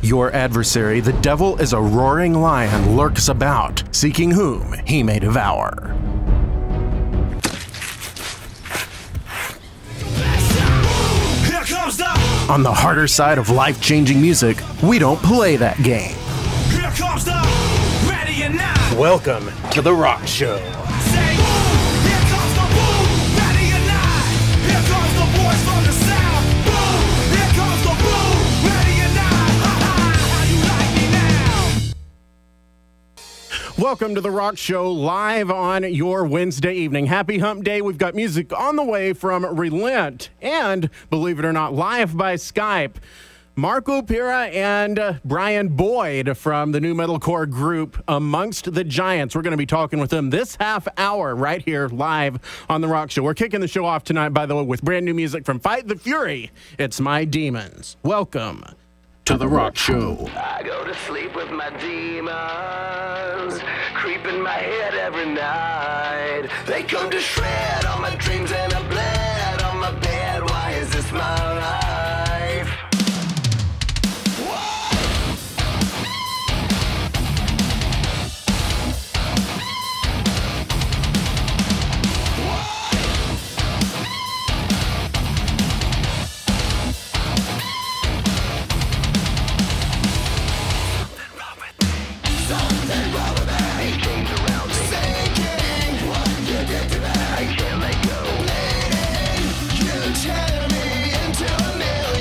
Your adversary, the devil, is a roaring lion, lurks about, seeking whom he may devour. On the harder side of life-changing music, we don't play that game. Here comes the ready and now. Welcome to The Rock Show. Say, here comes the boom, ready and now. Here comes the boys from the south. Boom, here comes the boom, ready and now. Ha ha, how you like me now? Welcome to The Rock Show, live on your Wednesday evening. Happy Hump Day. We've got music on the way from Relent, and believe it or not, live by Skype, Marco Pera and Brian Boyd from the new metalcore group Amongst the Giants. We're going to be talking with them this half hour right here live on The Rock Show. We're kicking the show off tonight, by the way, with brand new music from Fight the Fury. It's My Demons. Welcome to The Rock Show. I go to sleep with my demons creep in my head every night. They come to shred all my dreams and I bled on my bed. Why is this my life? Turn me into a million.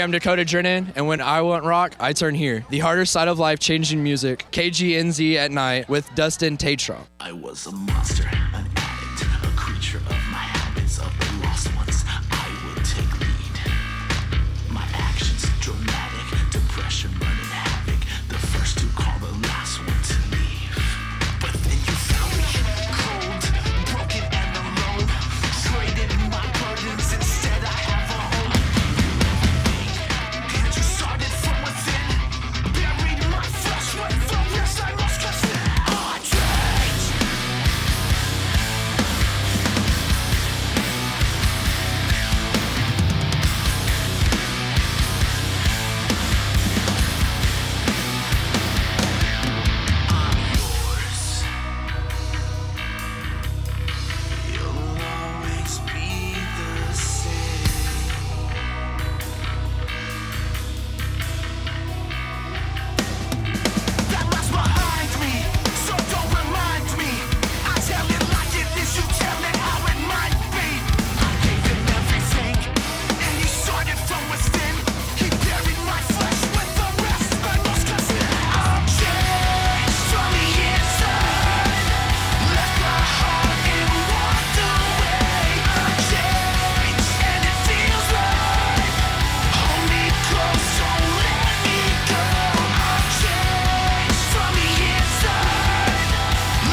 I'm Dakota Drennan, and when I want rock, I turn here. The harder side of life, changing music. KGNZ at night with Dustin Tatro. I was a monster, an addict, a creature of my habits, of the lost ones. I would take lead. My actions dramatic, depression running havoc. The first to call, the last one to leave. But then you found me, cold, broken and alone. Traded my burdens, instead I have a home. And you started from within, buried my flesh with the rest I lost consent. I changed. I'm yours. You'll always be the same. That was behind me, so don't remind me. I tell it like it is, you tell it how it might be. I gave him everything, and he started from within. He buried my flesh with the rest, I lost consent. I'm changed from the inside, left my heart and walked away. I'm changed, and it feels right. Hold me close, don't let me go. I'm changed from the inside,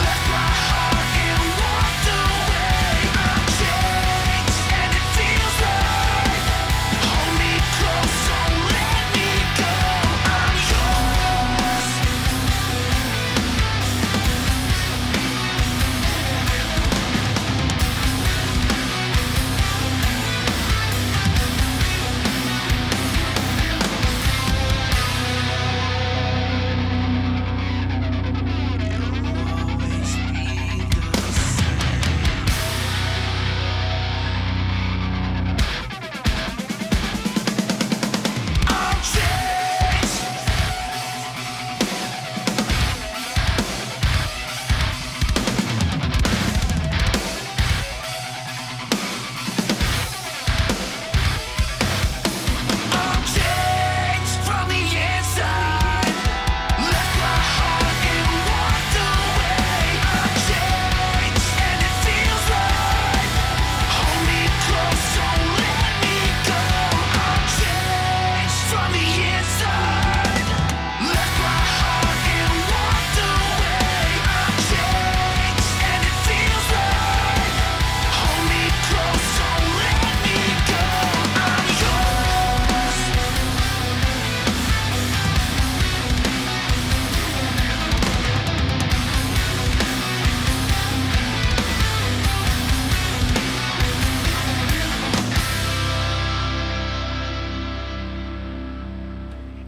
left my heart and walked away. I'm changed, and it feels right. Hold me close, don't let me go. I'm yours. I'm changed. I'm changed from the inside, left my heart and walked away. I'm changed, and it feels right. Hold me close, don't let me go. I'm changed from the inside, left my heart and walked away. I'm changed, and it feels right. Hold me close, don't let me go. I'm yours.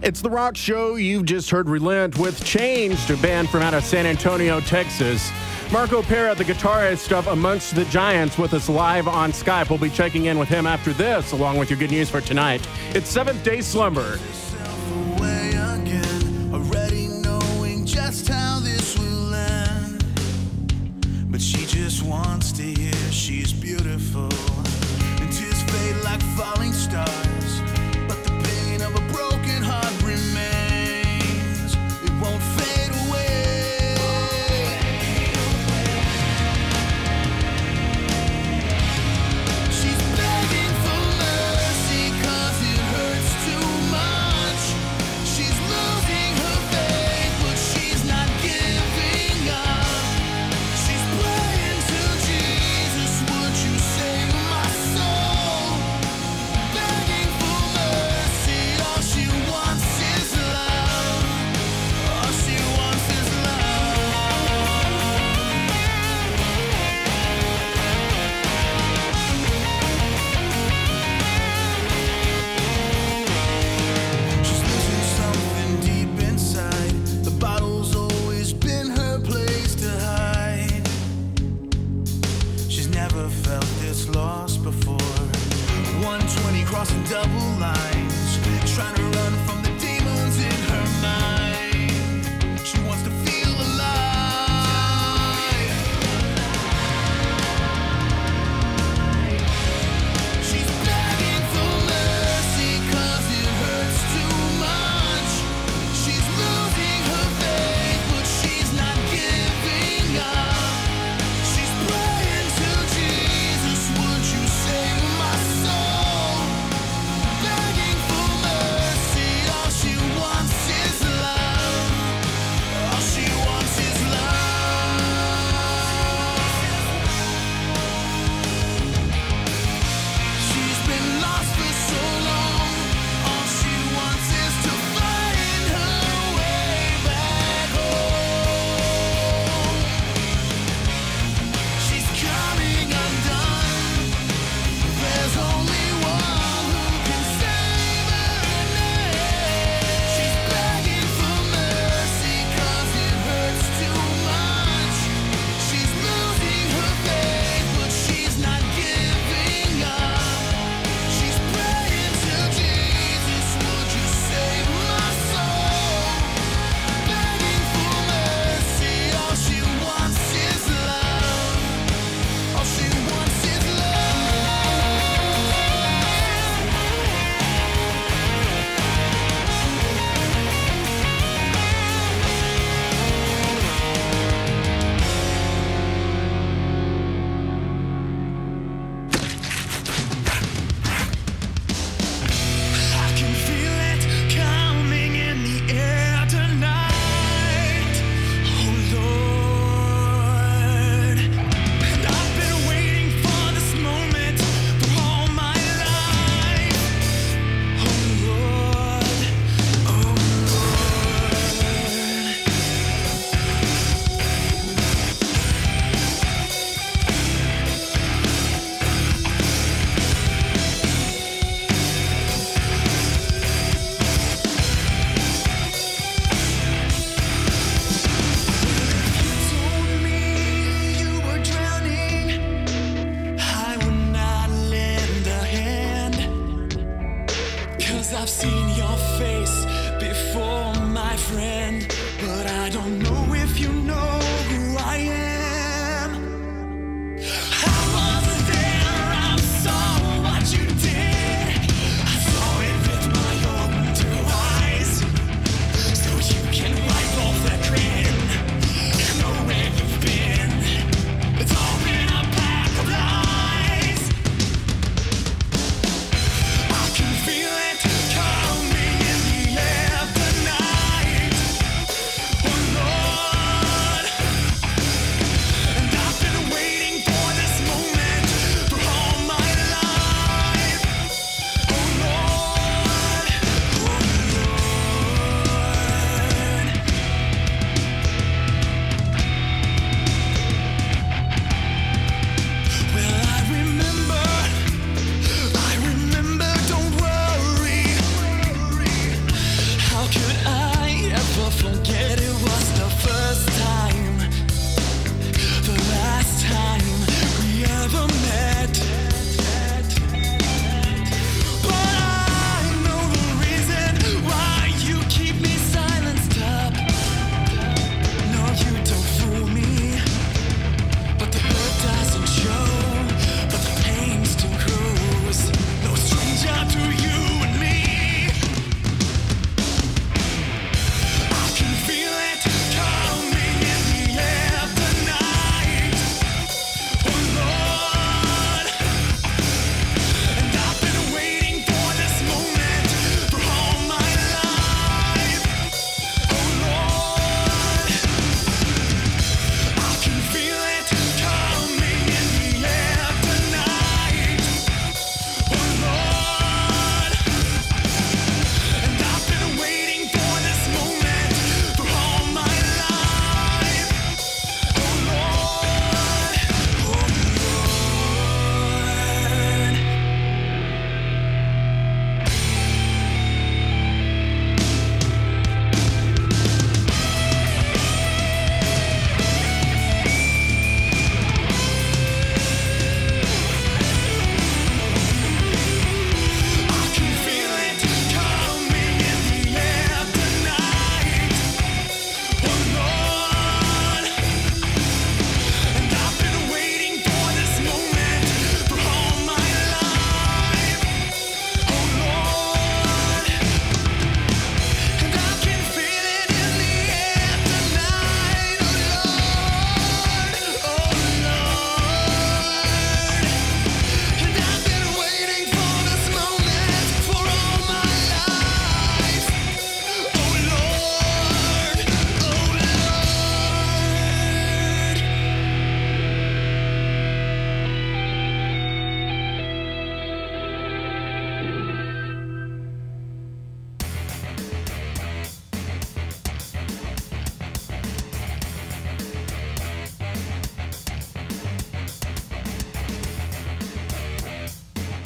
It's The Rock Show. You've just heard Relent with Changed, a band from out of San Antonio, Texas. Marco Pera, the guitarist of Amongst the Giants, with us live on Skype. We'll be checking in with him after this, along with your good news for tonight. It's Seventh Day Slumber. Away again, already knowing just how this will end. But she just wants to hear she's beautiful. And tears fade like falling stars. But the pain of a broken heart remains. It won't fade away. She's begging for mercy 'cause it hurts too much. She's losing her faith, but she's not giving up. She's praying to Jesus, would you save my soul? Begging for mercy, all she wants is love. All she wants is She's losing something deep inside. The bottle's always been her place to hide. She's never felt this lost before. 120 crossing double lines, trying to run from the demons in her mind. She wants to feel alive. She's begging for mercy 'cause it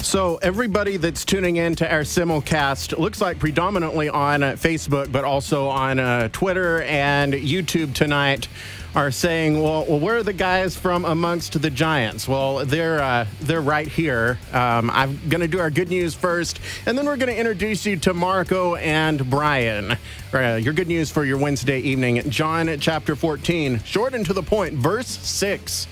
So everybody that's tuning in to our simulcast looks like predominantly on Facebook, but also on Twitter and YouTube tonight are saying, well, where are the guys from amongst the Giants? Well, they're right here. I'm going to do our good news first, and then we're going to introduce you to Marco and Brian. Your good news for your Wednesday evening. John chapter 14, short and to the point, verse 6.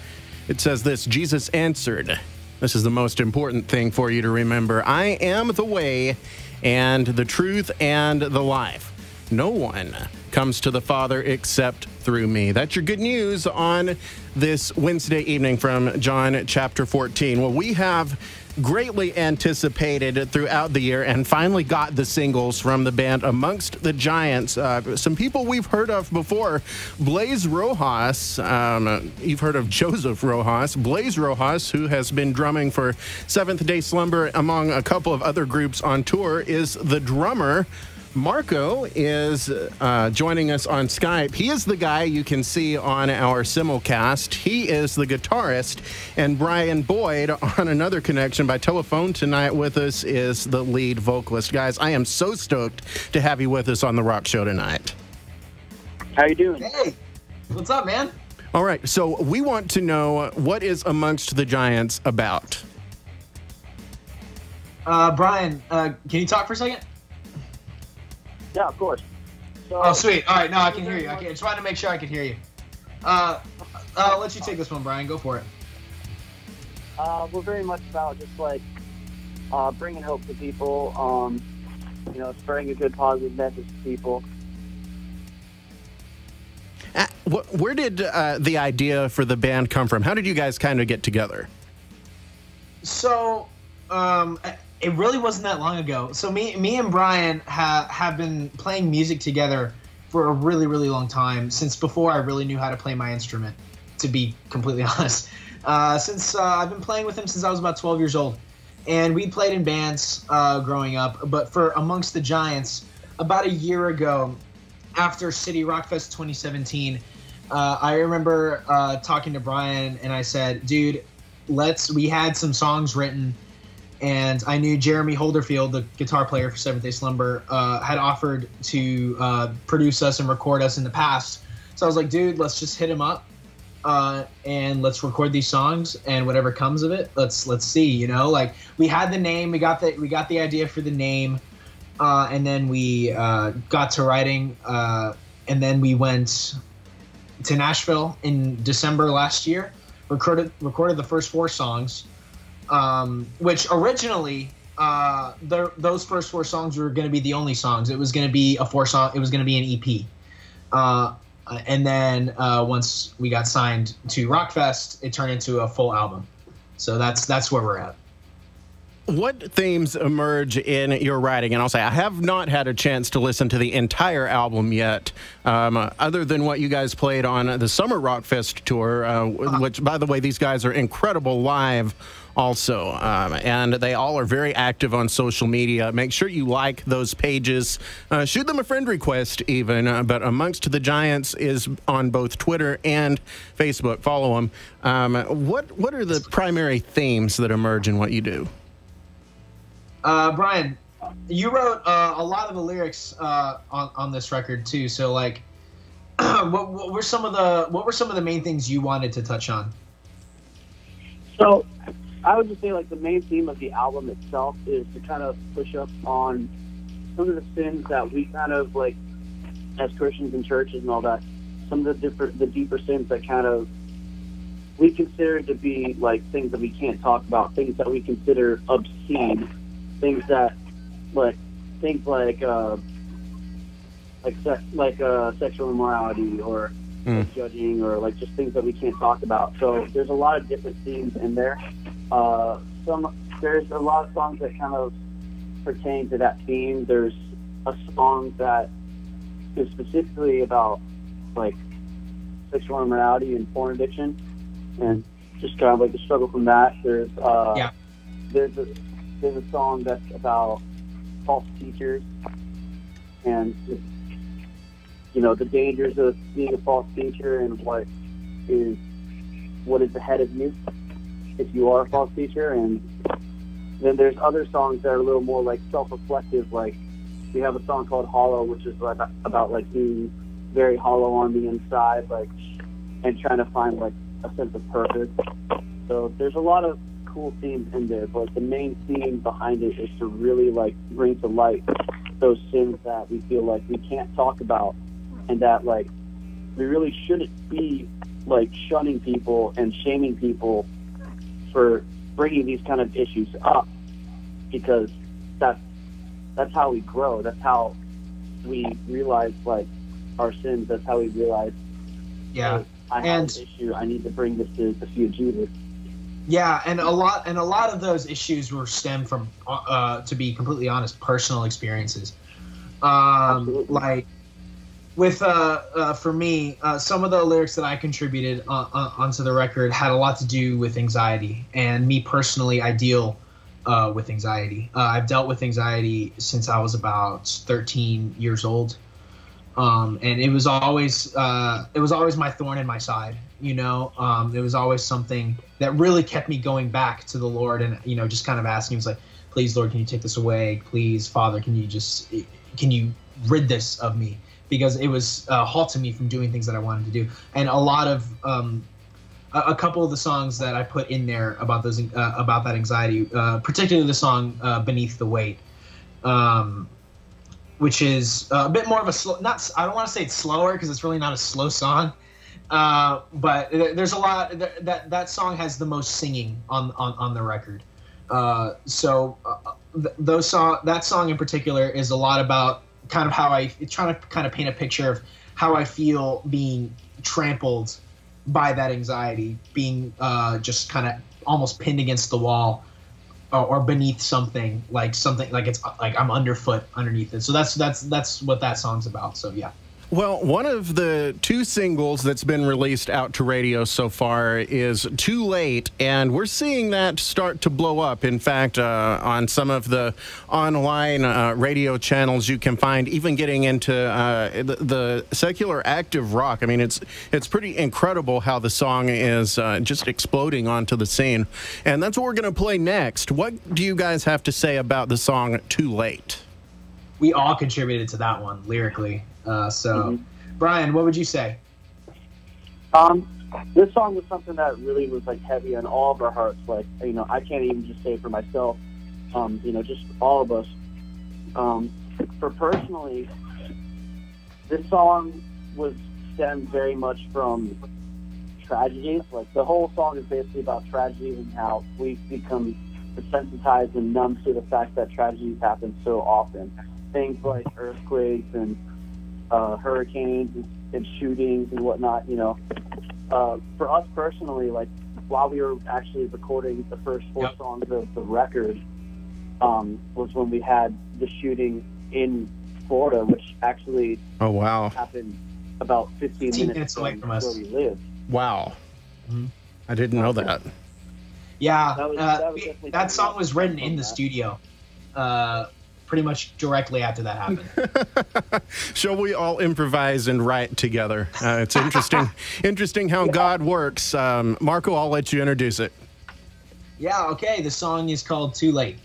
It says this: Jesus answered. This is the most important thing for you to remember. I am the way and the truth and the life. No one comes to the Father except through me. That's your good news on this Wednesday evening from John chapter 14. Well, we have greatly anticipated throughout the year and finally got the singles from the band Amongst the Giants. Some people we've heard of before. Blaise Rojas, you've heard of Joseph Rojas. Blaise Rojas, who has been drumming for Seventh Day Slumber among a couple of other groups on tour, is the drummer. Marco is joining us on Skype. He is the guy you can see on our simulcast. He is the guitarist. And Brian Boyd, on another connection by telephone tonight with us, is the lead vocalist. Guys, I am so stoked to have you with us on the Rock Show tonight. How you doing? Hey, what's up, man? All right, so we want to know, what is Amongst the Giants about? Brian, can you talk for a second? Yeah, of course. So, Oh, sweet. All right, no, I can hear you. I just wanted to make sure I could hear you. I'll let you take this one, Brian. Go for it. we're very much about just like bringing hope to people, spreading a good positive message to people. Where did the idea for the band come from? How did you guys kind of get together? So, it really wasn't that long ago. So me and Brian have been playing music together for a really, really long time, since before I really knew how to play my instrument, to be completely honest. Since I've been playing with him since I was about 12 years old. And we played in bands growing up. But for Amongst the Giants, about a year ago, after City Rock Fest 2017, I remember talking to Brian, and I said, dude, we had some songs written, and I knew Jeremy Holderfield, the guitar player for Seventh Day Slumber, had offered to produce us and record us in the past. So I was like, dude, let's just hit him up and let's record these songs, and whatever comes of it, let's see. Like, we had the name, we got the idea for the name, and then we got to writing, and then we went to Nashville in December last year, recorded the first 4 songs. Which originally, those first 4 songs were going to be the only songs. It was going to be it was going to be an EP. And then once we got signed to Rockfest, it turned into a full album. So that's where we're at. What themes emerge in your writing? And I'll say, I have not had a chance to listen to the entire album yet, other than what you guys played on the Summer Rockfest tour, which, by the way, these guys are incredible live also. And they all are very active on social media. Make sure you like those pages. Shoot them a friend request even. But Amongst the Giants is on both Twitter and Facebook. Follow them. What are the primary themes that emerge in what you do? Brian, you wrote a lot of the lyrics on this record too. So, like, what were some of the main things you wanted to touch on? So I would just say, like, the main theme of the album itself is to kind of push up on some of the sins that we kind of, like, as Christians in churches and all that, some of the deeper sins that kind of we consider to be, like, things that we can't talk about, things that we consider obscene. Things like sexual immorality or judging, or like just things that we can't talk about. So there's a lot of different themes in there. There's a lot of songs that kind of pertain to that theme. There's a song that is specifically about like sexual immorality and porn addiction, and just kind of like the struggle from that. There's a song that's about false teachers and, the dangers of being a false teacher and what is ahead of you if you are a false teacher. And Then there's other songs that are a little more like self-reflective. Like we have a song called "Hollow," which is like about like being very hollow on the inside, like, and trying to find like a sense of purpose. So there's a lot of cool themes in there, but the main theme behind it is to really like bring to light those sins that we feel like we can't talk about, and that like we really shouldn't be like shunning people and shaming people for bringing these kind of issues up, because that's how we grow. That's how we realize like our sins. That's how we realize, Yeah, hey, I have an issue. I need to bring this to the feet of Jesus. yeah, and a lot of those issues were stemmed from, to be completely honest, personal experiences. Like with for me, some of the lyrics that I contributed onto the record had a lot to do with anxiety, and me personally, I deal with anxiety. I've dealt with anxiety since I was about 13 years old. And it was always my thorn in my side, you know. It was always something that really kept me going back to the Lord, and you know, just kind of asking him, like, please, Lord, can you take this away? Please, Father, can you rid this of me? Because it was halting me from doing things that I wanted to do. And a lot of a couple of the songs that I put in there about those about that anxiety, particularly the song "Beneath the Weight." Which is a bit more of a slow, I don't want to say it's slower because it's really not a slow song, but there's a lot, that song has the most singing on the record. That song in particular is a lot about kind of how it's trying to kind of paint a picture of how I feel being trampled by that anxiety, being just kind of almost pinned against the wall, or beneath something like it's like I'm underneath it. So that's what that song's about. So yeah. Well, one of the two singles that's been released out to radio so far is Too Late, and we're seeing that start to blow up. In fact, on some of the online radio channels, you can find even getting into the secular active rock. I mean, it's pretty incredible how the song is just exploding onto the scene. And that's what we're going to play next. What do you guys have to say about the song Too Late? We all contributed to that one lyrically. Brian, what would you say? This song was something that really was like heavy on all of our hearts. Like, you know, I can't even just say it for myself. You know, just all of us. For personally, this song was stemmed very much from tragedies. Like the whole song is basically about tragedies and how we've become desensitized and numb to the fact that tragedies happen so often. Things like earthquakes and hurricanes and shootings and whatnot, you know. For us personally, like while we were actually recording the first four songs of the record, was when we had the shooting in Florida, which actually happened about 15 minutes away from us where we live. Wow. I didn't know that. Yeah, that song was written in the studio. Pretty much directly after that happened. Shall we all improvise and write together? It's interesting how God works. Marco, I'll let you introduce it. Yeah, okay. The song is called Too Late.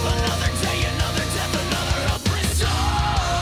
Another day, another death, another helpless soul.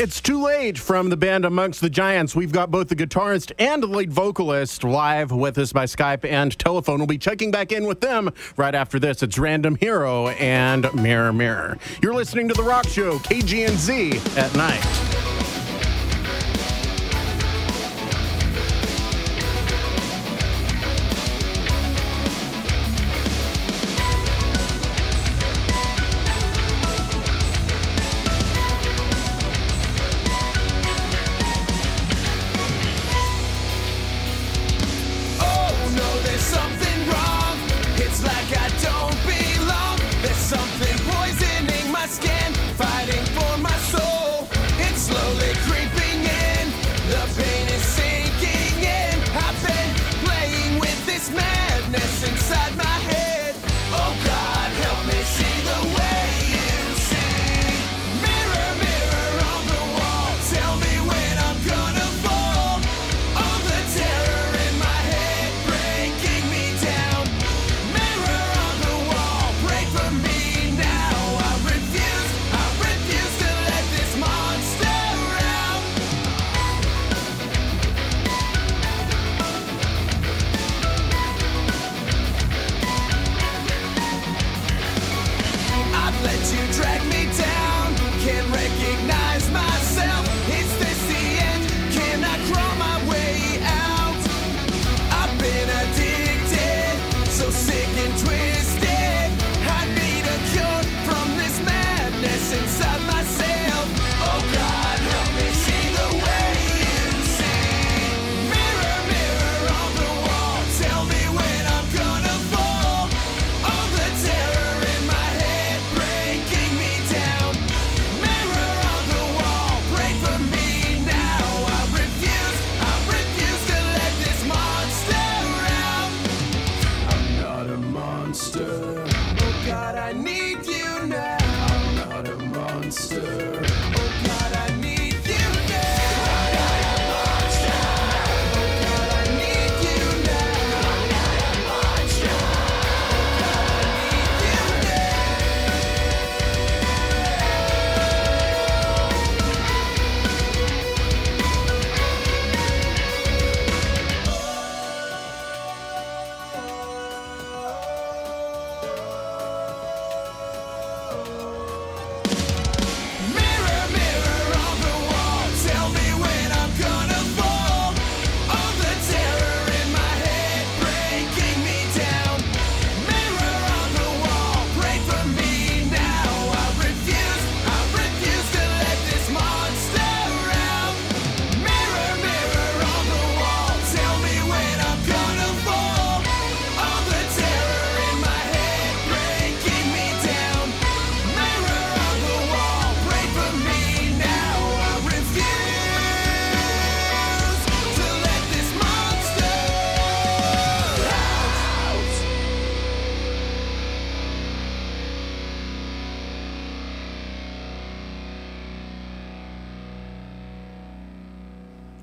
It's Too Late from the band Amongst the Giants. We've got both the guitarist and the lead vocalist live with us by Skype and telephone. We'll be checking back in with them right after this. It's Random Hero and Mirror Mirror. You're listening to The Rock Show, KGNZ at night.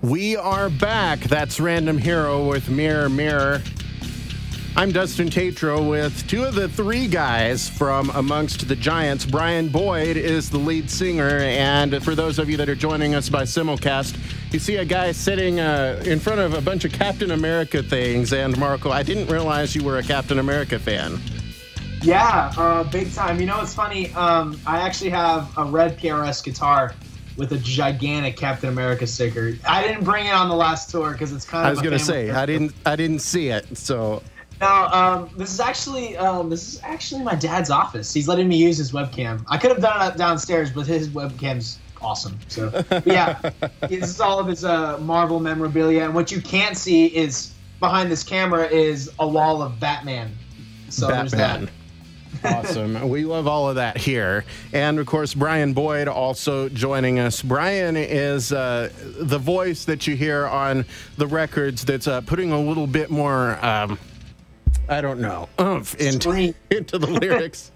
We are back. That's Random Hero with Mirror Mirror. I'm Dustin Tatro with two of the three guys from Amongst the Giants. Brian Boyd is the lead singer, and for those of you that are joining us by Simulcast, you see a guy sitting in front of a bunch of Captain America things. And Marco, I didn't realize you were a Captain America fan. Yeah, big time. You know, it's funny. I actually have a red PRS guitar with a gigantic Captain America sticker. I didn't bring it on the last tour because it's kind of. I was going to say I didn't see it. So no, this is actually my dad's office. He's letting me use his webcam. I could have done it downstairs, but his webcam's awesome. So yeah, this is all of his Marvel memorabilia, and what you can't see is behind this camera is a wall of Batman. So there's that. Awesome. We love all of that here. And, of course, Brian Boyd also joining us. Brian is the voice that you hear on the records that's putting a little bit more, I don't know, into the lyrics.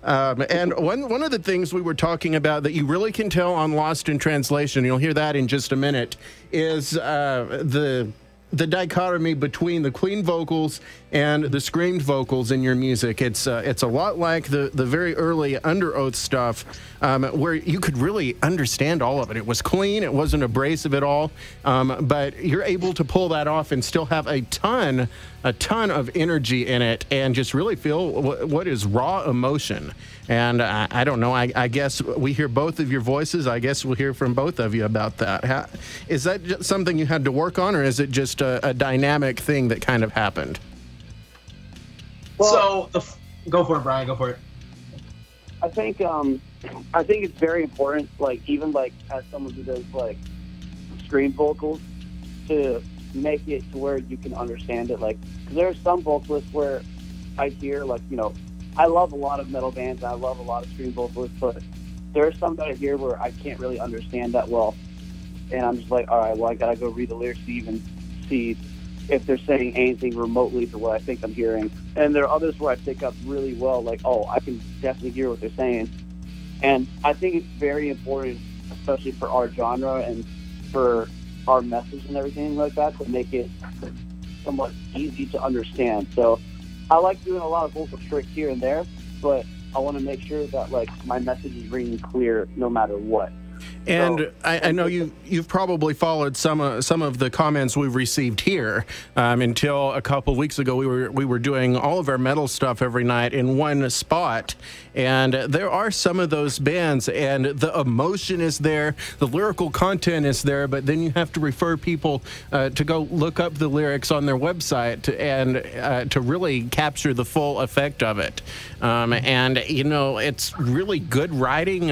And one of the things we were talking about that you really can tell on Lost in Translation, you'll hear that in just a minute, is the the dichotomy between the clean vocals and the screamed vocals in your music. It's a lot like the very early Under Oath stuff, where you could really understand all of it. It was clean, it wasn't abrasive at all, but you're able to pull that off and still have a ton of energy in it, and just really feel what is raw emotion. And I don't know, I guess we hear both of your voices. I guess we'll hear from both of you about that. Is that just something you had to work on, or is it just a dynamic thing that kind of happened? Well, go for it, Brian. Go for it. I think it's very important, like, even like as someone who does like scream vocals, to make it to where you can understand it. Like, 'cause there are some vocalists where I hear, like, you know, I love a lot of metal bands, I love a lot of scream vocalists, but there are some that I hear where I can't really understand that well, and I'm just like, all right, well, I gotta go read the lyrics to even see if they're saying anything remotely to what I think I'm hearing. And there are others where I pick up really well, like, oh, I can definitely hear what they're saying. And I think it's very important, especially for our genre and for our message and everything like that, to make it somewhat easy to understand. So I like doing a lot of vocal tricks here and there, but I want to make sure that, like, my message is ringing clear no matter what. And So, I know you've probably followed some of the comments we've received here. Until a couple weeks ago, we were doing all of our metal stuff every night in one spot, and there are some of those bands, and the emotion is there, the lyrical content is there, but then you have to refer people to go look up the lyrics on their website to really capture the full effect of it. And you know, it's really good writing,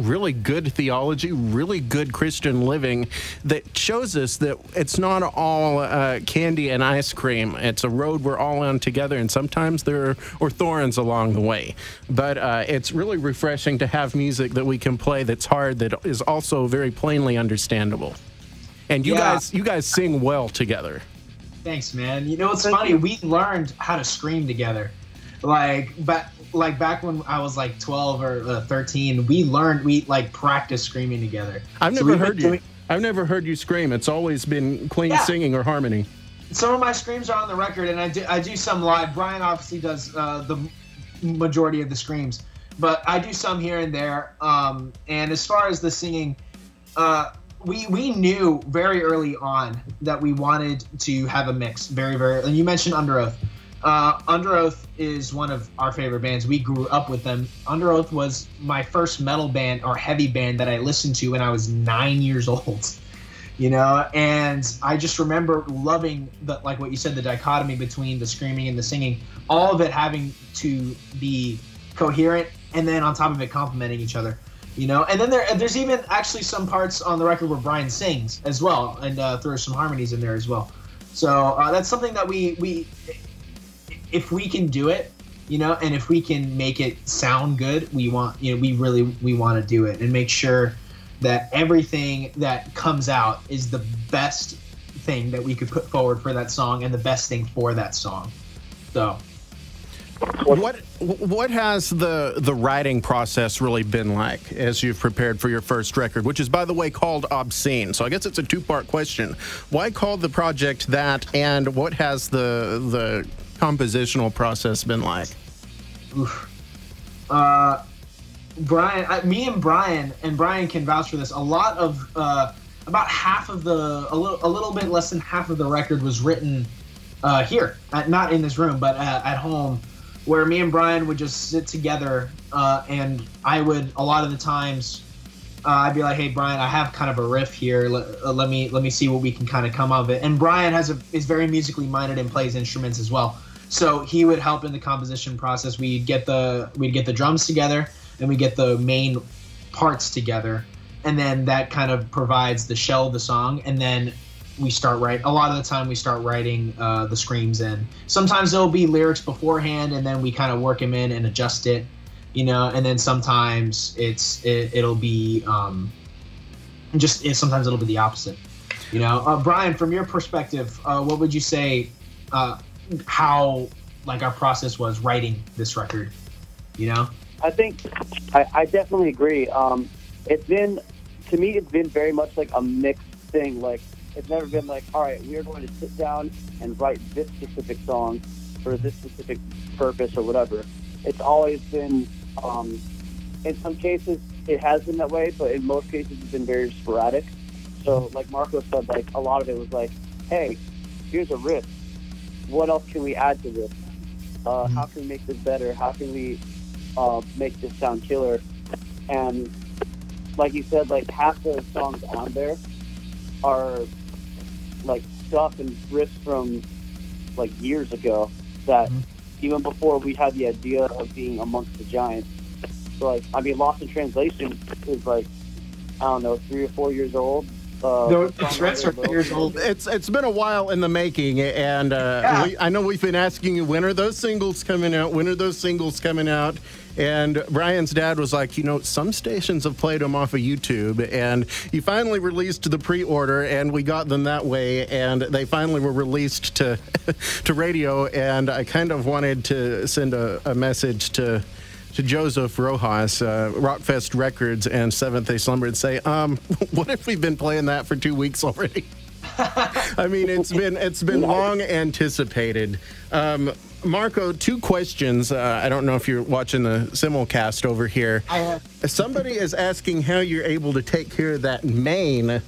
really good theology, really good Christian living that shows us that it's not all candy and ice cream. It's a road we're all on together, and sometimes there are thorns along the way. But it's really refreshing to have music that we can play that's hard, that is also very plainly understandable. And you guys sing well together. Thanks, man. You know, it's funny. We learned how to scream together. Back when I was like 12 or 13, we practiced screaming together. I've never heard you scream. It's always been clean singing or harmony. Some of my screams are on the record, and I do some live. Brian obviously does the majority of the screams, but I do some here and there. And as far as the singing, we knew very early on that we wanted to have a mix. Very, very. And you mentioned Under Oath. Under Oath is one of our favorite bands. We grew up with them. Under Oath was my first metal band or heavy band that I listened to when I was 9 years old. You know, and I just remember loving like what you said, the dichotomy between the screaming and the singing, all of it having to be coherent, and then on top of it complementing each other. You know, and then there's even actually some parts on the record where Brian sings as well, and throws some harmonies in there as well. So that's something that we if we can do it, you know, and if we can make it sound good, we want to do it and make sure that everything that comes out is the best thing that we could put forward for that song and the best thing for that song. So what has the writing process really been like as you've prepared for your first record, which is, by the way, called Obscene? So I guess it's a two-part question. Why call the project that, and what has the compositional process been like? Oof. Me and Brian can vouch for this. A lot of about half of a little bit less than half of the record was written here, not in this room, but at home, where me and Brian would just sit together, and I would, a lot of the times, I'd be like, "Hey, Brian, I have kind of a riff here. Let me see what we can kind of come of it." And Brian is very musically minded and plays instruments as well, so he would help in the composition process. We'd get the drums together, and we get the main parts together, and then that kind of provides the shell of the song, and then we start writing. A lot of the time we start writing the screams in. Sometimes there'll be lyrics beforehand, and then we kind of work them in and adjust it, you know, and then sometimes it'll be sometimes it'll be the opposite, you know. Brian, from your perspective, what would you say how like our process was writing this record, you know? I think I definitely agree. To me, it's been very much like a mixed thing. Like, it's never been like, all right, we are going to sit down and write this specific song for this specific purpose or whatever. It's always been, in some cases, it has been that way, but in most cases, it's been very sporadic. So, like Marco said, like, a lot of it was like, hey, here's a riff. What else can we add to this? How can we make this better? How can we make this sound killer? And like you said, like, half the songs on there are like stuff and riffs from like years ago that even before we had the idea of being amongst the giants. So, like, I mean, Lost in Translation is like, I don't know, 3 or 4 years old. The threats are 4 years old. It's been a while in the making, and I know we've been asking you, when are those singles coming out? When are those singles coming out? And Brian's dad was like, some stations have played them off of YouTube, and you finally released the pre-order, and we got them that way, and they finally were released to to radio, and I kind of wanted to send a message to Joseph Rojas, Rockfest Records and Seventh Day Slumber, and say, what if we've been playing that for 2 weeks already? I mean, it's been long anticipated. Marco, 2 questions. I don't know if you're watching the Simulcast over here. I have. Somebody is asking how you're able to take care of that mane.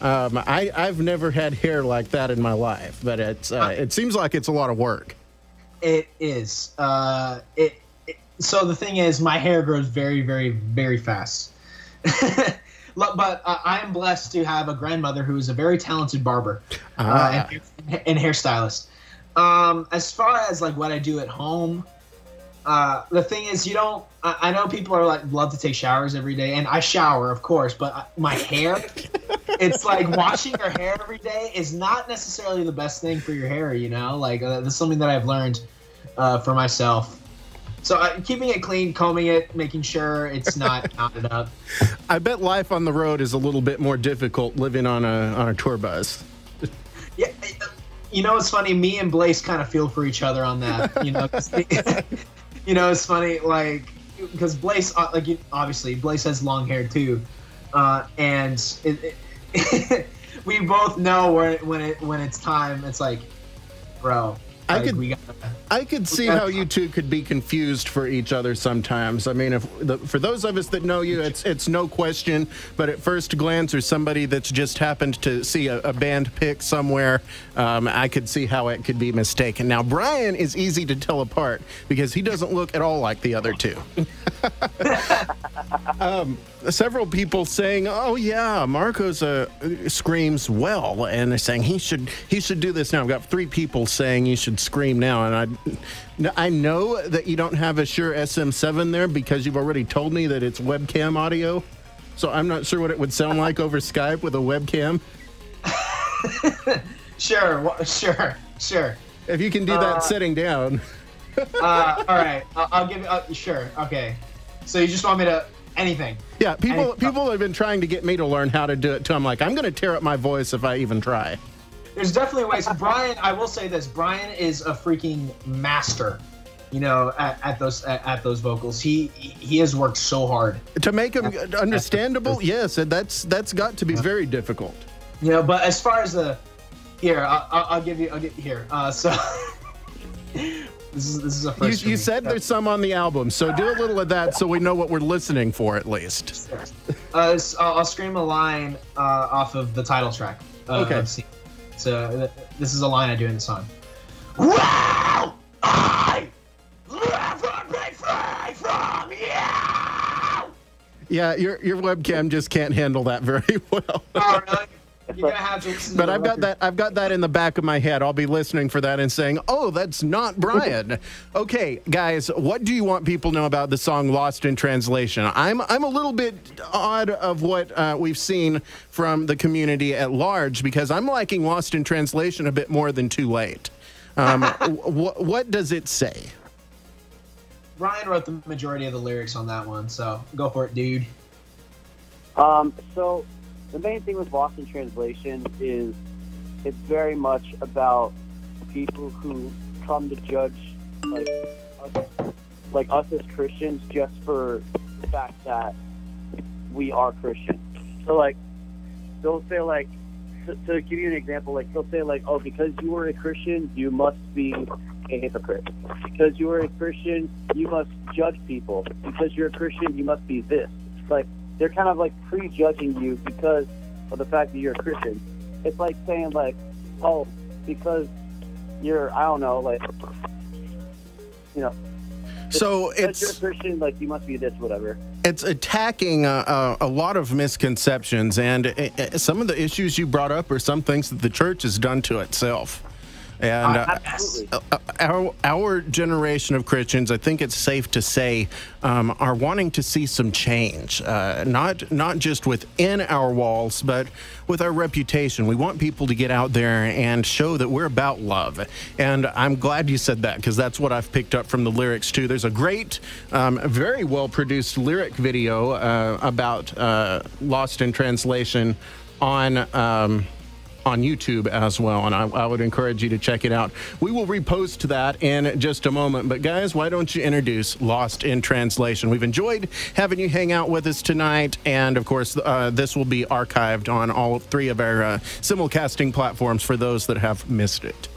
I've never had hair like that in my life, but it seems like it's a lot of work. It is. So the thing is, my hair grows very, very, very fast. But I am blessed to have a grandmother who is a very talented barber and hairstylist. As far as like what I do at home, the thing is, I know people are like love to take showers every day, and I shower, of course. But my hair, it's like washing your hair every day is not necessarily the best thing for your hair. Like that's something that I've learned for myself. So keeping it clean, combing it, making sure it's not knotted up. I bet life on the road is a little bit more difficult living on a tour bus. Yeah, it's funny. Me and Blaise kind of feel for each other on that. It's funny, like, because Blaise, obviously, Blaise has long hair too, and we both know when it's time. It's like, bro. I could see how you two could be confused for each other sometimes. I mean, for those of us that know you, it's no question. But at first glance, or somebody that's just happened to see a band pic somewhere, I could see how it could be mistaken. Now, Brian is easy to tell apart because he doesn't look at all like the other two. Several people saying, "Oh yeah, Marco's screams well," and they're saying he should do this now. I've got 3 people saying you should scream now, and I know that you don't have a Shure SM7 there because you've already told me that it's webcam audio. So I'm not sure what it would sound like over Skype with a webcam. Sure. If you can do that sitting down. All right, I'll give you. Sure. Okay. So you just want me to anything? Yeah. People have been trying to get me to learn how to do it too. I'm like, I'm going to tear up my voice if I even try. There's definitely ways. Brian, I will say this: Brian is a freaking master. At those vocals, he has worked so hard to make them understandable. Yes, and that's got to be very difficult. But as far as I'll give you here. So this is a first. You said there's some on the album, so do a little of that so we know what we're listening for at least. I'll scream a line off of the title track. Okay. So this is a line I do in the song. Wow! I never be free from you! Yeah, your webcam just can't handle that very well. Oh, really? You're gonna have to listen But to I've got that in the back of my head. I'll be listening for that and saying, "Oh, that's not Brian." Okay, guys, what do you want people to know about the song "Lost in Translation"? I'm a little bit odd of what we've seen from the community at large because I'm liking "Lost in Translation" a bit more than "Too Late." What does it say? Brian wrote the majority of the lyrics on that one, so go for it, dude. So the main thing with Lost in Translation is it's very much about people who come to judge like us as Christians just for the fact that we are Christian. So like they'll say like, to give you an example, like they'll say like, oh, because you are a Christian, you must be a hypocrite. Because you are a Christian, you must judge people. Because you're a Christian, you must be this. Like, they're kind of like prejudging you because of the fact that you're a Christian. It's like saying like, oh, because you're, I don't know, like, you know. So because you're a Christian, like, you must be this, whatever. It's attacking a lot of misconceptions, and some of the issues you brought up are some things that the church has done to itself. And our generation of Christians, I think it's safe to say, are wanting to see some change, not just within our walls, but with our reputation. We want people to get out there and show that we're about love. And I'm glad you said that, because that's what I've picked up from the lyrics, too. There's a great, very well-produced lyric video about Lost in Translation on YouTube as well, and I would encourage you to check it out. We will repost that in just a moment, but guys, why don't you introduce Lost in Translation? We've enjoyed having you hang out with us tonight, and of course, this will be archived on all three of our simulcasting platforms for those that have missed it.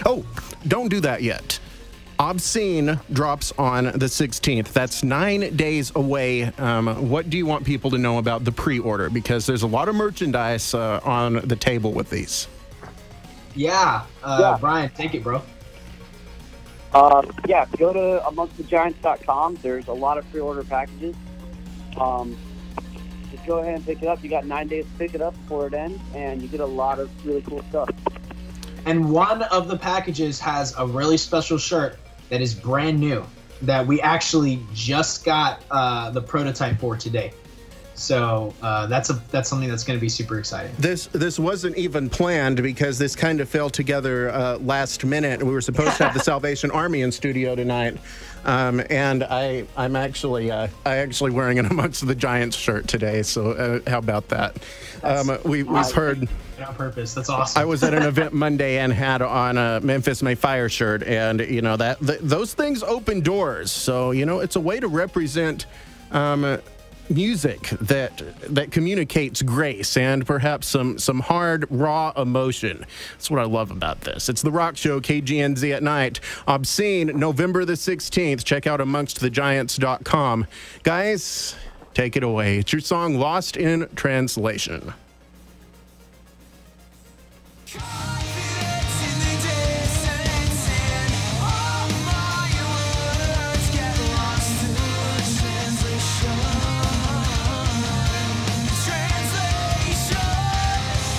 Oh, don't do that yet. Obscene drops on the 16th. That's 9 days away. What do you want people to know about the pre-order? Because there's a lot of merchandise on the table with these. Yeah. Brian, take it, bro. Yeah, go to amongstthegiants.com. There's a lot of pre-order packages. Just go ahead and pick it up. You got 9 days to pick it up before it ends, and you get a lot of really cool stuff. And one of the packages has a really special shirt that is brand new that we actually just got the prototype for today. So that's something that's going to be super exciting. This wasn't even planned, because this kind of fell together last minute. We were supposed to have the Salvation Army in studio tonight, and I'm actually wearing an Amongst the Giants shirt today. So how about that? We've heard. On purpose. That's awesome. I was at an event Monday and had on a Memphis May Fire shirt, and you know those things open doors. So you know it's a way to represent music that communicates grace and perhaps some hard, raw emotion. That's what I love about this. It's The Rock Show, KGNZ at night. Obscene, November the 16th. Check out amongstthegiants.com. Guys, take it away. It's your song, Lost in Translation. Confidence in the distance, and all my words get lost in translation.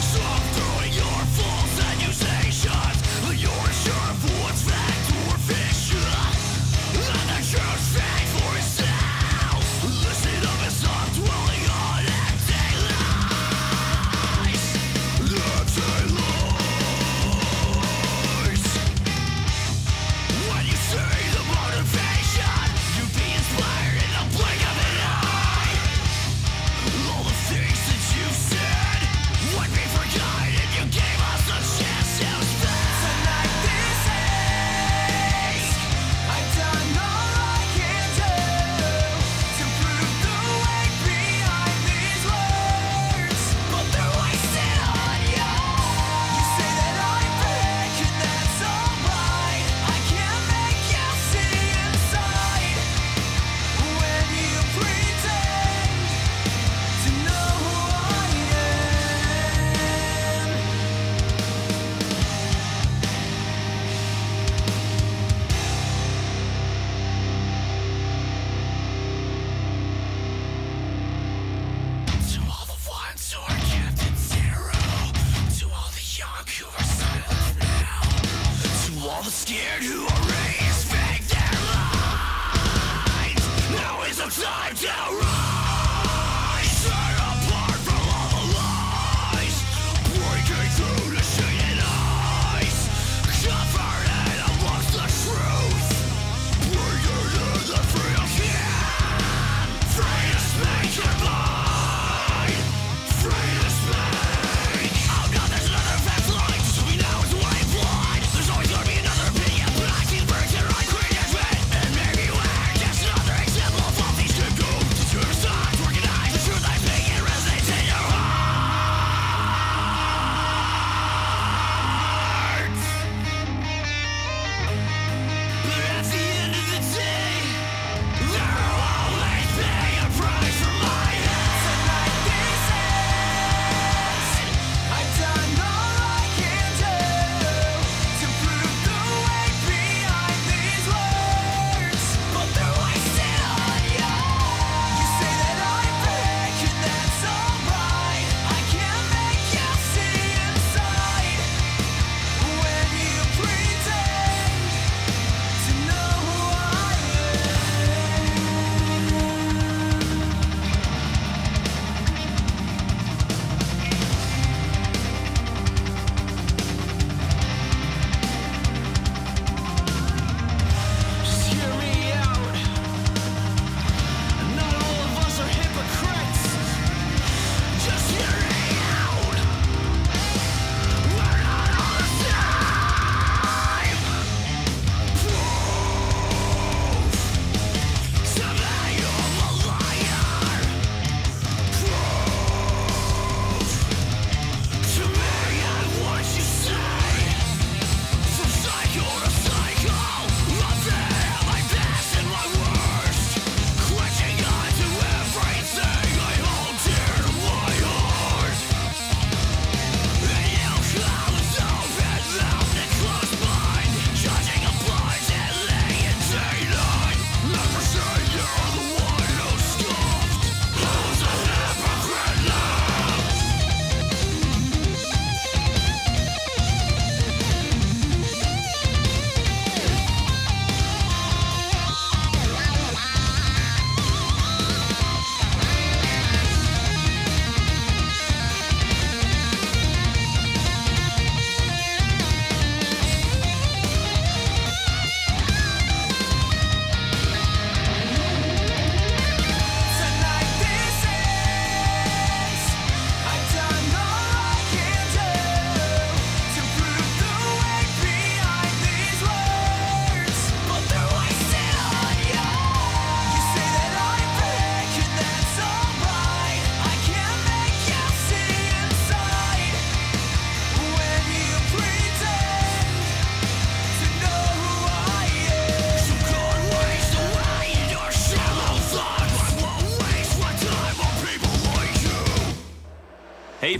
Stop throwing your false accusations. You're sure of what's fact or fiction. Let the truth speak for itself. Listen up and stop dwelling on empty lies. Empty lies.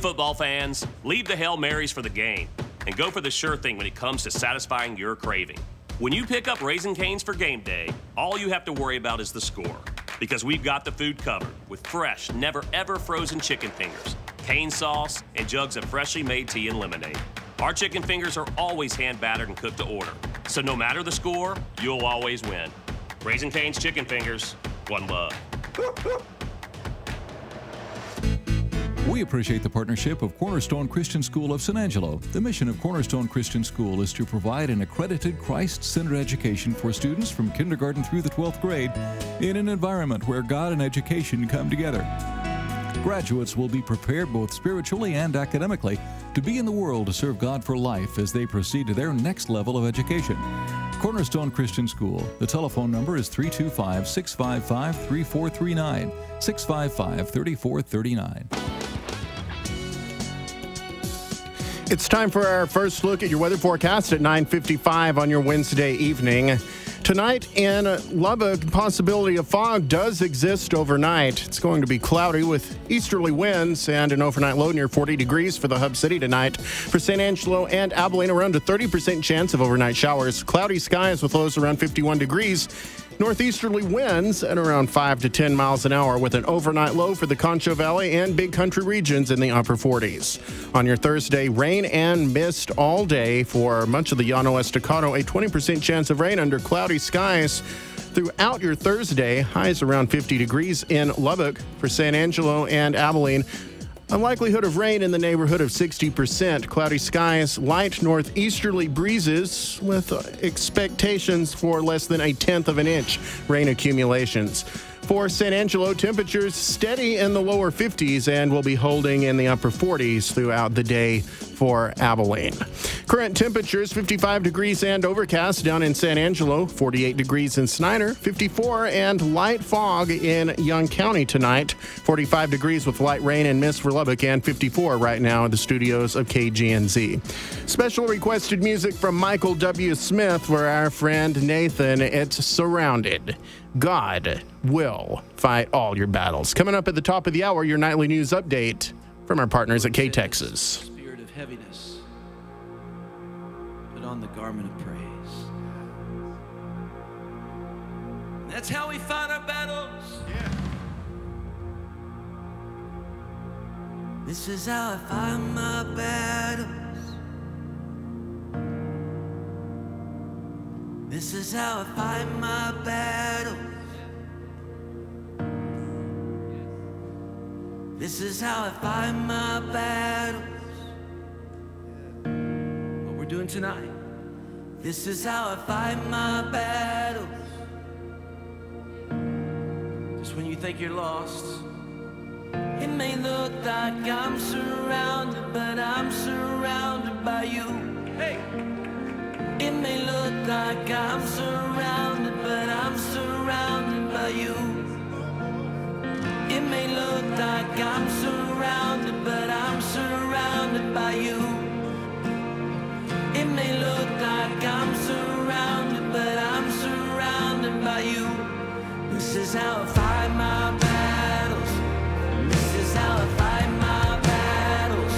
football fans, leave the Hail Marys for the game and go for the sure thing when it comes to satisfying your craving. When you pick up Raising Cane's for game day, all you have to worry about is the score, because we've got the food covered with fresh, never ever frozen chicken fingers, cane sauce, and jugs of freshly made tea and lemonade. Our chicken fingers are always hand battered and cooked to order, so no matter the score, you'll always win. Raising Cane's chicken fingers, one love. We appreciate the partnership of Cornerstone Christian School of San Angelo. The mission of Cornerstone Christian School is to provide an accredited Christ-centered education for students from kindergarten through the 12th grade in an environment where God and education come together. Graduates will be prepared both spiritually and academically to be in the world to serve God for life as they proceed to their next level of education. Cornerstone Christian School. The telephone number is 325-655-3439, 655-3439. It's time for our first look at your weather forecast at 9:55 on your Wednesday evening. Tonight in Lubbock, possibility of fog does exist overnight. It's going to be cloudy with easterly winds and an overnight low near 40 degrees for the hub city tonight. For San Angelo and Abilene, around a 30% chance of overnight showers. Cloudy skies with lows around 51 degrees. Northeasterly winds at around 5 to 10 miles an hour with an overnight low for the Concho Valley and Big Country regions in the upper 40s. On your Thursday, rain and mist all day for much of the Llano Estacado. A 20% chance of rain under cloudy skies throughout your Thursday. Highs around 50 degrees in Lubbock. For San Angelo and Abilene, a likelihood of rain in the neighborhood of 60%. Cloudy skies, light northeasterly breezes with expectations for less than 1/10 of an inch rain accumulations. For San Angelo, temperatures steady in the lower 50s and will be holding in the upper 40s throughout the day for Abilene. Current temperatures 55 degrees and overcast down in San Angelo, 48 degrees in Snyder, 54 and light fog in Young County tonight, 45 degrees with light rain and mist for Lubbock, and 54 right now at the studios of KGNZ. Special requested music from Michael W. Smith for our friend Nathan. It's Surrounded. God will fight all your battles. Coming up at the top of the hour, your nightly news update from our partners at K-Texas. Spirit of heaviness, put on the garment of praise. That's how we fight our battles. Yeah. This is how I fight my battles. This is how I fight my battles. This is how I fight my battles. What we're doing tonight. This is how I fight my battles. Just when you think you're lost, it may look like I'm surrounded, but I'm surrounded by you. Hey! It may look like I'm surrounded, but I'm surrounded by you. It may look like I'm surrounded, but I'm surrounded by you. It may look like I'm surrounded, but I'm surrounded by you. This is how I fight my battles. This is how I fight my battles.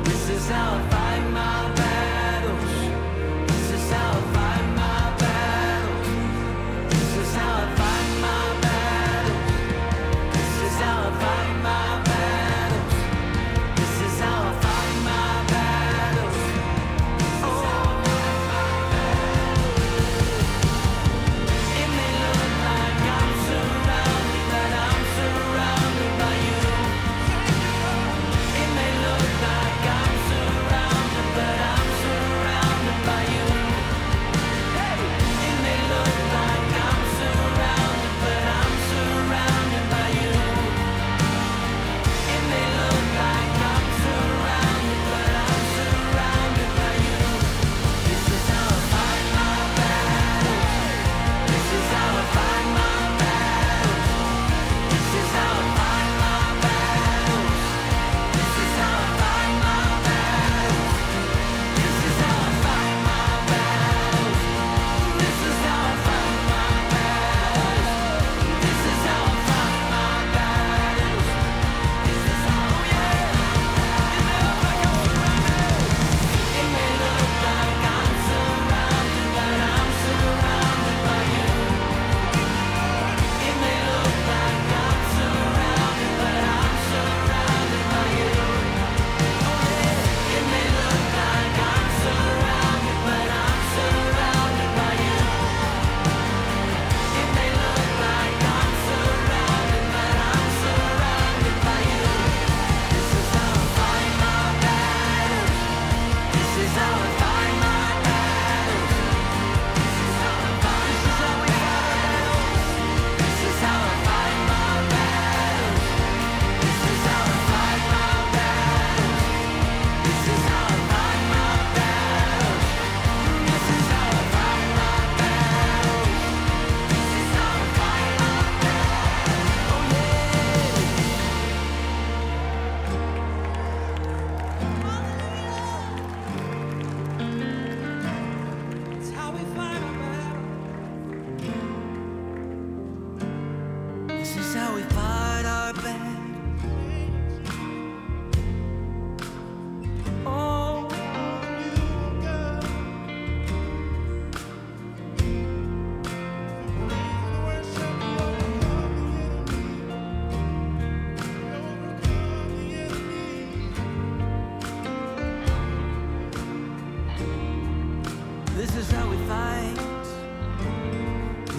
This is how I fight my battles. This is how I fight my battles. This is how I fight my battles. This is how I fight my battles. This is how I fight my battles. Oh, it may look like I'm surrounded.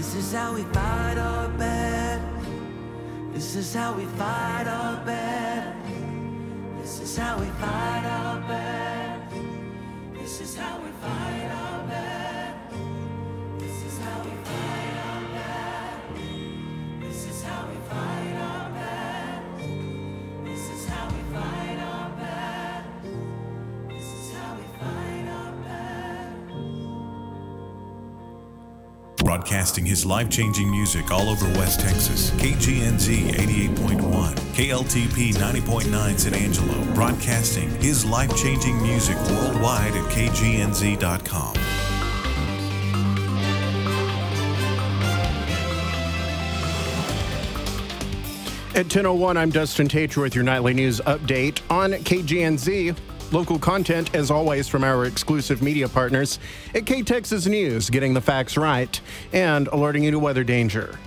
This is how we fight our battles. This is how we fight our battles. This is how we fight our battles. This is how we fight our battles. This is how we fight our battles. This is how we fight our battles. This is how we fight our battles. This is how we fight our battles. Broadcasting his life-changing music all over West Texas. KGNZ 88.1, KLTP 90.9 San Angelo. Broadcasting his life-changing music worldwide at KGNZ.com. At 10:01, I'm Dustin Tatro with your nightly news update on KGNZ. Local content, as always, from our exclusive media partners at K-Texas News, getting the facts right and alerting you to weather danger.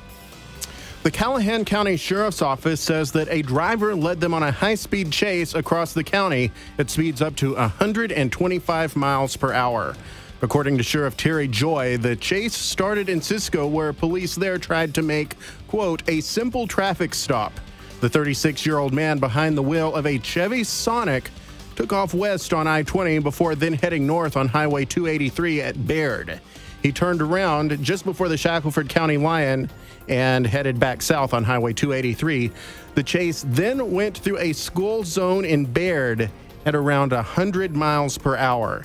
The Callahan County Sheriff's Office says that a driver led them on a high-speed chase across the county at speeds up to 125 miles per hour. According to Sheriff Terry Joy, the chase started in Cisco, where police there tried to make, quote, a simple traffic stop. The 36-year-old man behind the wheel of a Chevy Sonic took off west on I-20 before then heading north on Highway 283 at Baird. He turned around just before the Shackelford County line and headed back south on Highway 283. The chase then went through a school zone in Baird at around 100 miles per hour.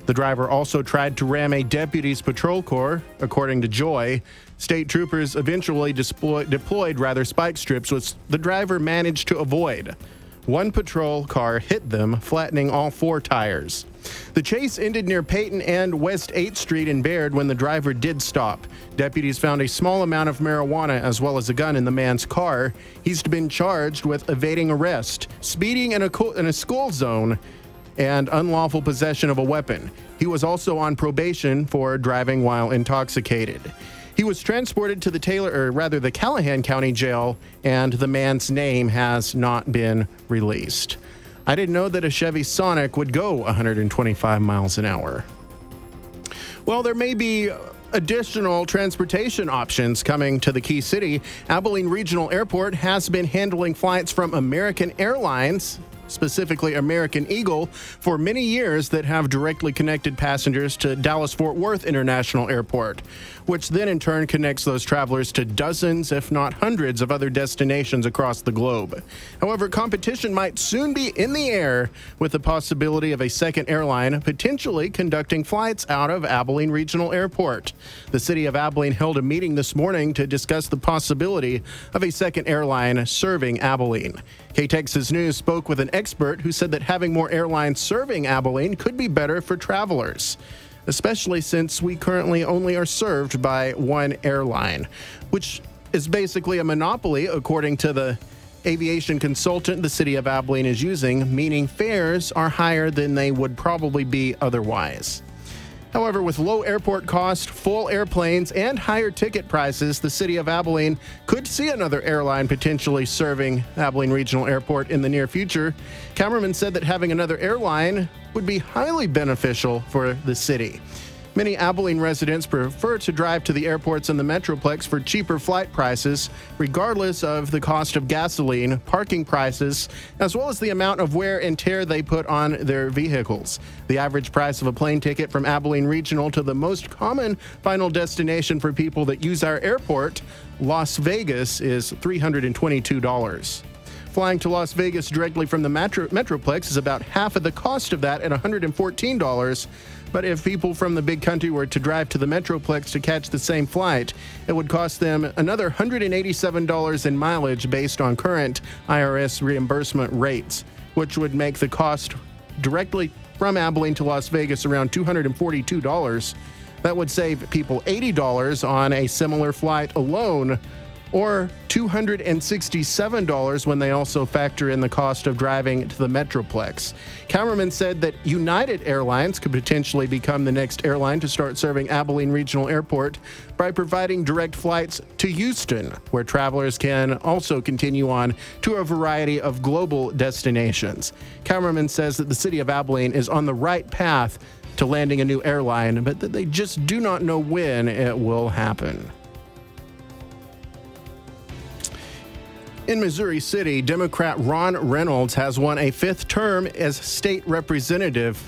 The driver also tried to ram a deputy's patrol car, according to Joy. State troopers eventually deployed spike strips, which the driver managed to avoid. One patrol car hit them, flattening all four tires. The chase ended near Peyton and West 8th Street in Baird when the driver did stop. Deputies found a small amount of marijuana as well as a gun in the man's car. He's been charged with evading arrest, speeding in a school zone, and unlawful possession of a weapon. He was also on probation for driving while intoxicated. He was transported to the Callahan County Jail, and the man's name has not been released. I didn't know that a Chevy Sonic would go 125 miles an hour. Well, there may be additional transportation options coming to the Key City. Abilene Regional Airport has been handling flights from American Airlines, specifically American Eagle, for many years that have directly connected passengers to Dallas-Fort Worth International Airport, which then in turn connects those travelers to dozens, if not hundreds, of other destinations across the globe. However, competition might soon be in the air with the possibility of a second airline potentially conducting flights out of Abilene Regional Airport. The city of Abilene held a meeting this morning to discuss the possibility of a second airline serving Abilene. K-Texas News spoke with an expert who said that having more airlines serving Abilene could be better for travelers, especially since we currently only are served by one airline, which is basically a monopoly, according to the aviation consultant the city of Abilene is using, meaning fares are higher than they would probably be otherwise. However, with low airport costs, full airplanes, and higher ticket prices, the city of Abilene could see another airline potentially serving Abilene Regional Airport in the near future. Cameraman said that having another airline would be highly beneficial for the city. Many Abilene residents prefer to drive to the airports in the Metroplex for cheaper flight prices, regardless of the cost of gasoline, parking prices, as well as the amount of wear and tear they put on their vehicles. The average price of a plane ticket from Abilene Regional to the most common final destination for people that use our airport, Las Vegas, is $322. Flying to Las Vegas directly from the Metroplex is about half of the cost of that at $114. But if people from the big country were to drive to the Metroplex to catch the same flight, it would cost them another $187 in mileage based on current IRS reimbursement rates, which would make the cost directly from Abilene to Las Vegas around $242. That would save people $80 on a similar flight alone, or $267 when they also factor in the cost of driving to the Metroplex. Cameraman said that United Airlines could potentially become the next airline to start serving Abilene Regional Airport by providing direct flights to Houston, where travelers can also continue on to a variety of global destinations. Cameraman says that the city of Abilene is on the right path to landing a new airline, but that they just do not know when it will happen. In Missouri City, Democrat Ron Reynolds has won a 5th term as state representative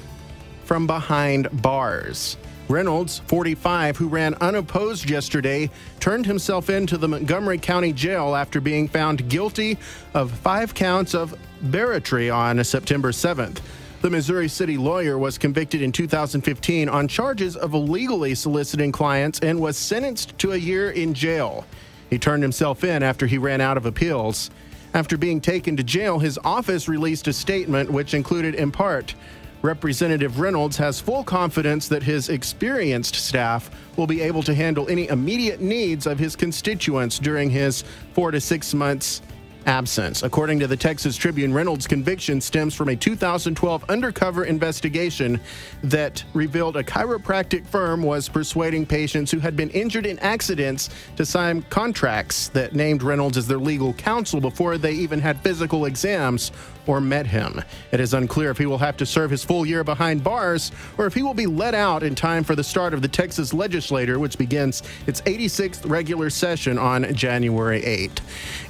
from behind bars. Reynolds, 45, who ran unopposed yesterday, turned himself into the Montgomery County Jail after being found guilty of 5 counts of battery on September 7th. The Missouri City lawyer was convicted in 2015 on charges of illegally soliciting clients and was sentenced to a year in jail. He turned himself in after he ran out of appeals. After being taken to jail, his office released a statement which included, in part, Representative Reynolds has full confidence that his experienced staff will be able to handle any immediate needs of his constituents during his 4 to 6 months absence. According to the Texas Tribune, Reynolds' conviction stems from a 2012 undercover investigation that revealed a chiropractic firm was persuading patients who had been injured in accidents to sign contracts that named Reynolds as their legal counsel before they even had physical exams or met him. It is unclear if he will have to serve his full year behind bars or if he will be let out in time for the start of the Texas legislature, which begins its 86th regular session on January 8th.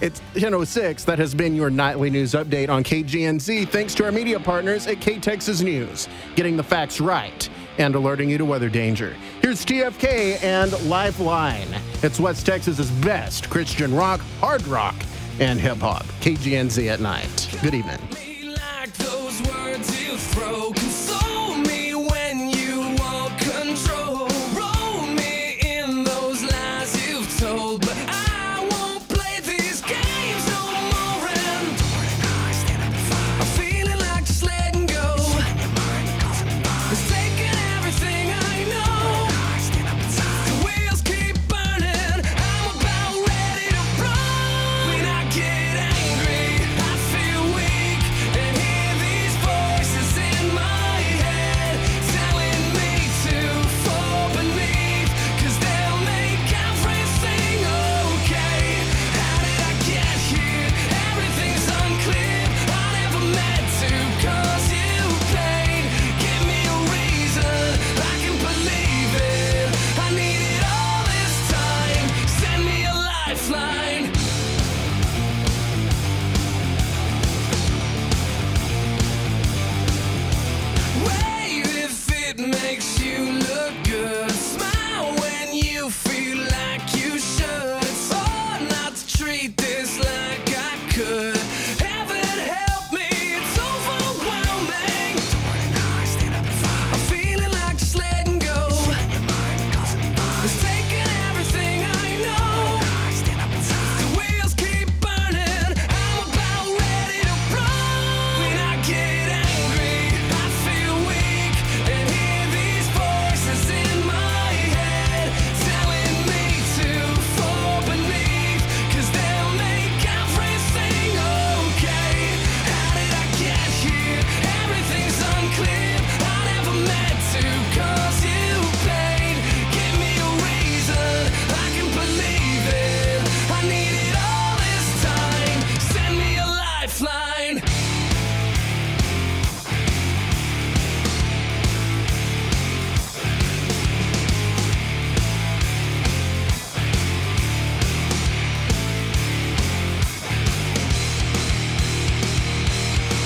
It's 10:06. That has been your nightly news update on KGNZ. Thanks to our media partners at K-Texas News, getting the facts right and alerting you to weather danger. Here's TFK and Lifeline. It's West Texas's best Christian rock, hard rock, and hip hop. KGNZ at night. Good evening. Like those words you throw, console me when you want control. Roll me in those lies you've told, but I won't play these games no more. And I'm feeling like just letting go. It's taking everything I know. The wheels keep burning. I'm about ready to run. When I get angry, I feel weak and hear these voices in my head telling me to fall beneath, 'cause they'll make everything okay. How did I get here? Everything's unclear. I never meant to cause you pain. Give me a reason I can believe it. I need it all this time. Send me a lifeline. Wave if it makes you look good. Smile when you feel like you should. It's hard not to treat this like I could. Heaven help me, it's overwhelming. I'm feeling like just letting go. It's taking everything I know. The wheels keep burning. I'm about ready to run. When I get angry, I feel weak and hear these voices in my head telling me to fall beneath, 'cause they'll make everything okay. How did I get here? Everything's unclear. I never meant to cause you pain. Give me a reason I can believe it. I need it all this time. Send me a lifeline.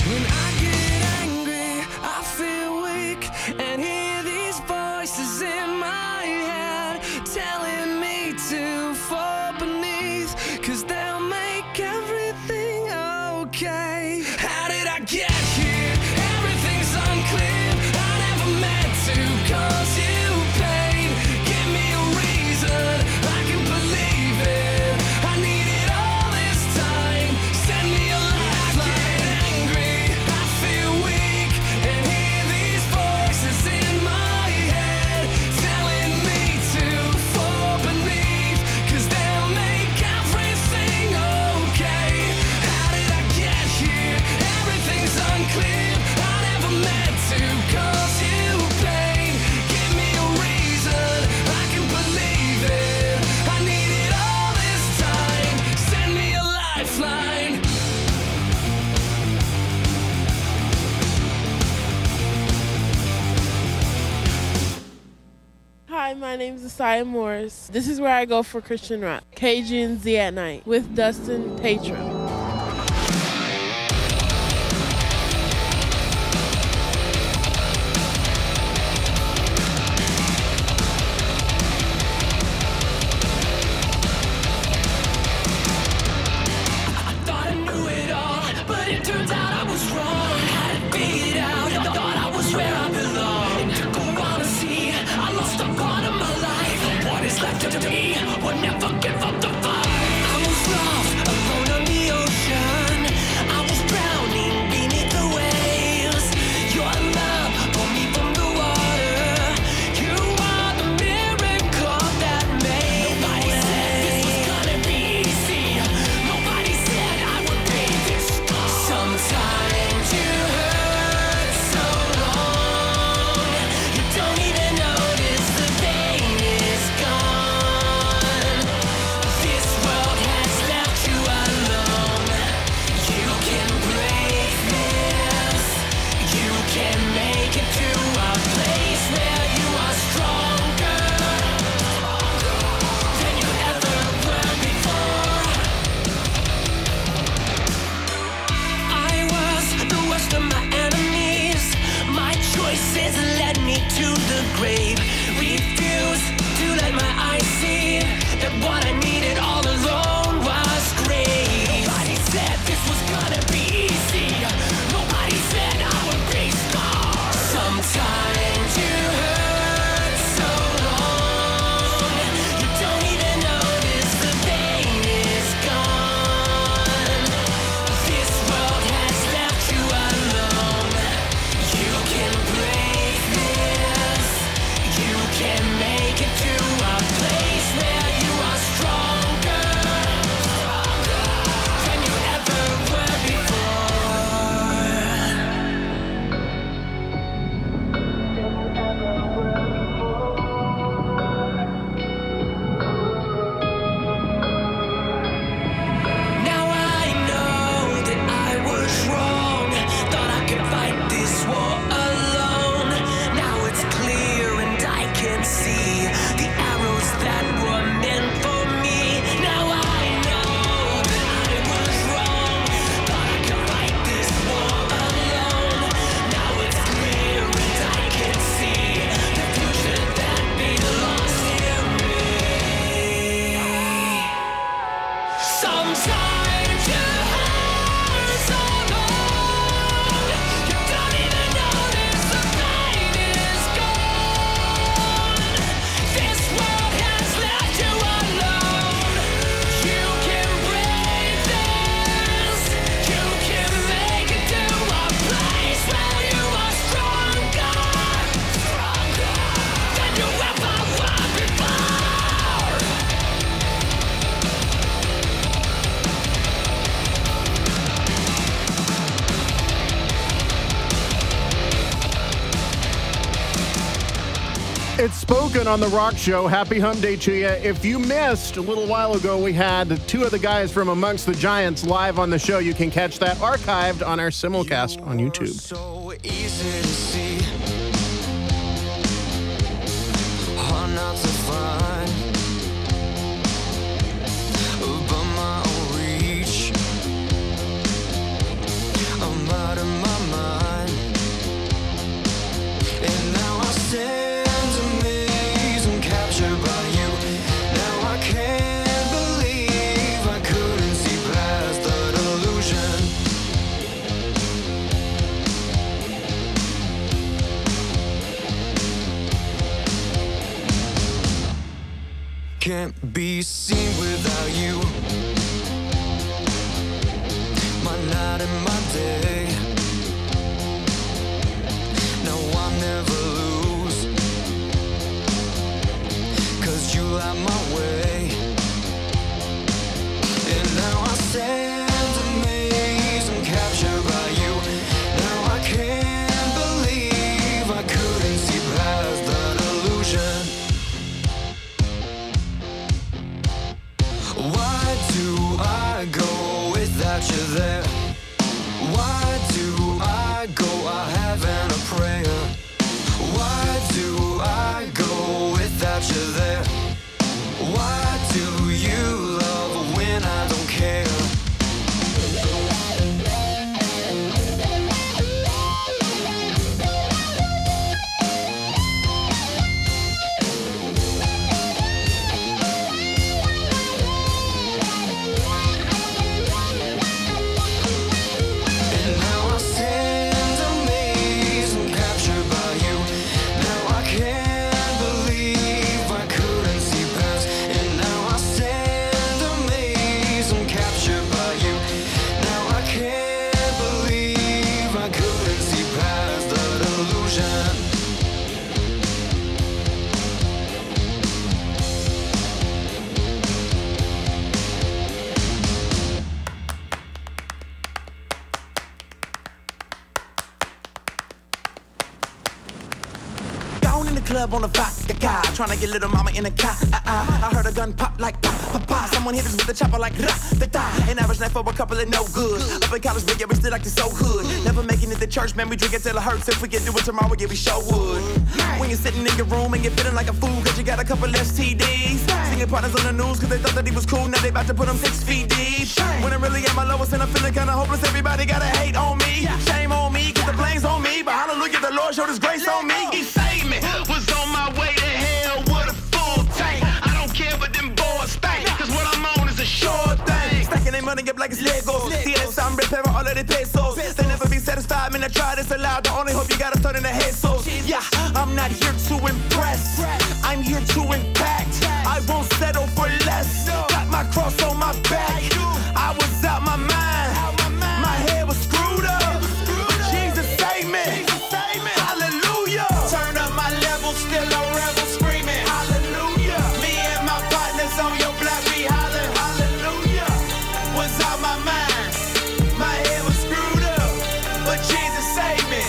When I get angry, I feel weak and hear these voices in my head telling me to fall beneath, 'cause they'll make everything okay. How did I get here? Everything's unclear. I never meant to cause you pain. Give me a reason I can believe it. I need it all this time. Send me a lifeline. Angry, I feel weak and hear these voices in my head telling me to fall beneath, 'cause they'll make everything okay. How did I get here? Everything's unclear. I never meant to cause you pain. Give me a reason I can believe it. I need it all this time. Send me a lifeline. Hi, my name is Asaya Morris. This is where I go for Christian rock. KGNZ at night with Dustin Tatro. would never give up the fight. I was lost, alone on the ocean. I was drowning beneath the waves. Your love pulled me from the water. You are the miracle that made my way. Nobody said this was gonna be easy. Nobody said I would be this strong. Sometimes you hurt so long, you don't even notice the pain is gone. This world has left you alone. You can break this. You can make it to a place where you are stronger than you ever were before. I was the worst of my enemies. My choices led me to the grave. Refuse to let my eyes see that what I needed all alone was grace. Nobody said this was gonna be easy. Nobody said I would be scarred. Sometimes you hurt so long, you don't even notice the pain is gone. This world has left you alone. You can break this. You can make it to a place where you are stronger than you ever were before. Now I know that I was wrong. Thought I could fight this war alone. Now it's clear and I can see the arrows that were meant for me. Now I know that I was wrong. Thought I could fight this war alone. Now it's clear and I can see the future that belongs to me. Sometimes you hurt so long, you don't even notice the pain is gone. This world has left you alone. You can break this. You can make it to a place where you are stronger than you ever were before. It's spoken on The Rock Show. Happy Hump Day to you. If you missed, a little while ago, we had two of the guys from Amongst the Giants live on the show. You can catch that archived on our Simulcast on YouTube. So easy to see, hard not to find, but my own reach. I'm out of my mind, and now I stand amazed and captured by you. Now I can't believe I couldn't see past the delusion. Can't be seen without you. My night and my day. No, I'll never lose, 'cause you light my way. And now I stand amazed and captured by you. Now I can't believe I couldn't see past the delusion. Why do I go without you there? Why do I go? I haven't a prayer. Why do I go without you there? Why do you love when I don't care? And now I stand amazed and captured love on the vodka guy. Trying to get little mama in a car. I heard a gun pop like pop, pop, pop. Someone hit us with a chopper like da, da, da. An average night for a couple of no good. Up in college, but yeah, we still like to so hood. Never making it to church, man, we drink it till it hurts. If we can do it tomorrow, yeah, we sure would. When you're sitting in your room and you're feeling like a fool, cause you got a couple STDs. Singing partners on the news, cause they thought that he was cool. Now they about to put him 6 feet deep. When I'm really at my lowest and I'm feeling kinda hopeless, everybody gotta hate on me. Shame on me, cause the blame's on me. But hallelujah, the Lord showed his grace on me. He saved me, was on my way to hell with a full tank. I don't care but them boys stank, cause what I'm on is a sure thing. Stacking their money up like it's Legos. See that some repair all of the pesos. They never be satisfied, man, I try this aloud. The only hope you gotta start in the head, so yeah, I'm not here to impress, I'm here to impact. I won't settle for less. Got my cross on my back. I was out my mind, my head was screwed up, but Jesus saved me. Hallelujah. Turn up my level, still a rebel screaming. Hallelujah. Me and my partners on your block, we holler. Hallelujah. Was out my mind, my head was screwed up, but Jesus saved me.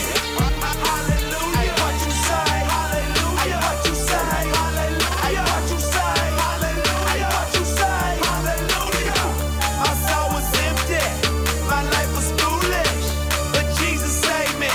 Hallelujah. What you say? Hallelujah. What you say? Hallelujah. What you say? Hallelujah. What you say? Hallelujah. My soul was empty, my life was foolish, but Jesus saved me.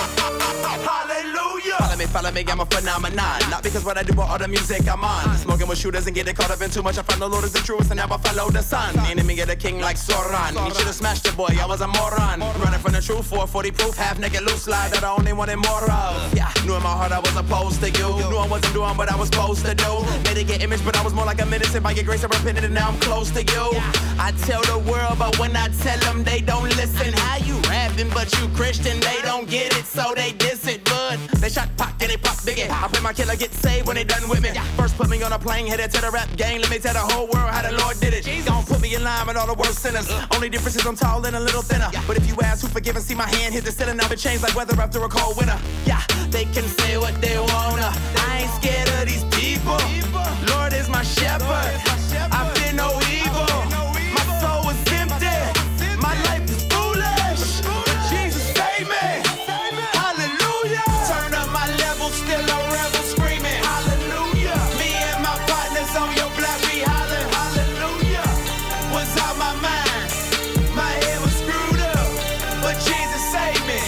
Hallelujah. Follow me, I'm a phenomenon. Not because what I do, but all the music I'm on. Smoking with shooters and getting caught up in too much. I found the Lord is the truest, and now I follow the sun. The enemy get a king like Soran. He should have smashed the boy, I was a moron. Running from the truth, 440 proof, half naked loose slide that I only wanted more of. Yeah, knew in my heart I was opposed to you. Knew I wasn't doing what I was supposed to do. Made it get image, but I was more like a medicine. By your grace, I repented, and now I'm close to you. I tell the world, but when I tell them, they don't listen. How you rapping, but you Christian, they don't get it, so they diss it. But they shot Pac and they pop Biggie. I pray my killer get saved when they done with me. First put me on a plane, headed to the rap gang. Let me tell the whole world how the Lord did it. Gon' put me in line with all the worst sinners. Only difference is I'm tall and a little thinner. But if you ask who forgiven, see my hand hit the ceiling. Now it changed like weather after a cold winter. Yeah, they can say what they wanna. I ain't scared of these people. Lord is my shepherd. I fear no evil. My soul was empty. My life is foolish. But Jesus saved me. Hallelujah. Turn up my level, still a rebel screaming. Hallelujah. Me and my partners on your block, we holler. Hallelujah. Was out my mind, my head was screwed up, but Jesus saved me.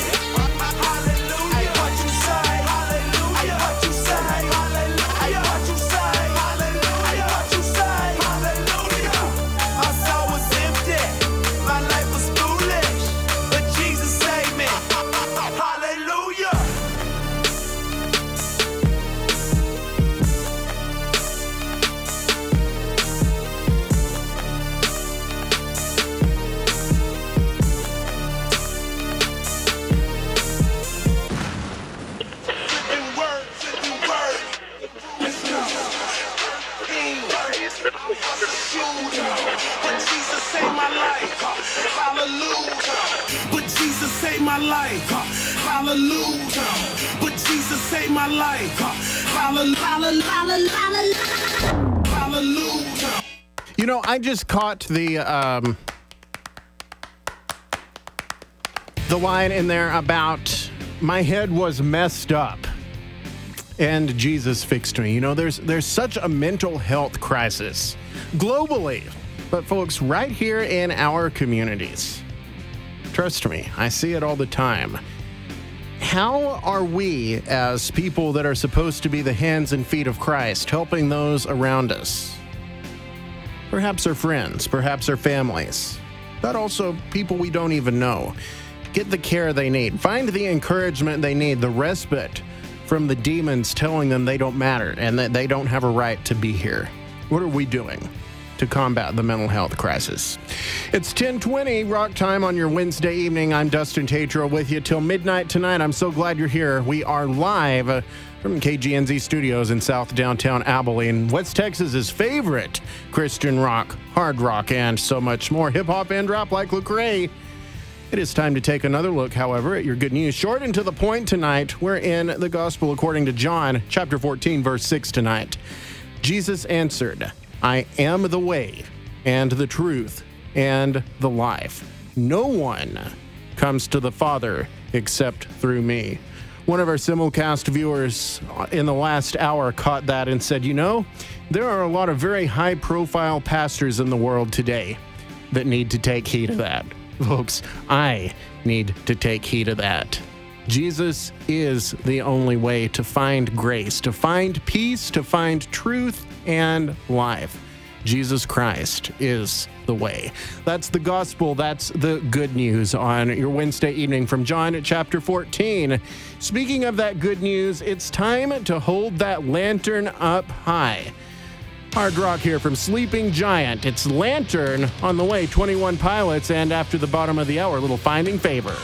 Hallelujah. What you say? Hallelujah. What you say? Hallelujah. What you say? Hallelujah. What you say? Hallelujah. My soul was empty, my life was foolish, but Jesus saved me. Hallelujah. But Jesus saved my life. Hallelujah. But Jesus saved my life. Hallelujah. But Jesus saved my life. Hallelujah. Hallelujah. You know, I just caught the line in there about my head was messed up and Jesus fixed me. You know, there's such a mental health crisis globally, but folks, right here in our communities, trust me, I see it all the time. How are we, as people that are supposed to be the hands and feet of Christ, helping those around us? Perhaps our friends, perhaps our families, but also people we don't even know. Get the care they need. Find the encouragement they need, the respite from the demons telling them they don't matter and that they don't have a right to be here. What are we doing to combat the mental health crisis? It's 10:20 Rock Time on your Wednesday evening. I'm Dustin Tatro with you till midnight tonight. I'm so glad you're here. We are live from KGNZ Studios in South Downtown Abilene, West Texas's favorite Christian rock, hard rock, and so much more. Hip-hop and rap like Lecrae. It is time to take another look, however, at your good news. Short and to the point tonight. We're in the Gospel according to John, chapter 14, verse 6 tonight. Jesus answered, I am the way and the truth and the life. No one comes to the Father except through me. One of our Simulcast viewers in the last hour caught that and said, you know, there are a lot of very high-profile pastors in the world today that need to take heed of that. Folks, I need to take heed of that. Jesus is the only way to find grace, to find peace, to find truth and life. Jesus Christ is the way. That's the gospel. That's the good news on your Wednesday evening from John chapter 14. Speaking of that good news, it's time to hold that lantern up high. Hard rock here from Sleeping Giant. It's Lantern on the way, 21 Pilots, and after the bottom of the hour, a little Finding Favor.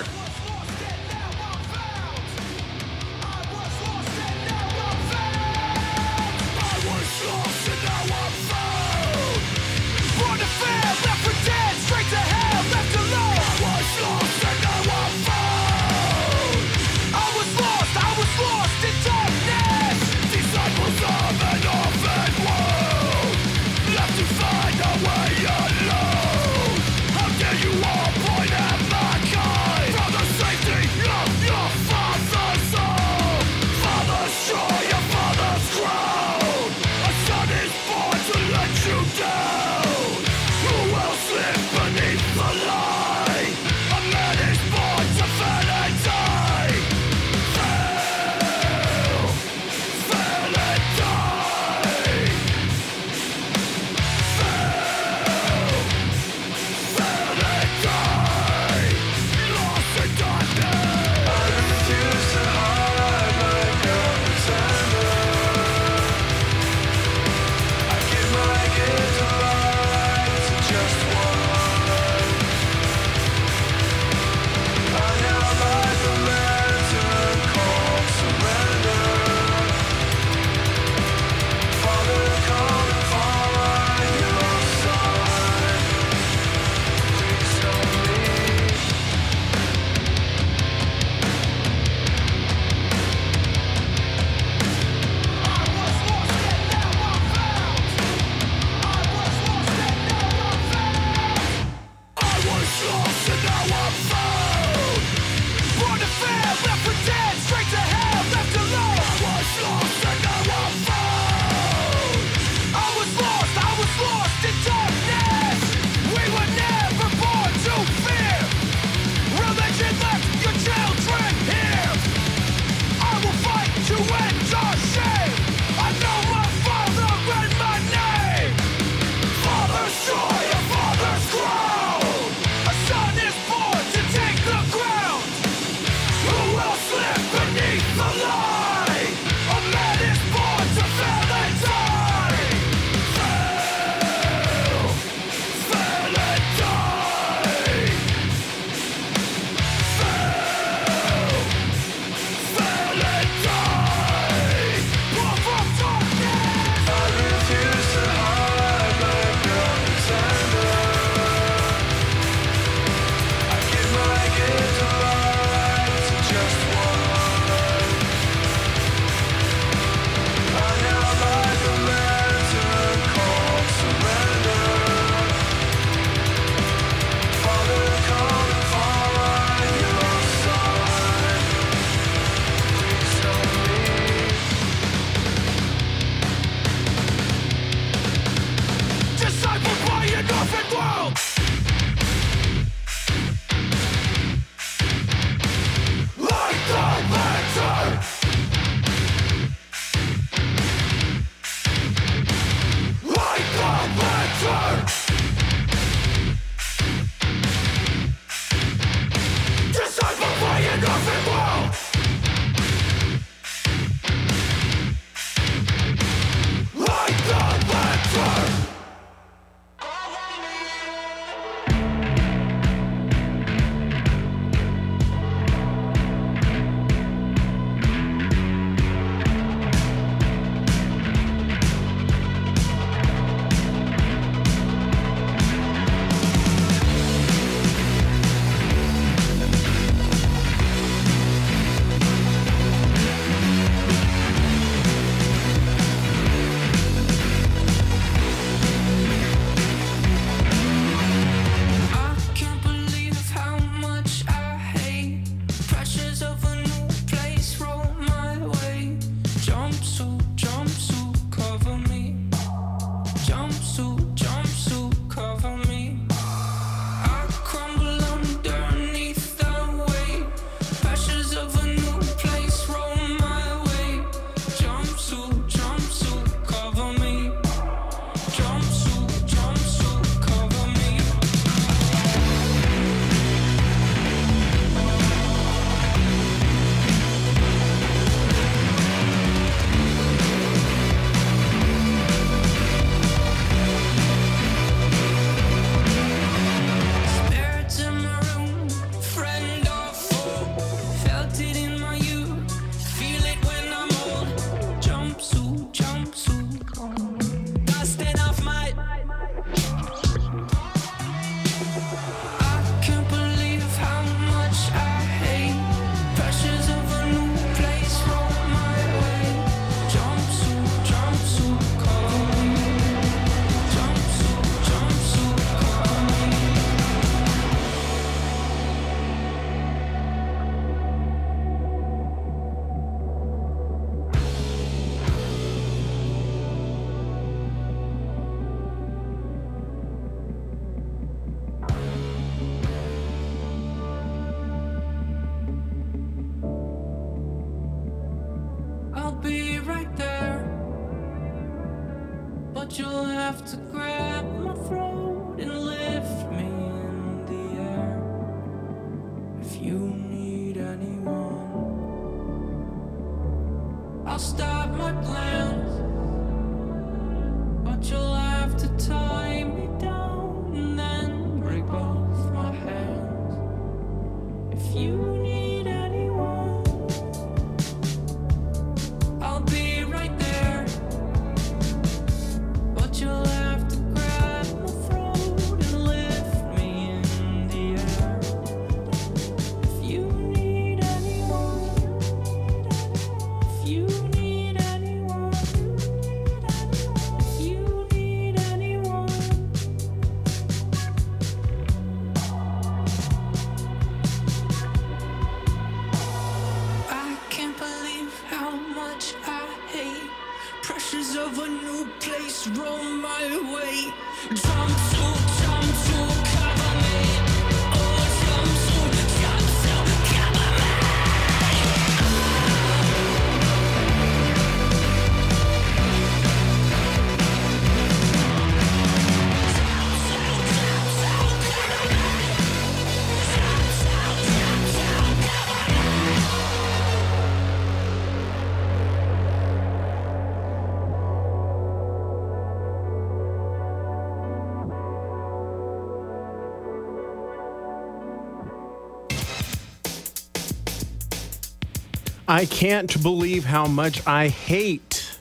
I can't believe how much I hate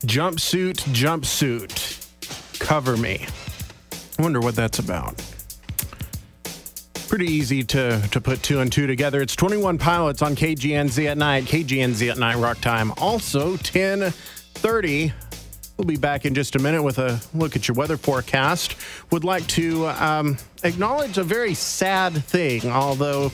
jumpsuit. Cover me. I wonder what that's about. Pretty easy to put two and two together. It's 21 Pilots on KGNZ at night. KGNZ at night rock time. Also 10:30. We'll be back in just a minute with a look at your weather forecast. Would like to acknowledge a very sad thing, although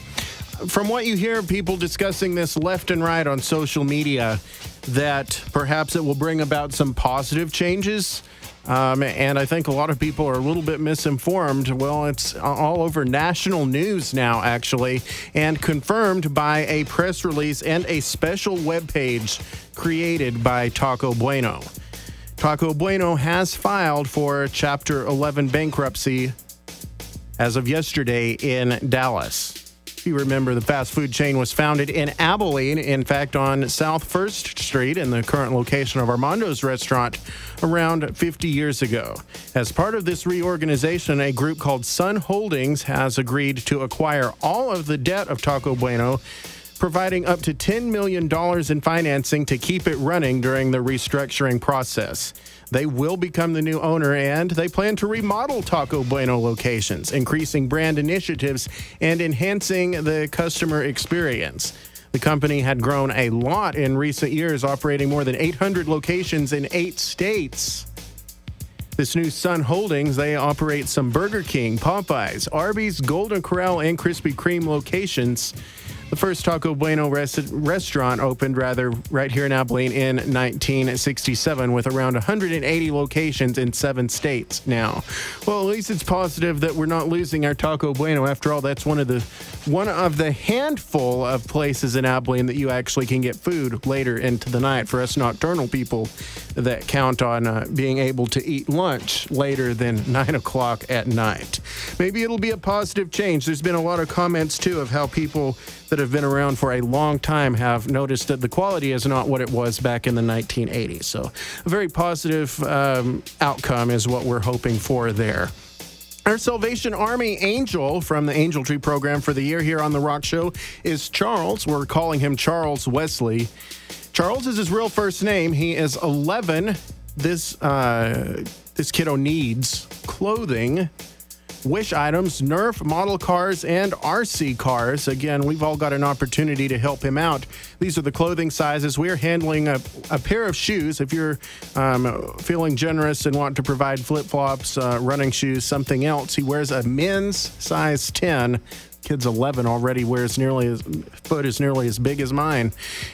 from what you hear people discussing this left and right on social media, that perhaps it will bring about some positive changes. And I think a lot of people are a little bit misinformed. Well, it's all over national news now, actually, and confirmed by a press release and a special webpage created by Taco Bueno. Taco Bueno has filed for Chapter 11 bankruptcy as of yesterday in Dallas. If you remember, the fast food chain was founded in Abilene, in fact, on South 1st Street in the current location of Armando's restaurant around 50 years ago. As part of this reorganization, a group called Sun Holdings has agreed to acquire all of the debt of Taco Bueno, providing up to $10 million in financing to keep it running during the restructuring process. They will become the new owner, and they plan to remodel Taco Bueno locations, increasing brand initiatives and enhancing the customer experience. The company had grown a lot in recent years, operating more than 800 locations in 8 states. This new Sun Holdings, they operate some Burger King, Popeyes, Arby's, Golden Corral, and Krispy Kreme locations. The first Taco Bueno restaurant opened right here in Abilene in 1967 with around 180 locations in 7 states now. Well, at least it's positive that we're not losing our Taco Bueno. After all, that's one of the handful of places in Abilene that you actually can get food later into the night for us nocturnal people that count on being able to eat lunch later than 9 o'clock at night. Maybe it'll be a positive change. There's been a lot of comments, too, of how people that have been around for a long time have noticed that the quality is not what it was back in the 1980s. So a very positive outcome is what we're hoping for there. Our Salvation Army Angel from the Angel Tree program for the year here on The Rock Show is Charles. We're calling him Charles Wesley. Charles is his real first name. He is 11. This kiddo needs clothing, Wish items, Nerf model cars, and RC cars. Again, we've all got an opportunity to help him out. These are the clothing sizes. We're handling a pair of shoes. If you're feeling generous and want to provide flip-flops, running shoes, something else, he wears a men's size 10. Kid's 11 already, wears foot is nearly as big as mine.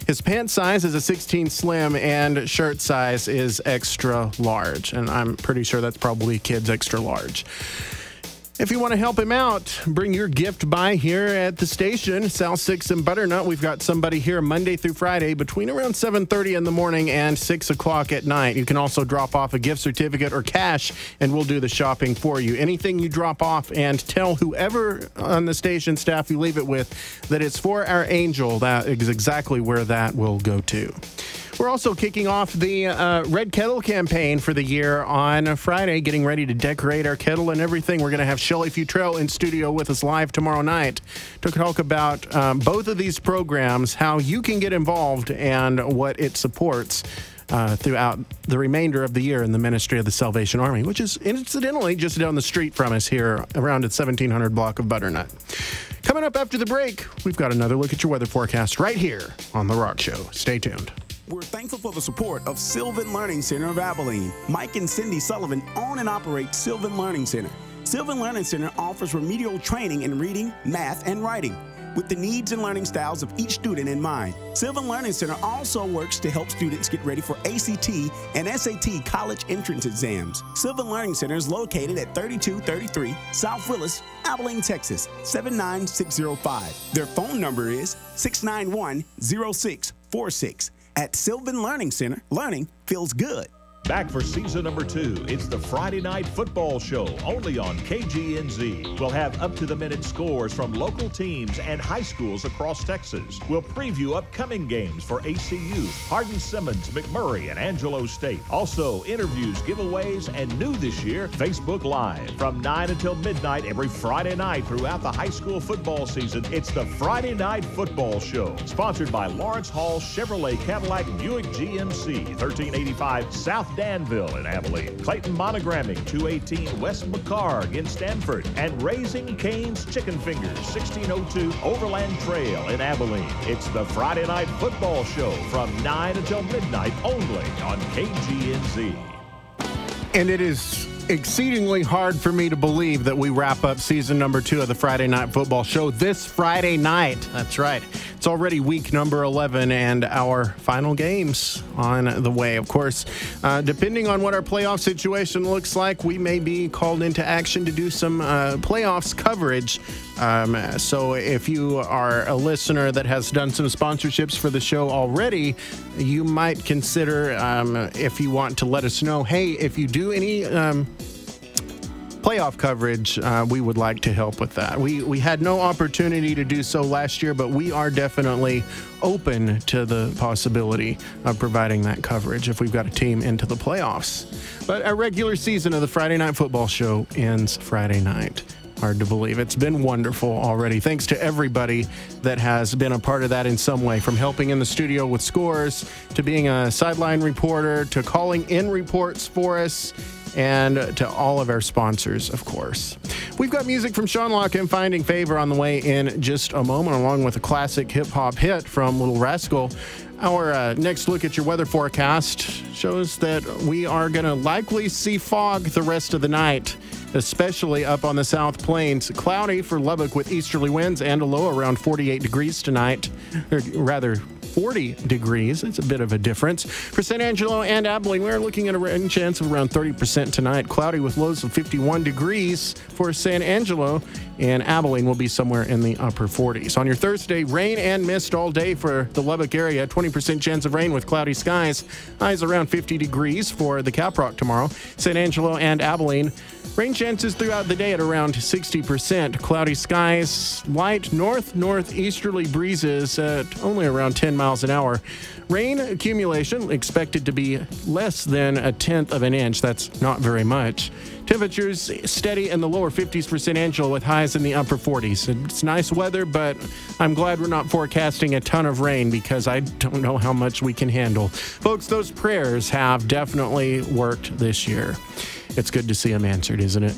His pant size is a 16 slim and shirt size is extra large. And I'm pretty sure that's probably kid's extra large. If you want to help him out, bring your gift by here at the station, South 6 and Butternut. We've got somebody here Monday through Friday between around 7:30 in the morning and 6 o'clock at night. You can also drop off a gift certificate or cash, and we'll do the shopping for you. Anything you drop off and tell whoever on the station staff you leave it with that it's for our angel, that is exactly where that will go to. We're also kicking off the Red Kettle campaign for the year on Friday, getting ready to decorate our kettle and everything. We're going to have Shelly Futrell in studio with us live tomorrow night to talk about both of these programs, how you can get involved, and what it supports throughout the remainder of the year in the ministry of the Salvation Army, which is incidentally just down the street from us here around at 1700 block of Butternut. Coming up after the break, we've got another look at your weather forecast right here on The Rock Show. Stay tuned. We're thankful for the support of Sylvan Learning Center of Abilene. Mike and Cindy Sullivan own and operate Sylvan Learning Center. Sylvan Learning Center offers remedial training in reading, math, and writing with the needs and learning styles of each student in mind. Sylvan Learning Center also works to help students get ready for ACT and SAT college entrance exams. Sylvan Learning Center is located at 3233 South Willis, Abilene, Texas, 79605. Their phone number is 691-0646. At Sylvan Learning Center, learning feels good. Back for season number 2, it's the Friday Night Football Show, only on KGNZ. We'll have up-to-the-minute scores from local teams and high schools across Texas. We'll preview upcoming games for ACU, Hardin-Simmons, McMurray, and Angelo State. Also, interviews, giveaways, and new this year, Facebook Live. From 9 until midnight every Friday night throughout the high school football season, it's the Friday Night Football Show. Sponsored by Lawrence Hall Chevrolet Cadillac Buick GMC, 1385 South Danville in Abilene, Clayton Monogramming, 218 West McCarg in Stanford, and Raising Cane's Chicken Fingers, 1602 Overland Trail in Abilene. It's the Friday Night Football Show from 9 until midnight only on KGNZ. And it is exceedingly hard for me to believe that we wrap up season number 2 of the Friday Night Football Show this Friday night. That's right. It's already week number 11 and our final games on the way. Of course, depending on what our playoff situation looks like, we may be called into action to do some playoffs coverage. So if you are a listener that has done some sponsorships for the show already, you might consider, if you want to let us know, hey, if you do any playoff coverage, we would like to help with that. We had no opportunity to do so last year, but we are definitely open to the possibility of providing that coverage if we've got a team into the playoffs. But our regular season of the Friday Night Football Show ends Friday night. Hard to believe. It's been wonderful already. Thanks to everybody that has been a part of that in some way, from helping in the studio with scores, to being a sideline reporter, to calling in reports for us, and to all of our sponsors, of course. We've got music from Sean Locke and Finding Favor on the way in just a moment, along with a classic hip-hop hit from Little Rascal. Our next look at your weather forecast shows that we are going to likely see fog the rest of the night, especially up on the South Plains. Cloudy for Lubbock with easterly winds and a low around 48 degrees tonight, or rather 40 degrees. It's a bit of a difference. For San Angelo and Abilene, we're looking at a rain chance of around 30% tonight. Cloudy with lows of 51 degrees for San Angelo, and Abilene will be somewhere in the upper 40s. On your Thursday, rain and mist all day for the Lubbock area. 20% chance of rain with cloudy skies. Highs around 50 degrees for the Caprock tomorrow. San Angelo and Abilene, rain chances throughout the day at around 60%. Cloudy skies, light northeasterly breezes at only around 10 miles an hour. Rain accumulation expected to be less than 1/10 of an inch. That's not very much. Temperatures steady in the lower 50s for San Angelo with highs in the upper 40s. It's nice weather, but I'm glad we're not forecasting a ton of rain because I don't know how much we can handle. Folks, those prayers have definitely worked this year. It's good to see them answered, isn't it?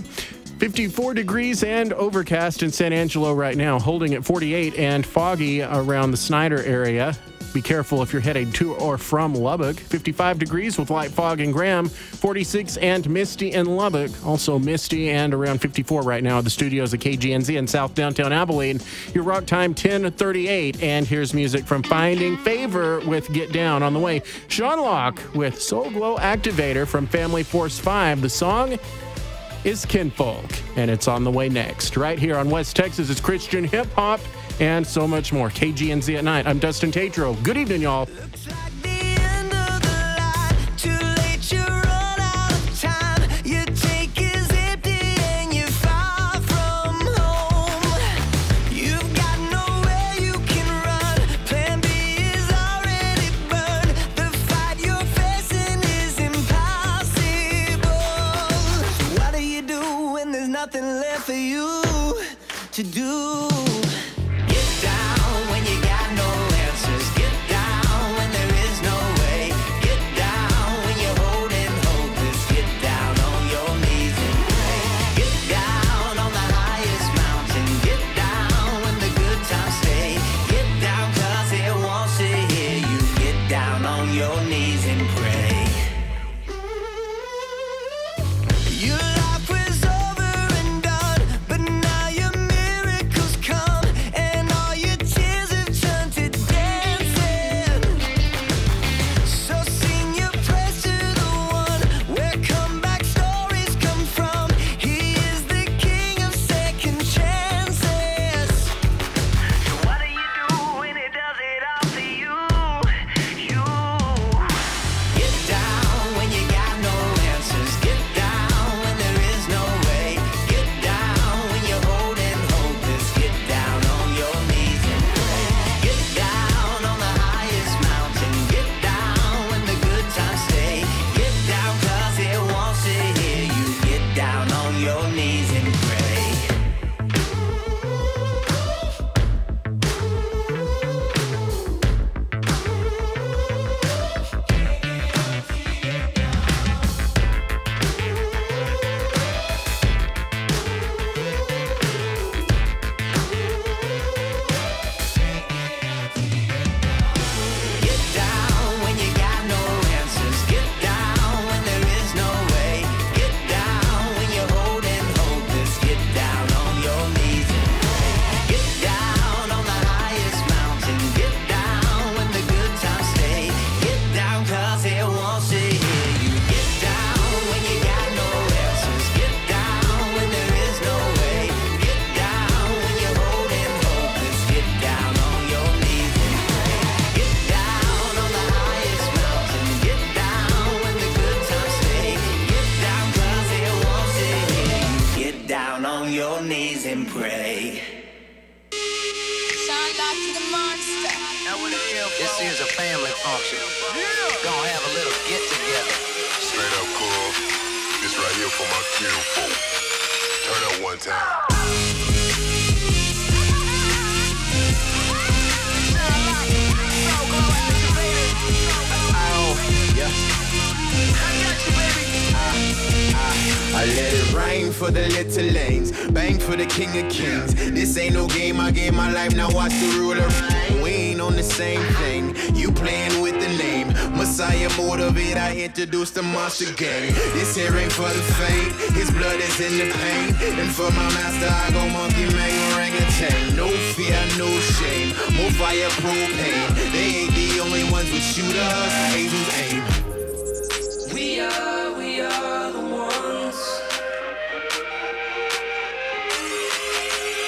54 degrees and overcast in San Angelo right now, holding at 48 and foggy around the Snyder area. Be careful if you're heading to or from Lubbock. 55 degrees with light fog in Graham. 46 and misty in Lubbock. Also misty and around 54 right now at the studios of KGNZ in South Downtown Abilene. Your rock time 10:38. And here's music from Finding Favor with Get Down on the way. Sean Locke with Soul Glow Activator from Family Force 5. The song is Kinfolk, and it's on the way next. Right here on West Texas, it's Christian hip hop and so much more. KGNZ at night. I'm Dustin Tatro. Good evening, y'all. Nothing left for you to do. Get down when you got no answers. Get down when there is no way. Get down when you're holding hopeless. Get down on your knees and pray. Get down on the highest mountain. Get down when the good times stay. Get down 'cause it wants to hear you. Get down on your knees and pray. Your life was over and done, but now your miracles come knees and pray. Get down when you got no answers. Get down when there is no way. Get down when you're holding hopeless. Get down on your knees and pray. Get down on the highest mountain. Get down when the good times stay. Get down 'cause it wants to hear you. Get down when you got no answers. Get down when there is no way. Get down when you're holding hopeless. Get down on your knees and pray. Get down on the highest mountain. Get down when the good times stay. Get down 'cause it wants to hear you. Get down on your knees and pray. This is a family function. Gonna have a little get together. Straight up cool. This right here for my kinfolk. Turn up one time. I let it rain for the little lanes, bang for the king of kings. This ain't no game, I gave my life, now watch the ruler reign. We ain't on the same thing, you playing with the name. Messiah motivate, I introduced the monster gang. This here ain't for the faint, his blood is in the pain. And for my master, I go monkey man, orangutan. No fear, no shame, more fire, propane. They ain't the only ones with shooters, angels aim. We are the ones.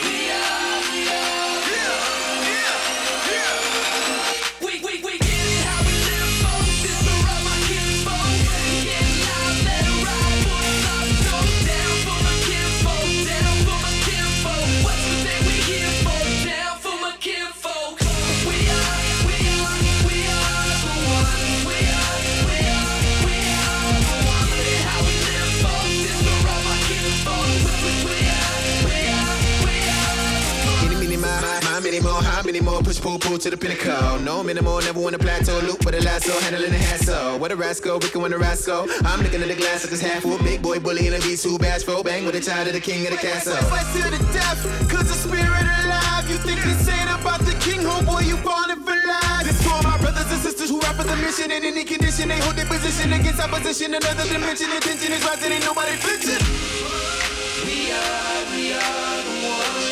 We are the ones. We get it how we live, folks. This the run my kinfolk. Get loud, let it ride. Put up, go down for my kinfolk. Down for my kinfolk. What's the thing we here for? Down for my kinfolk. We are the ones. We are the ones. How we live, folks. This the run my kinfolk. Many more, how many more? Push, pull to the pinnacle. No many more, never want a plateau. Loop with a lasso, handling the hassle. What a rascal, wicked when a rascal. I'm looking at the glass like it's half full. Big boy bully in a beast who bashful. Bang with a child of the king of the castle. Fight to the death, 'cause the spirit alive. You think this ain't about the king, homeboy, you born it for life. This for my brothers and sisters who rap for the mission. In any condition, they hold their position against opposition. Another dimension, attention is rising, ain't nobody flinching. We are the ones.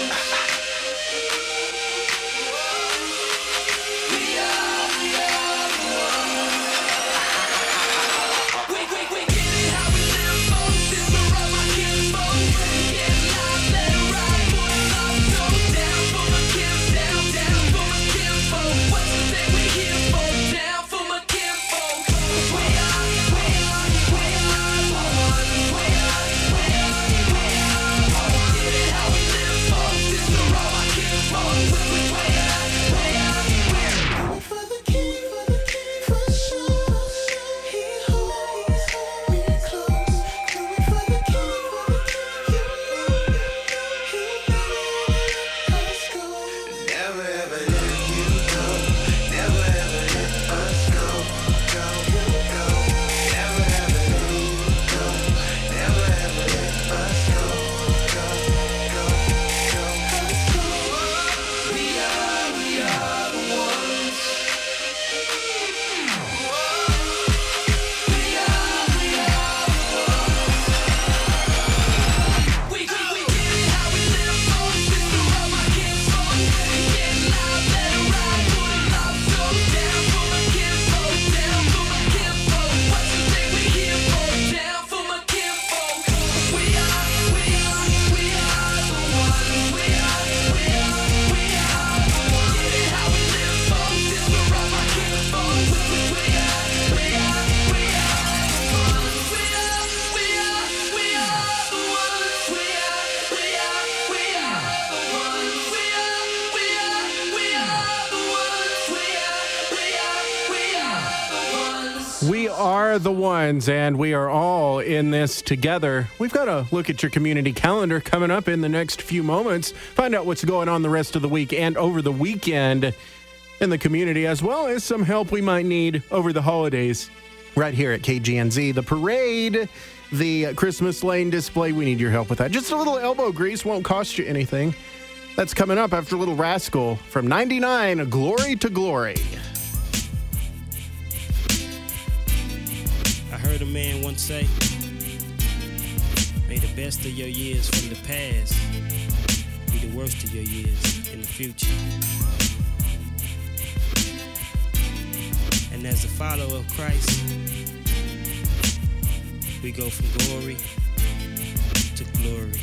are the ones, and we are all in this together. We've got to look at your community calendar coming up in the next few moments, find out what's going on the rest of the week and over the weekend in the community, as well as some help we might need over the holidays right here at KGNZ. The parade, the Christmas lane display, we need your help with that. Just a little elbow grease won't cost you anything. That's coming up after Little Rascal from 99, Glory to Glory. I heard a man once say, may the best of your years from the past be the worst of your years in the future. And as a follower of Christ, we go from glory to glory.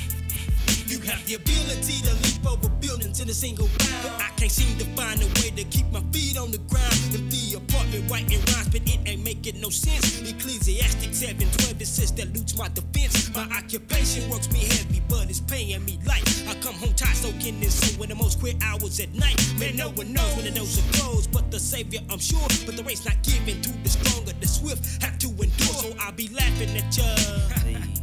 You have the ability to leap over buildings in a single bound, but I can't seem to find a way to keep my feet on the ground. In the apartment, writing rhymes, but it ain't making no sense. Ecclesiastic 7:12, it says that loots my defense. My occupation works me heavy, but it's paying me light. I come home tired, soaking in sun in the most queer hours at night. Man, no one knows when the doors are closed, but the Savior, I'm sure. But the race not given to the strong or the swift, have to endure. So I'll be laughing at ya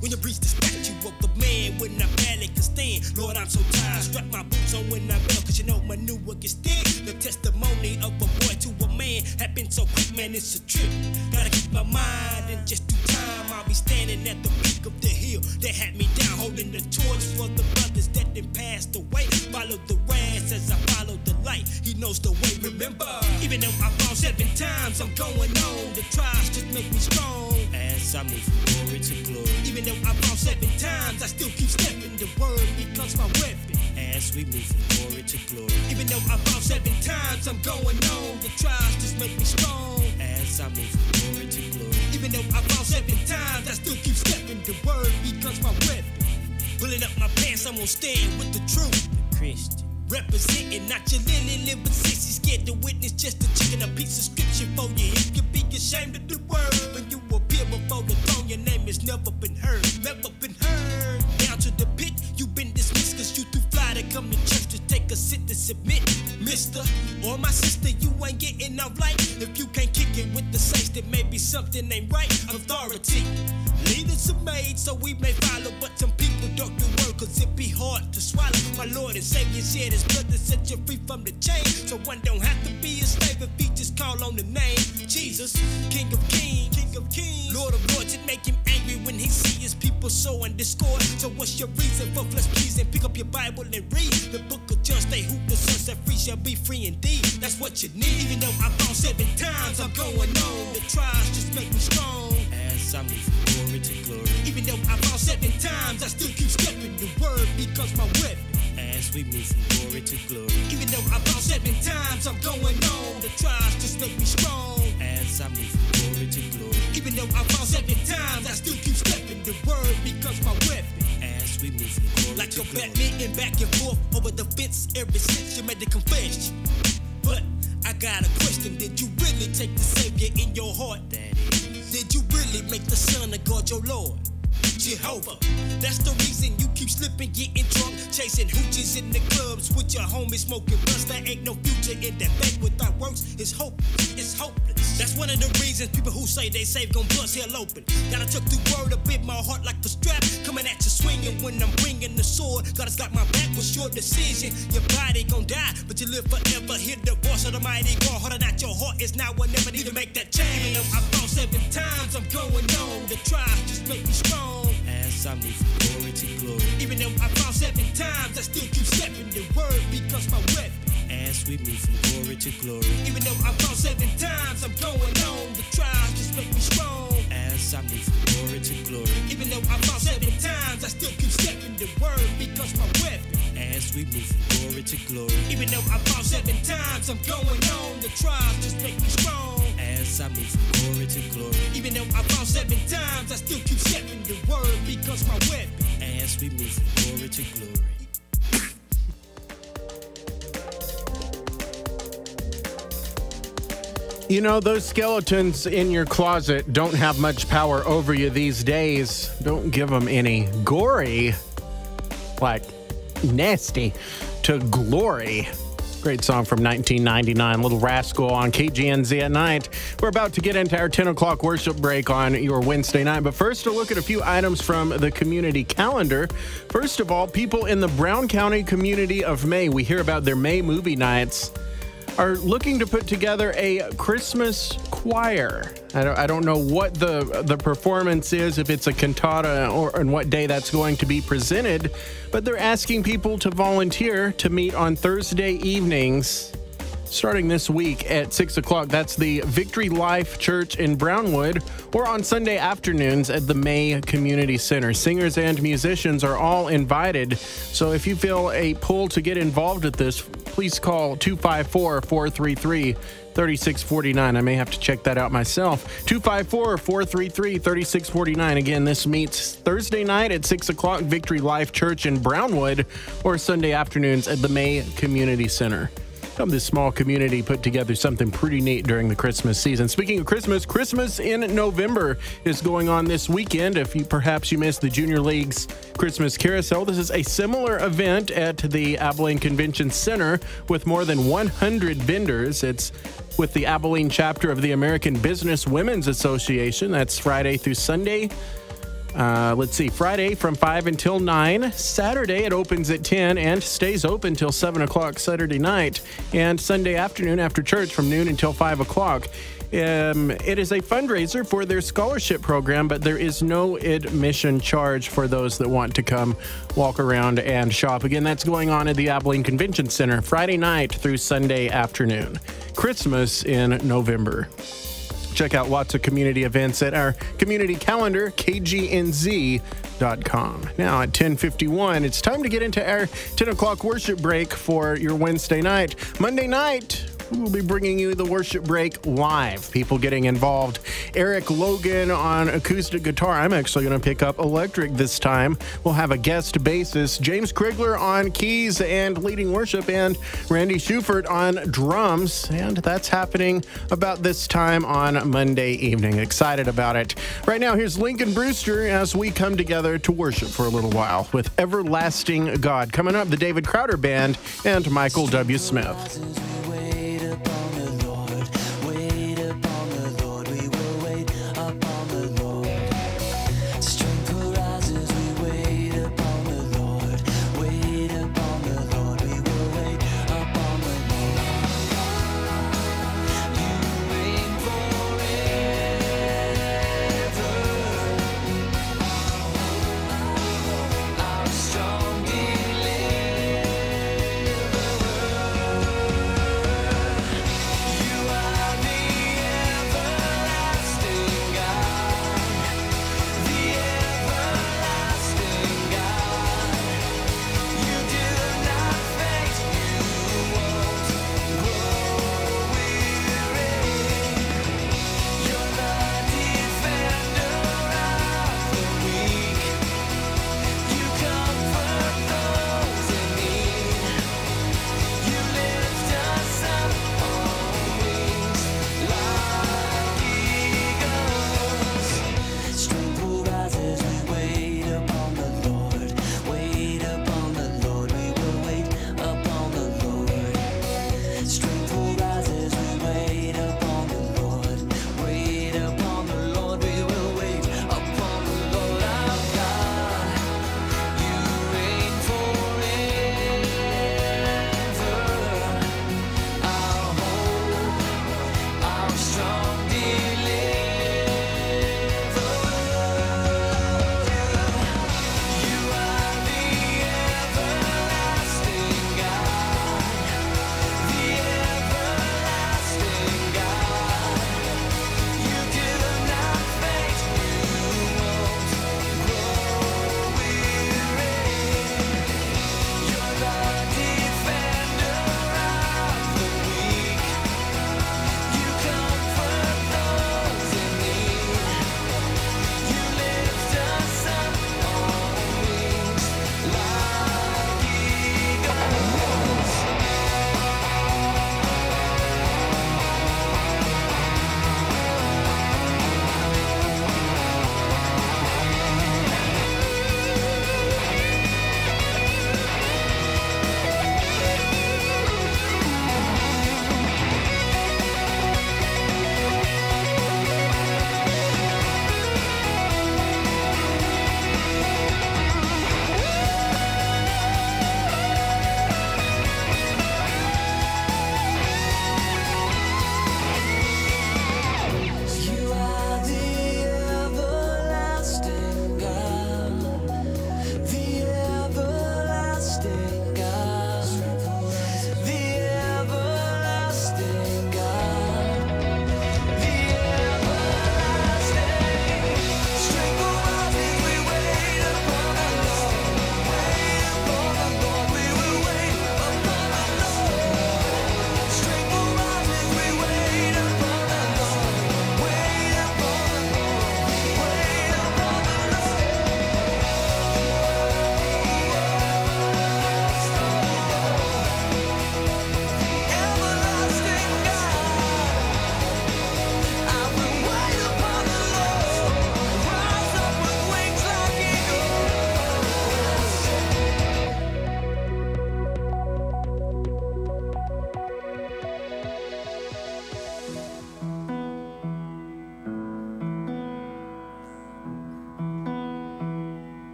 when you breach the statue of the man when I barely can stand. Lord, I'm so tired. Strap my boots on when I bail, cause you know my new work is dead. The testimony of a boy to a man happened so quick, man, it's a trip. Gotta keep my mind in just due time. I'll be standing at the peak of the hill that had me down, holding the torch for the brothers that then passed away. Follow the rest as I follow the light. He knows the way, remember. Even though I fall 7 times, I'm going on. The trials just make me strong as I move from glory to glory. Even though I fall 7 times, I still keep stepping. The word becomes my weapon as we move from glory to glory. Even though I fall 7 times, I'm going on. The trials just make me strong as I move from glory to glory. Even though I fall 7 times, I still keep stepping. The word becomes my weapon. Pulling up my pants, I'm gonna stand with the truth. The Christian. Representing not your lily living sissy, scared to witness just a chicken, a piece of scripture for you. If you be ashamed of the word, when you appear before the throne, your name has never been heard, never been heard. Down to the pit, you've been dismissed, cause you too fly to come to church to take a sit to submit. Mister or my sister, you ain't getting off light. If you can't kick it with the saints, then maybe something ain't right. Authority, leaders are made so we may follow, but some people don't do word cause it be hard to swallow. My Lord and Savior shed his blood to set you free from the chain, so one don't have to be a slave if he just call on the name Jesus, King of Kings, Lord of Lords. It make him angry when he see his people sowing discord. So what's your reason for flesh pleasing? Pick up your Bible and read the book of John. Stay who the Son set free shall be free indeed. That's what you need. Even though I fall 7 times, I'm going on. The trials just make me strong as I move from glory to glory. Even though I fall 7 times, I still keep stepping. The word becomes my weapon as we move from glory to glory. Even though I fall 7 times, I'm going on. The trials just make me strong as I move from glory to glory. Even though I fall 7 times, I still keep stepping. The word becomes my weapon as we move from glory like to glory. Like your Batman back and forth over the fence ever since you made the confession. But I got a question. Did you really take the Savior in your heart? That is. Did you really make the Son of God your Lord? Jehovah. That's the reason you keep slipping, getting drunk, chasing hoochies in the clubs with your homies smoking blunts. There ain't no future in that faith without works. It's hopeless. It's hopeless. That's one of the reasons people who say they saved gon' bust hell open. Gotta tuck the word a bit, my heart like a strap coming at you swinging when I'm bringing the sword. God has got my back. What's your decision? Your body gon' die, but you live forever. Hear the voice of the mighty God. Harder that your heart is now. I never need to make that change. Even though I fall 7 times, I'm going on. The trials just make me strong as I move from glory to glory. Even though I fall 7 times, I still keep stepping. The word becomes my weapon as we move from glory to glory. Even though I fall 7 times, I'm going on. The trials just make me strong as I move from glory to glory. Even though I fall 7 times, I still keep stepping. The word becomes my weapon as we move from glory to glory. Even though I fall 7 times, I'm going on. The trials just make me strong as I move from glory to glory. Even though I fall 7 times, I still keep stepping. The word becomes my weapon as we move from glory to glory. You know, those skeletons in your closet don't have much power over you these days. Don't give them any gory, like nasty, to glory. Great song from 1999, Little Rascal on KGNZ at night. We're about to get into our 10 o'clock worship break on your Wednesday night, but first a look at a few items from the community calendar. First of all, people in the Brown County community of May, we hear about their May movie nights, are looking to put together a Christmas choir. I don't know what the performance is, if it's a cantata or on what day that's going to be presented, but they're asking people to volunteer to meet on Thursday evenings starting this week at 6 o'clock. That's the Victory Life Church in Brownwood, or on Sunday afternoons at the May Community Center. Singers and musicians are all invited, so if you feel a pull to get involved with this, please call 254-433-3649. I may have to check that out myself. 254-433-3649. Again, this meets Thursday night at 6 o'clock, Victory Life Church in Brownwood, or Sunday afternoons at the May Community Center. This small community put together something pretty neat during the Christmas season. Speaking of Christmas, Christmas in November is going on this weekend. If you perhaps you missed the Junior League's Christmas Carousel, this is a similar event at the Abilene Convention Center with more than 100 vendors. It's with the Abilene chapter of the American Business Women's Association. That's Friday through Sunday. Friday from 5 until 9. Saturday it opens at 10 and stays open till 7 o'clock Saturday night. And Sunday afternoon after church from noon until 5 o'clock. It is a fundraiser for their scholarship program, but there is no admission charge for those that want to come walk around and shop. Again, that's going on at the Abilene Convention Center Friday night through Sunday afternoon. Christmas in November. Check out lots of community events at our community calendar, kgnz.com. Now at 10:51, it's time to get into our 10 o'clock worship break for your Wednesday night. Monday night, we'll be bringing you the worship break live. People getting involved. Eric Logan on acoustic guitar. I'm actually going to pick up electric this time. We'll have a guest bassist, James Krigler on keys and leading worship, and Randy Schufert on drums. And that's happening about this time on Monday evening. Excited about it. Right now, here's Lincoln Brewster as we come together to worship for a little while with Everlasting God. Coming up, the David Crowder Band and Michael W. Smith.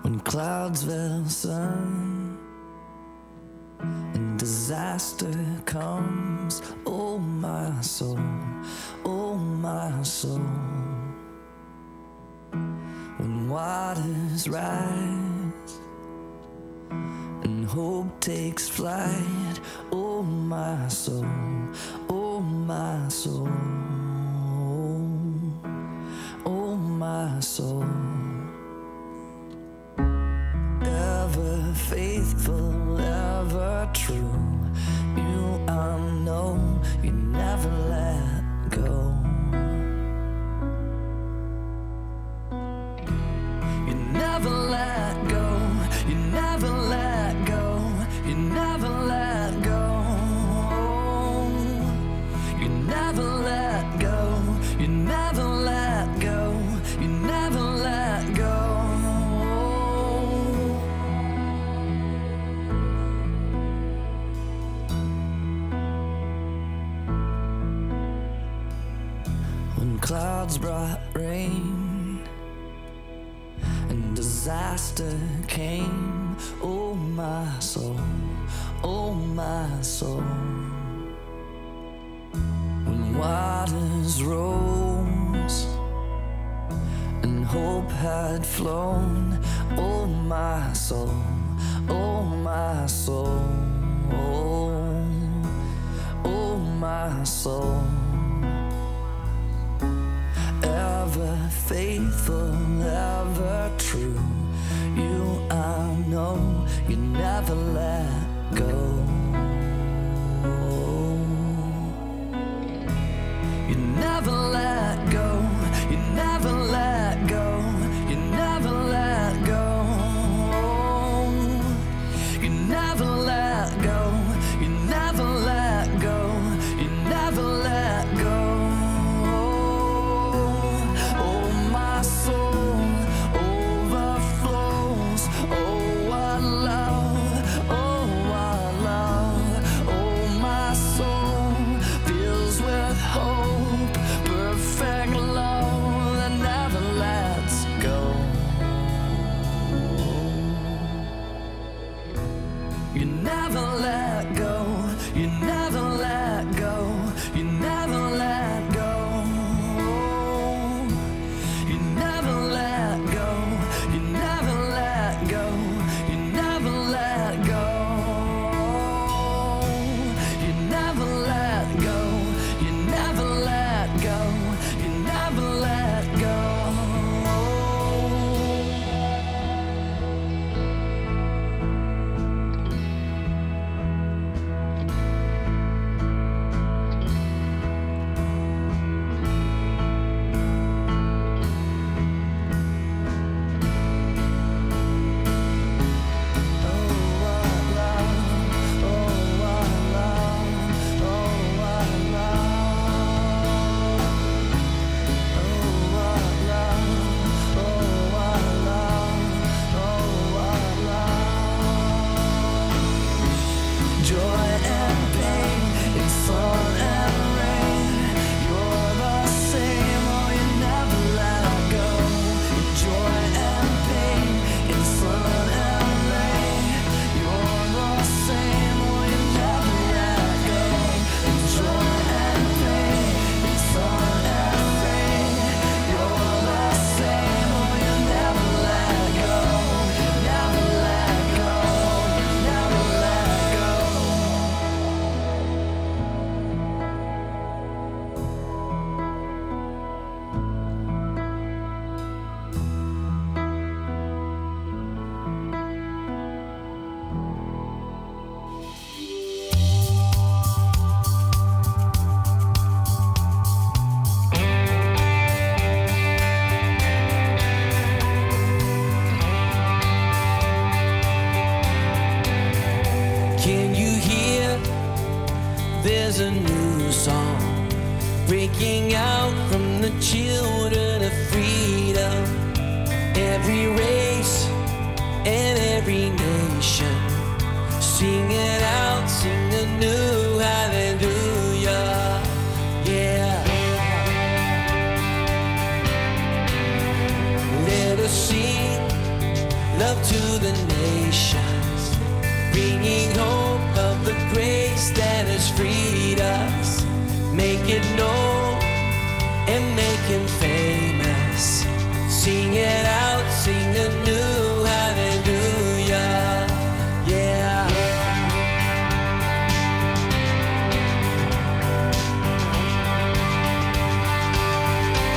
When clouds will sun and disaster comes, oh my soul, oh my soul. When waters rise and hope takes flight, oh my soul, oh my soul, oh my soul. Ever faithful, ever true, you I know, you never let go. You never let go, you never let go, you never let go. You never let go, you never let go, you never let go. When clouds brought rain and disaster came, oh my soul, oh my soul. When waters rose and hope had flown, oh my soul, oh my soul, oh my soul. Ever faithful, ever true, you I know, you never let go. You never let go, you never let go, you never let go. You never let go, you never let go, you never let go. Oh my soul overflows, oh what love, oh what love. Oh my soul fills with hope, perfect love that never lets go. You never let go, you never let go, you never let go. You never let go, you never let go, you never let go. You never let go, you never let go, you never let go. Joy and pain, in sun and rain, you're the same, oh you never let go. Joy and pain, in sun and rain, you're the same, oh you never let go. Joy and pain, in sun and rain, you're the same, oh you never let go. Never let go, never let go. Can you hear? There's a new song breaking out from the children of freedom. Every race and every nation, sing it out, sing a new hallelujah. Yeah. Let us sing, love to the nations, bringing hope of the grace that has freed us. Make it known and make him famous. Sing it out, sing a new hallelujah. Yeah.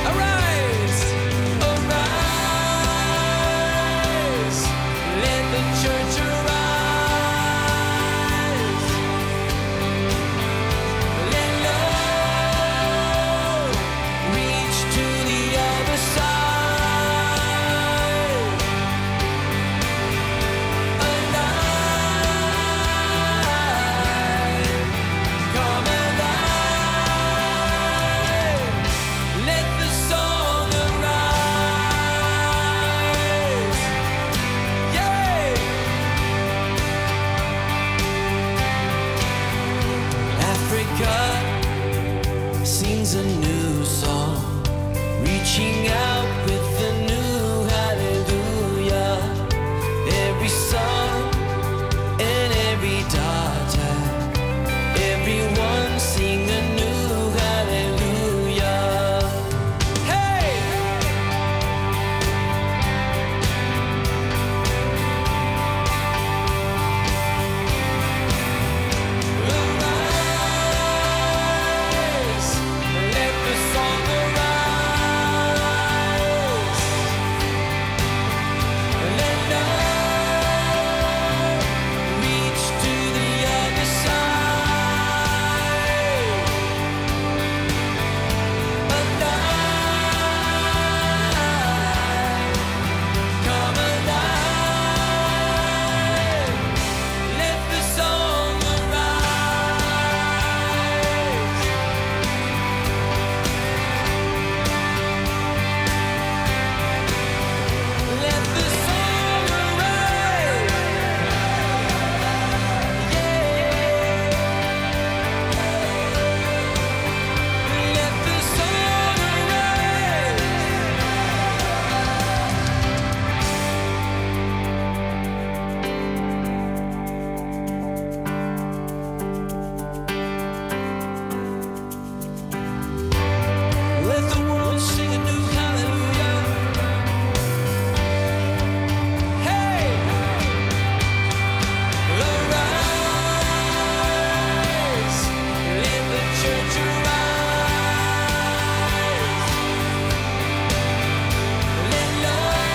Arise, arise, let the church arise. Let love reach to the other side. Alive, come alive. Let the song arise. Yay! Africa sings a new song, reaching out with a new hallelujah. Every son and every daughter, everyone sing a new hallelujah. Hey! Arise, let the song arise. Let love reach to the other side. Alive, come alive. Let the song arise. Let the song arise. Let the song arise. Let the world sing a new hallelujah. Hey! Arise, let the church arise. Let love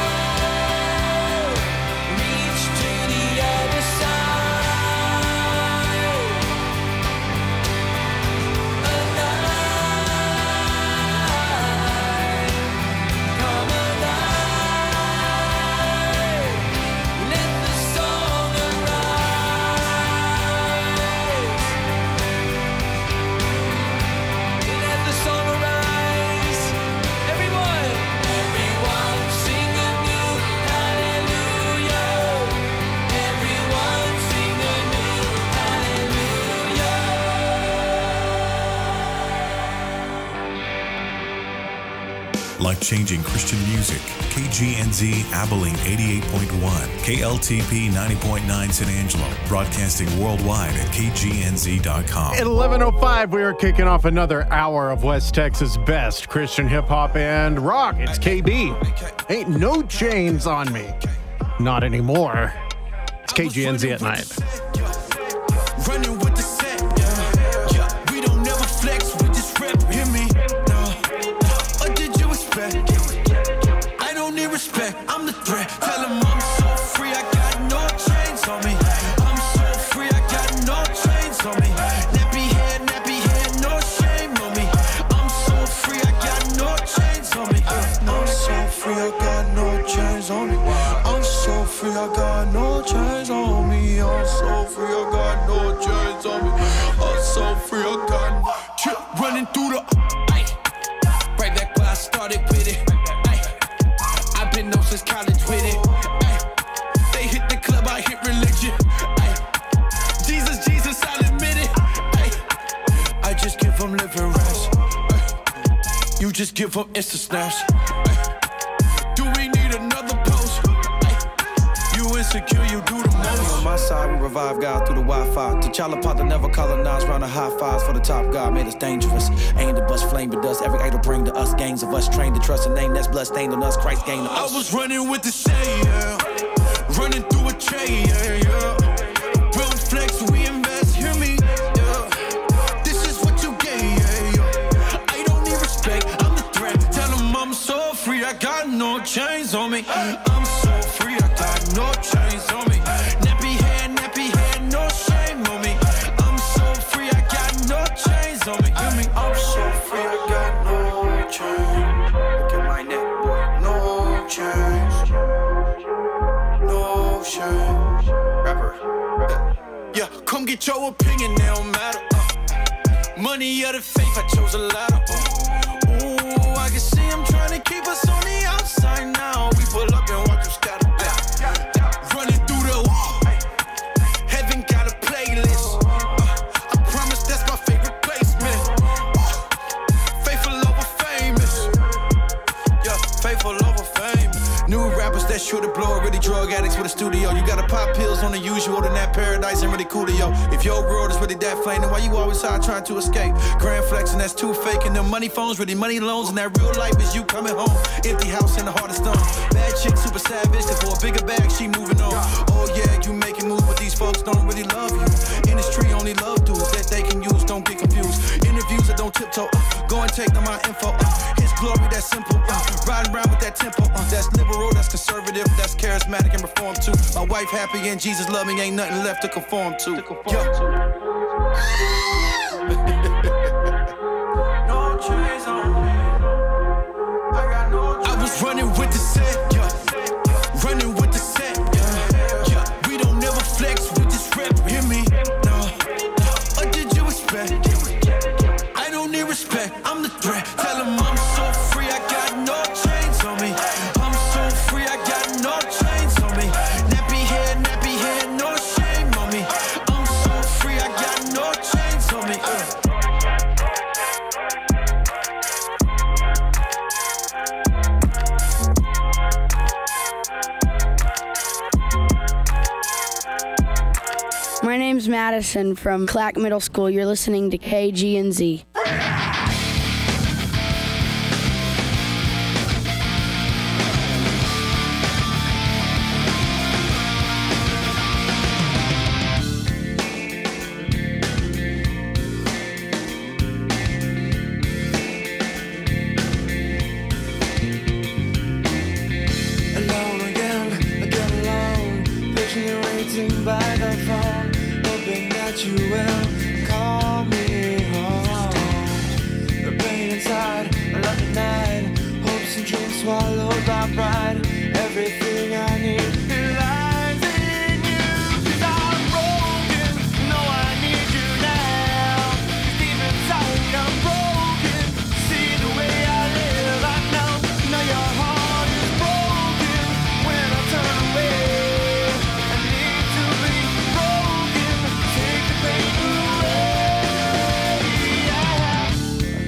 reach to the other side. Alive, come alive. Let the song arise. Let the song arise. Everyone sing a new hallelujah. Everyone sing a new hallelujah. Life-changing Christian music. KGNZ Abilene 88.1. KLTP 90.9 San Angelo. Broadcasting worldwide at KGNZ.com. At 11:05, we are kicking off another hour of West Texas' best Christian hip hop and rock. It's KB. Ain't no chains on me. Not anymore. It's KGNZ at night. Running with the set, yeah. We don't never flex, we just rep, hear me? No. What did you expect? I don't need respect, I'm the threat. Tell them I'm so free, I got no chains on me. I'm so free, I got no chains on me. Nappy head, no shame on me. I'm so free, I got no chains on me. I'm so free, I got no chains on me. I'm so free, I got no chains on me. I'm so free, I got no chains on me. I'm so free, I got no chip running through the right back where I started with it. I've been known since college with it. They hit the club, I hit religion. Jesus, I'll admit it. I just give them living rest. You just give them Insta snaps. Do we need another post? You secure, you do the most. On my side, we revive God through the Wi-Fi. T'Challa pot that never colonized, round the high fives for the top God made us dangerous. Aim to bust flame with us, every idol bring to us gangs of us trained to trust a name that's bloodstained on us, Christ gained on us. I was running with the Savior, running through a chain, yeah. Build flex, we invest, hear me, yeah. This is what you get, yeah. I don't need respect, I'm the threat. Tell them I'm so free, I got no chains on me. I'm so free, I got no chains on me. Nappy hair, no shame on me. I'm so free, I got no chains on me. Hear me, I'm so free, I got no chains. Look at my neck, boy, no chains. No shame. Rapper. Yeah, come get your opinion, they don't matter. Money or the faith, I chose a ladder. Ooh, I can see him trying to keep us on the outside now. We pull up and watch them scatter. Running through the wall. Heaven got a playlist. I promise that's my favorite placement. Faithful over famous. Yeah, faithful over famous. New rappers that sure to blow, really drug addicts with a studio. You gotta pop pills on the usual, then that paradise ain't really cool to yo. If your world is really that flame, then why you always high trying to escape? Grand flex and that's too fake, and them money phones really money loans, and that real life is you coming home. Empty house in the heart of stone. Bad chick, super savage, and for a bigger bag, she moving on. Oh yeah, you making moves, but these folks don't really love you. Industry only love dudes that they can use, don't get confused. Interviews that don't tiptoe, go and take them my info. His glory, that's simple. Riding around with that tempo, that's liberal, that's conservative, that's charismatic and reform too. My wife happy and Jesus love me, ain't nothing left to conform to. No chains on me. I was running with the set, yeah. Running with the set, yeah. Yeah. We don't never flex, we just rep, hear me? No. What did you expect? I don't need respect, I'm the threat. Tell them I'm so free, I got no chains on me. I'm so free, I got no chains on me. Nappy hair, no shame on me. I'm so free, I got no chains on me. My name's Madison from Clack Middle School. You're listening to KGNZ. Alone again, again alone, patiently waiting by the phone, hoping that you will call me home. The pain inside, a love at night, hopes and dreams swallowed by pride. Everything I need lies in you, 'cause I'm broken. No, I need you now. 'Cause deep inside I'm broken. See the way I live, I know your heart is broken. When I turn away, I need to be broken. Take the pain away. I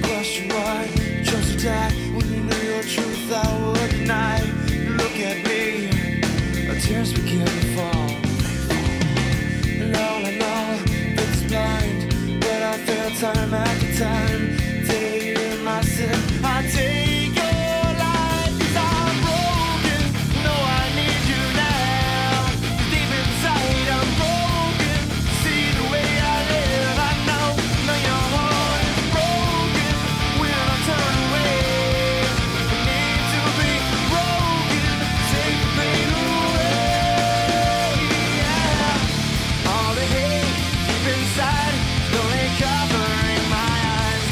question why you chose to die when you knew your truth I would deny. Look at me, our tears begin to fall. And all I know is blind, but I fail time after time. Till you in my sin, I take your life, 'cause I'm broken. No, I need you now. 'Cause deep inside I'm broken. See the way I live, I know your heart is broken. When I turn away, I need to be broken. Take the pain away, yeah. All the hate deep inside, slowly covering my eyes.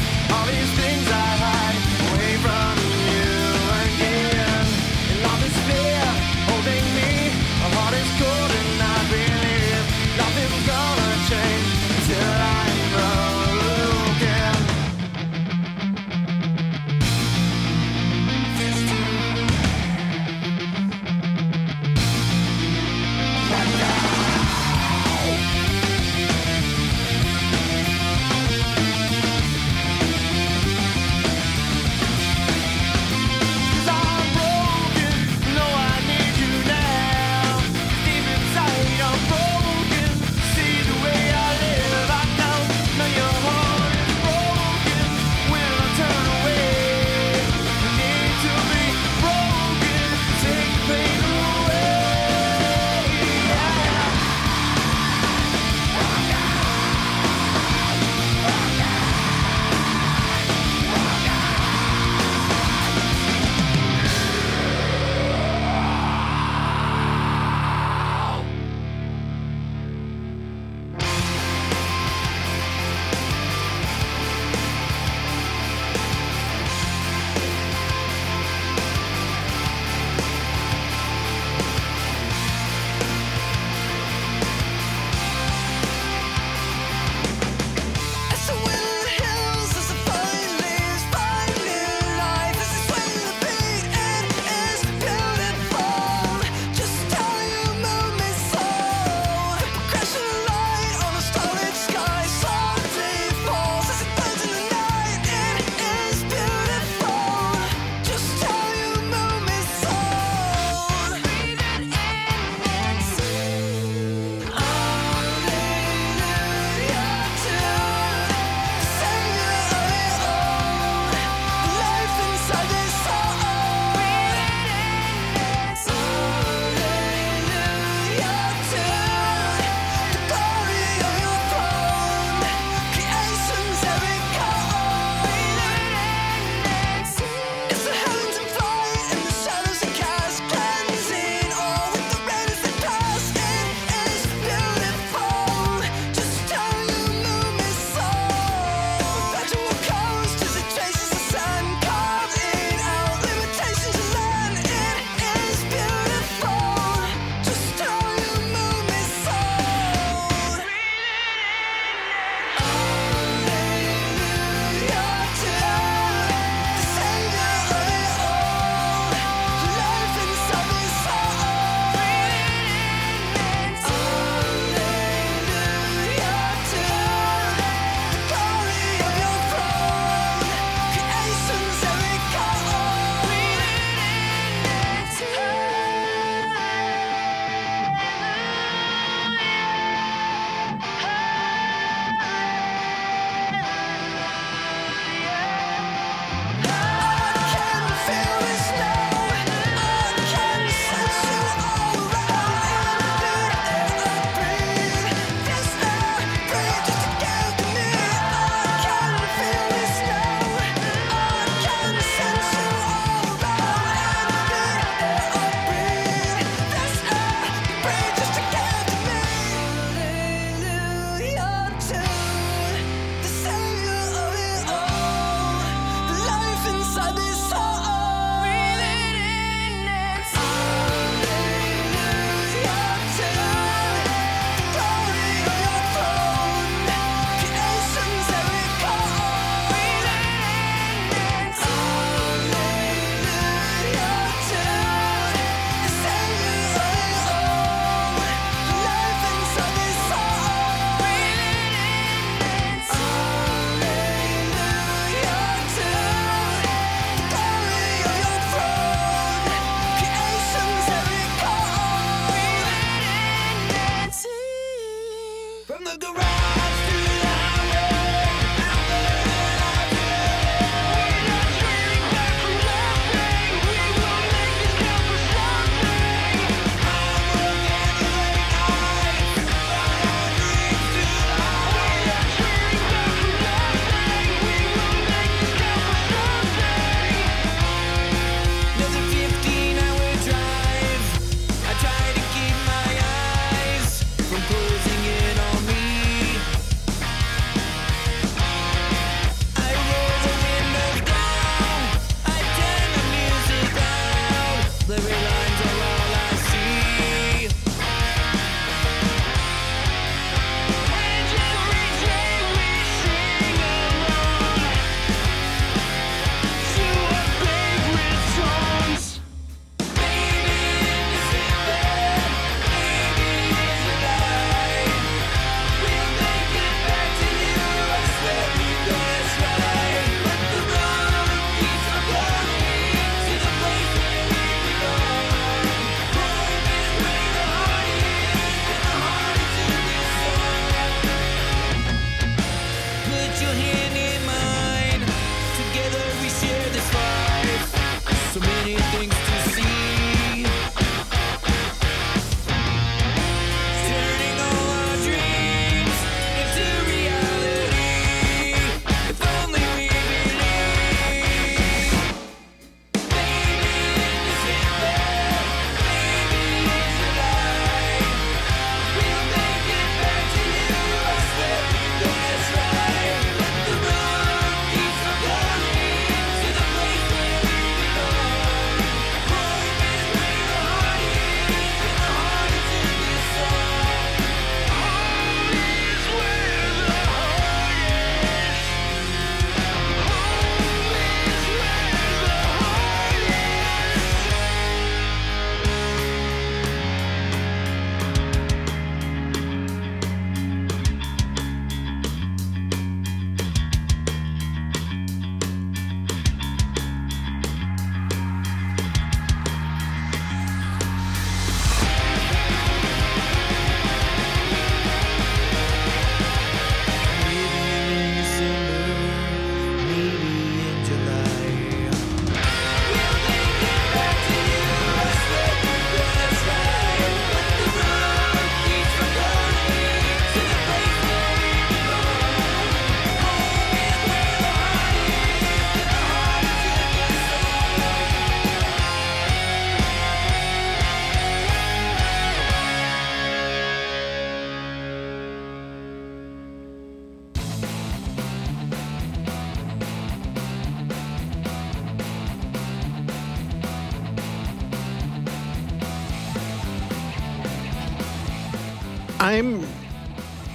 I'm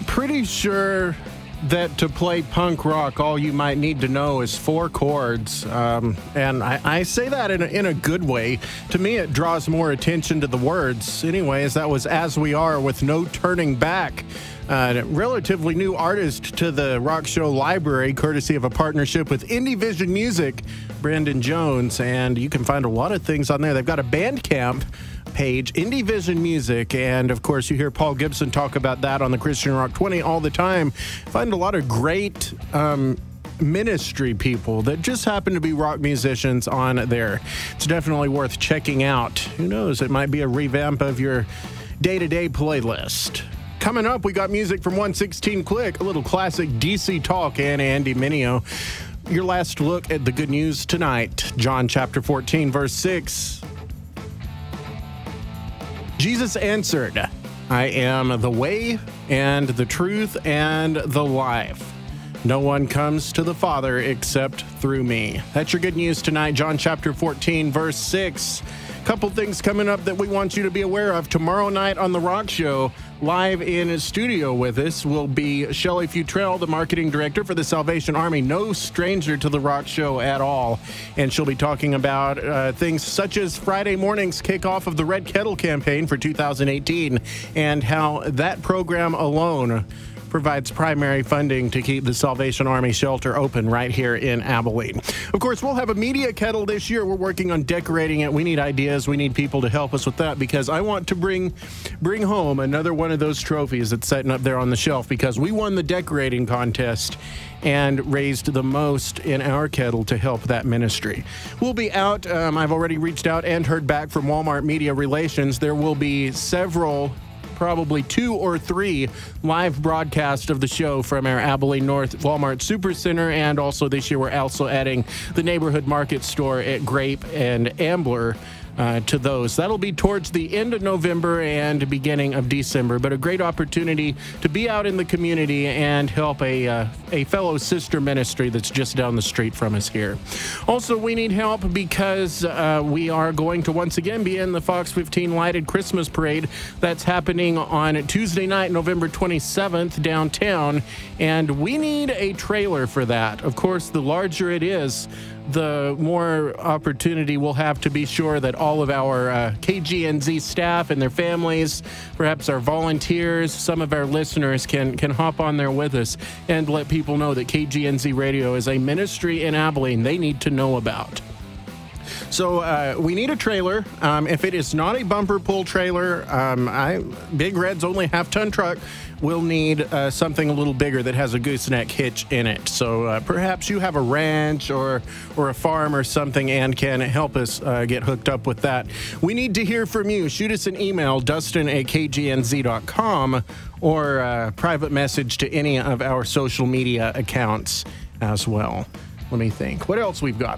pretty sure that to play punk rock, all you might need to know is 4 chords. And I say that in a good way. To me, it draws more attention to the words. Anyways, that was As We Are with No Turning Back. A relatively new artist to the Rock Show library, courtesy of a partnership with Indie Vision Music, Brandon Jones. And you can find a lot of things on there. They've got a Bandcamp page, Indie Vision Music, and of course you hear Paul Gibson talk about that on the Christian Rock 20 all the time. Find a lot of great ministry people that just happen to be rock musicians on there. It's definitely worth checking out. Who knows, it might be a revamp of your day-to-day playlist. Coming up, we got music from 116 Click, a little classic DC talk, and Andy Mineo. Your last look at the good news tonight, John chapter 14, verse 6. Jesus answered, I am the way and the truth and the life. No one comes to the Father except through me. That's your good news tonight, John chapter 14, verse 6. Couple things coming up that we want you to be aware of. Tomorrow night on The Rock Show, live in studio with us will be Shelley Futrell, the marketing director for the Salvation Army, no stranger to The Rock Show at all. And she'll be talking about things such as Friday morning's kickoff of the Red Kettle campaign for 2018 and how that program alone provides primary funding to keep the Salvation Army shelter open right here in Abilene. Of course, we'll have a media kettle this year. We're working on decorating it. We need ideas. We need people to help us with that because I want to bring home another one of those trophies that's sitting up there on the shelf because we won the decorating contest and raised the most in our kettle to help that ministry. We'll be out. I've already reached out and heard back from Walmart Media Relations. There will be several, probably 2 or 3 live broadcasts of the show from our Abilene North Walmart Supercenter, and also this year we're also adding the neighborhood market store at Grape and Ambler to those. That'll be towards the end of November and beginning of December, but a great opportunity to be out in the community and help a fellow sister ministry that's just down the street from us here. Also, we need help because we are going to once again be in the Fox 15 Lighted Christmas Parade. That's happening on Tuesday night, November 27th, downtown, and we need a trailer for that. Of course, the larger it is, the more opportunity we'll have to be sure that all of our KGNZ staff and their families, perhaps our volunteers, some of our listeners can hop on there with us and let people know that KGNZ Radio is a ministry in Abilene they need to know about. So we need a trailer. If it is not a bumper pull trailer, Big Red's only half-ton truck. We'll need something a little bigger that has a gooseneck hitch in it. So perhaps you have a ranch or a farm or something and can help us get hooked up with that. We need to hear from you. Shoot us an email, dustin@kgnz.com, or private message to any of our social media accounts as well. Let me think. What else we've got?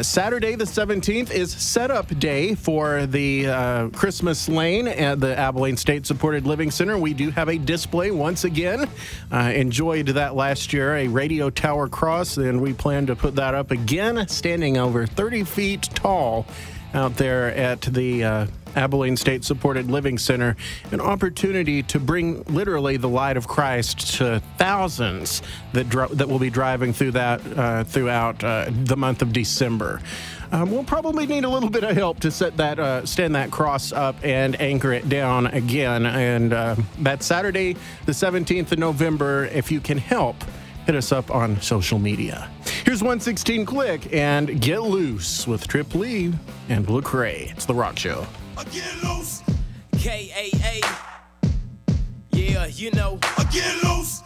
Saturday the 17th is setup day for the Christmas Lane at the Abilene State Supported Living Center. We do have a display once again. Enjoyed that last year, a radio tower cross, and we plan to put that up again, standing over 30 feet tall out there at the Abilene State Supported Living Center, an opportunity to bring literally the light of Christ to thousands that will be driving through that throughout the month of December. We'll probably need a little bit of help to stand that cross up and anchor it down again. And that's Saturday, the 17th of November. If you can help, hit us up on social media. Here's 116 Click and Get Loose with Trip Lee and Lecrae. It's The Rock Show. Get loose. KAA. Yeah, you know. Get loose.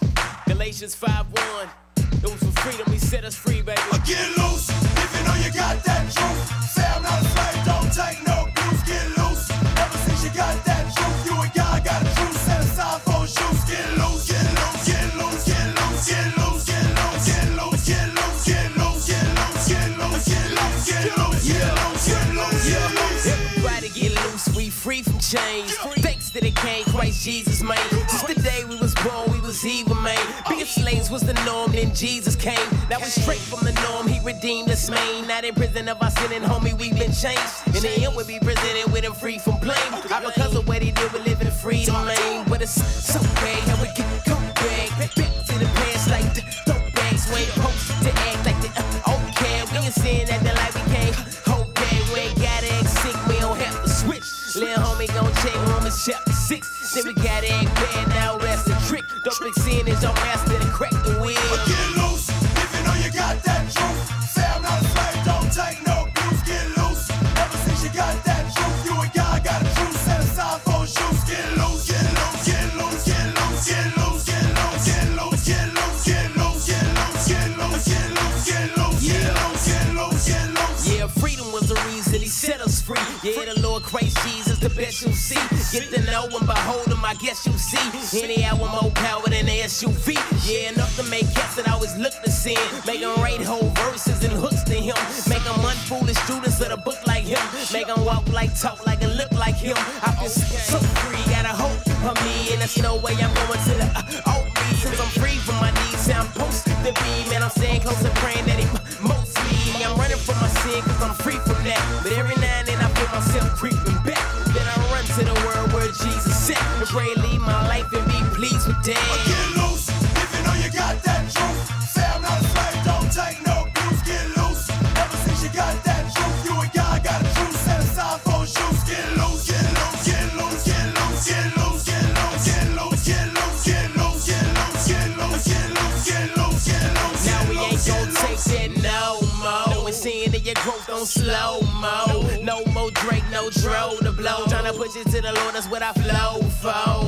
Galatians 5:1. It was for freedom, he set us free, baby. Get loose. If you know you got that truth, say I'm not a slave, don't take no abuse. Get loose. Ever since you got that truth, you and God got a truth. Set aside for shoes. Get loose. Get loose. Get loose. Get loose. Get loose. Get loose. Get loose. Get loose. Get loose. Get loose. Get loose. Get loose. Get loose. Get loose. Get loose. Get loose. Everybody get loose, we free from chains. Thanks that it came, Christ Jesus, man. Since the day we was born, we was evil, man. Being slaves was the norm, then Jesus came. That was straight from the norm, he redeemed us, man. Not in prison of our sin, and homie, we been changed. In the end, we'll be presented with him free from blame. All because of what he did, we live in freedom, man. But it's so bad, how we get go back. Back to the past like the dope bags. We ain't supposed to act like the okay. We ain't saying that like we can't. Okay, we ain't gotta act sick, we don't have to switch. Little homie gon' check Romans chapter 6. Then we gotta act bad, now that's the trick. Don't big sin is your master to crack the wheel. Get loose, if you know you got that truth. Say I'm not a slave, don't take no abuse. Get loose, ever since you got that truth. You and God got a truth, set aside for shoes. Get loose, get loose, get loose, get loose, get loose, get loose, get loose, get loose, get loose, get loose, get loose, get loose, get loose, get loose, get loose, get loose. Yeah, freedom was the reason he set us free. Yeah, the Lord Christ Jesus, the best you see. Get to know him, behold him, I guess you see. Any hour more power than the SUV. Yeah, enough to make cats that always look to sin. Make them write whole verses and hooks to him. Make them unfoolish students of the book like him. Make them walk like, talk like, and look like him. I feel so free, got a hope of me. And there's no way I'm going to the OB. Since I'm free from my knees, I'm supposed to be. Man, I'm staying close and praying that he most me. I'm running from my sin cause I'm free from that. But every now and then I feel myself creeping back. Then I run to the world where Jesus said, and pray, leave my life and be pleased with that. Get loose, if you know you got that truth. Say I'm not a slave, don't take no abuse. Get loose, ever since you got that truth. You and God got a truth, set aside for shoes. Get loose, get loose, get loose, get loose, get loose, get loose, get loose, get loose, get loose, get loose, get loose, get loose, get loose, get loose. Now we ain't gon' take that no more. No, we're seeing that your growth on slow-mo. No more Drake, no Dro to blow. Tryna push it to the Lord, that's what I flow for.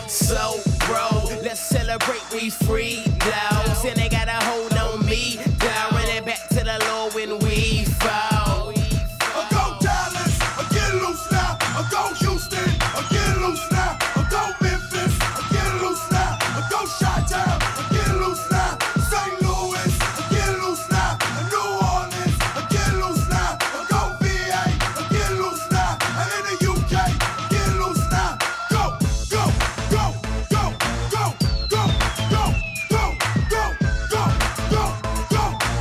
So, bro, let's celebrate, we free, though. Sin they got a hold on me, though. Running back to the Lord when we fall. Go Dallas, get loose now. Go Houston, get loose now. Go Memphis, get loose now. Go Chi-Town, get loose now. St. Louis, get loose now. New Orleans, get loose now. Go VA, get loose now. And in the UK, get loose now. Go, go, go, go, go, go, go, go, go, go, go, go,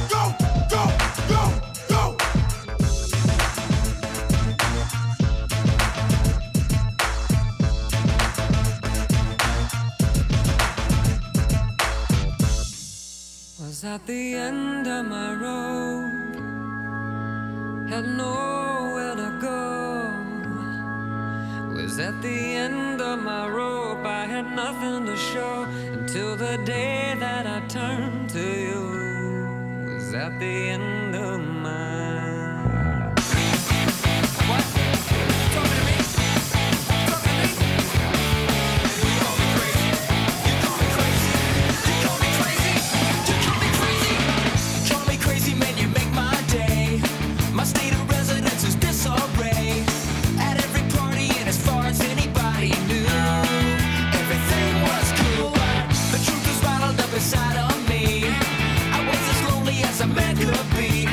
go, go, go, go. Was at the end of my road, had nowhere to go. Was at the end of my rope, I had nothing to show until the day that I turned to you. Was at the end of my. What? Talking to me? Talking to me? You call me crazy. You call me crazy. You call me crazy. You call me crazy. Call me crazy, man, you make my day. My state of residence is disarray. At every party and as far as anybody knew, everything was cool, but the truth was bottled up inside of me. I was as lonely as a man could be.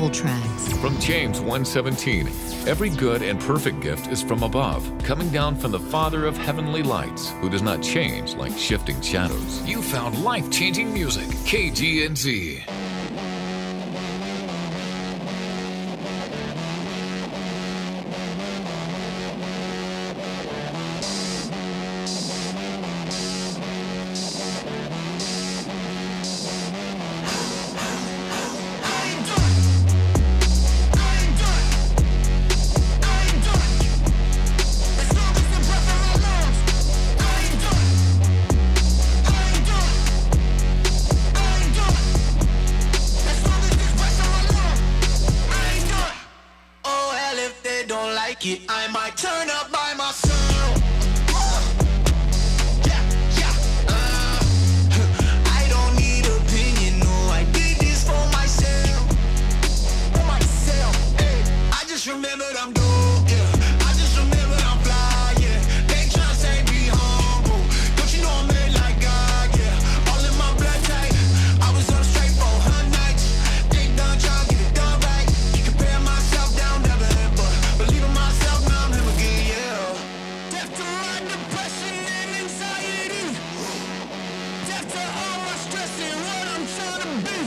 gospel tracks. From James 1:17, every good and perfect gift is from above, coming down from the Father of heavenly lights, who does not change like shifting shadows. You found life-changing music, KGNZ. I might turn up by myself. I don't need opinion, no, I did this for myself. Hey, I just remembered I'm dope, yeah. I just remembered I'm fly, yeah. They tryna say be humble. Don't you know I'm made like God, yeah. All in my blood type. I was on straight for 100 nights. Ain't done trying to get it done right. Compare myself down, never ever. Believe in myself, now I'm him again, yeah. Death to my depression and anxiety. Death to all my stress and what I'm trying to be.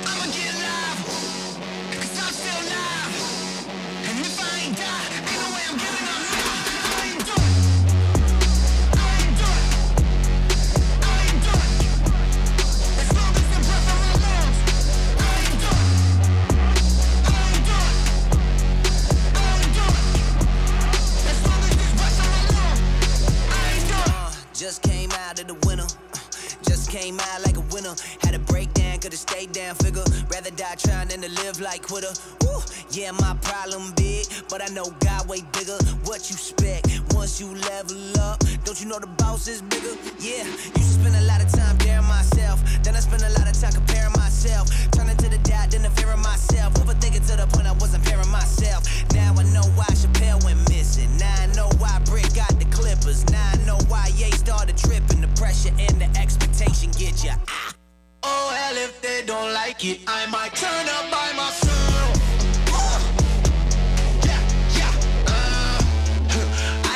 I'ma get live, cause I'm still alive. And if I ain't die, ain't no way I'm giving up now. I ain't done. I ain't done. I ain't done. As long as the breath in my lungs. I ain't done. I ain't done. I ain't done. As long as this breath in my lungs. I ain't done. Just came out of the winter. Just came out like a winner. Had a breakdown, could've stayed down, figure. Rather die trying than to live like quitter. Woo, yeah, my problem big, but I know God way bigger. What you expect once you level up? Don't you know the boss is bigger? Yeah, used to spend a lot of time daring myself. Then I spent a lot of time comparing myself. Turning to the doubt, then the fear of myself. Overthinking to the point I wasn't pairing myself. Now I know why Chappelle went missing. Now I know why Brick got the Clippers. Now I know why Ye started tripping. The pressure and the expectation get ya. Oh hell, if they don't like it, I might turn up by myself.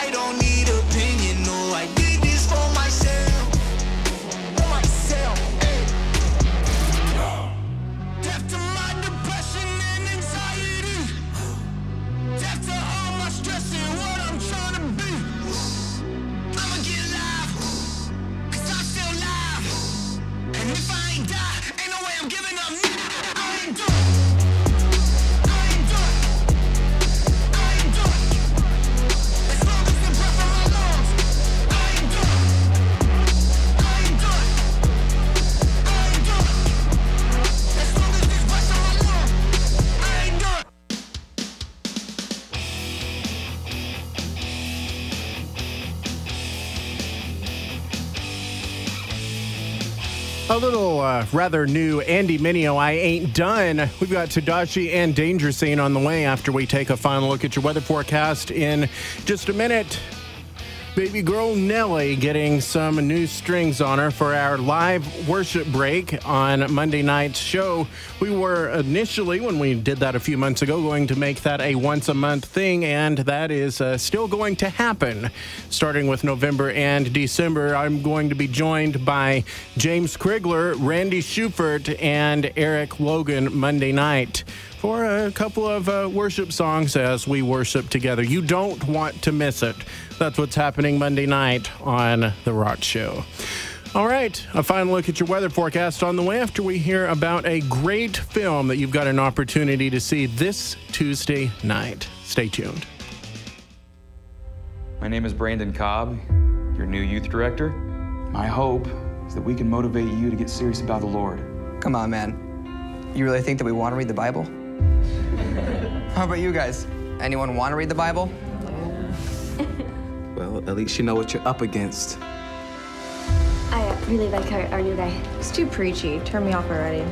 I don't need opinion, no, I did this for myself. Hey. Death to my depression and anxiety. Death to all my stress and what I'm trying to be. I'ma get live, cause I'm still alive. And if I ain't die, ain't no way I'm giving up now. I ain't done. I ain't done. I ain't done. As long as the breath in my lungs. I ain't done. I ain't done. I ain't done. As long as this breath in my lungs. I ain't done. A little rather new Andy Mineo, I Ain't Done. We've got Tadashi and Danger Scene on the way after we take a final look at your weather forecast in just a minute. Baby girl Nelly getting some new strings on her for our live worship break on Monday night's show. We were initially, when we did that a few months ago, going to make that a once-a-month thing, and that is still going to happen. Starting with November and December, I'm going to be joined by James Krigler, Randy Schufert, and Eric Logan Monday night for a couple of worship songs as we worship together. You don't want to miss it. That's what's happening Monday night on The Rock Show. All right, a final look at your weather forecast on the way after we hear about a great film that you've got an opportunity to see this Tuesday night. Stay tuned. My name is Brandon Cobb, your new youth director. My hope is that we can motivate you to get serious about the Lord. Come on, man. You really think that we want to read the Bible? How about you guys? Anyone want to read the Bible? Well, at least you know what you're up against. I really like our new guy. It's too preachy. Turn me off already.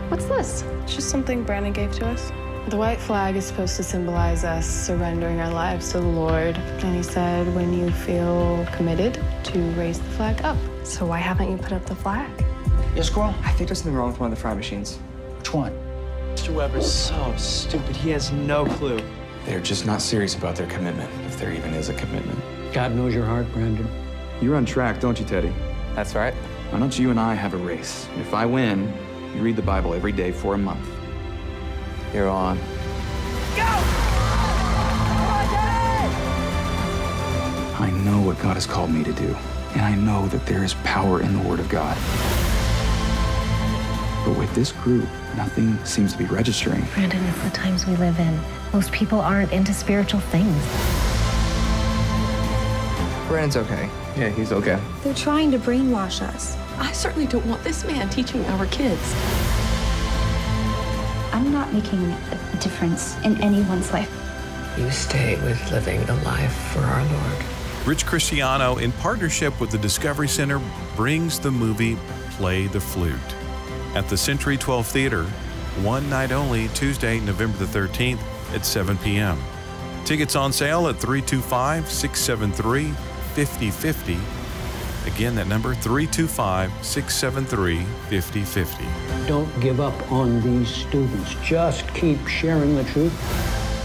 What's this? It's just something Brandon gave to us. The white flag is supposed to symbolize us surrendering our lives to the Lord. And he said, when you feel committed, to raise the flag up. So why haven't you put up the flag? Yeah, Squirrel. I think there's something wrong with one of the fry machines. Which one? It's Mr. Weber's so stupid. He has no clue. They're just not serious about their commitment, if there even is a commitment. God knows your heart, Brandon. You're on track, don't you, Teddy? That's right. Why don't you and I have a race? If I win, you read the Bible every day for a month. You're on. I know what God has called me to do, and I know that there is power in the Word of God. But with this group, nothing seems to be registering. Brandon, it's the times we live in. Most people aren't into spiritual things. Brandon's okay. Yeah, he's okay. They're trying to brainwash us. I certainly don't want this man teaching our kids. I'm not making a difference in anyone's life. You stay with living a life for our Lord. Rich Cristiano, in partnership with the Discovery Center, brings the movie Play the Flute at the Century 12 Theater, one night only, Tuesday, November the 13th at 7 p.m. Tickets on sale at 325-673-5050. Again, that number, 325-673-5050. Don't give up on these students. Just keep sharing the truth.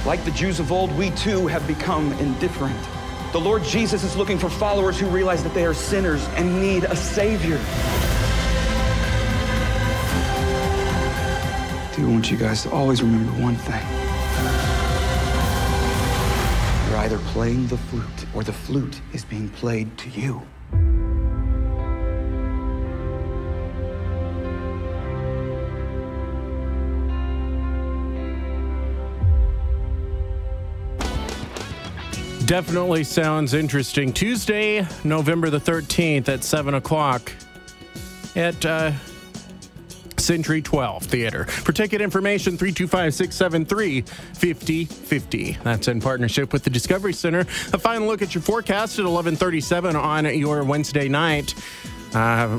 Like the Jews of old, we too have become indifferent. The Lord Jesus is looking for followers who realize that they are sinners and need a Savior. I do want you guys to always remember one thing. You're either playing the flute or the flute is being played to you. Definitely sounds interesting. Tuesday, November the 13th at 7 o'clock at Century 12 Theater. For ticket information, 325-673-5050. That's in partnership with the Discovery Center. A final look at your forecast at 11:37 on your Wednesday night.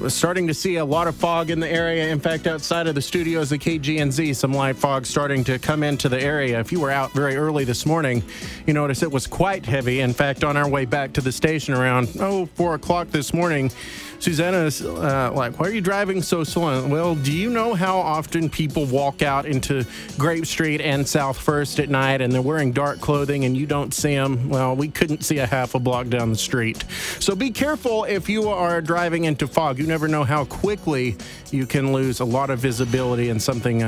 Starting to see a lot of fog in the area. In fact, outside of the studios at KGNZ, some light fog starting to come into the area. If you were out very early this morning, you notice it was quite heavy. In fact, on our way back to the station around 4 o'clock this morning, Susanna's like, why are you driving so slow? Well, do you know how often people walk out into Grape Street and South First at night and they're wearing dark clothing and you don't see them? Well, we couldn't see a half a block down the street. So be careful if you are driving into fog. You never know how quickly you can lose a lot of visibility and something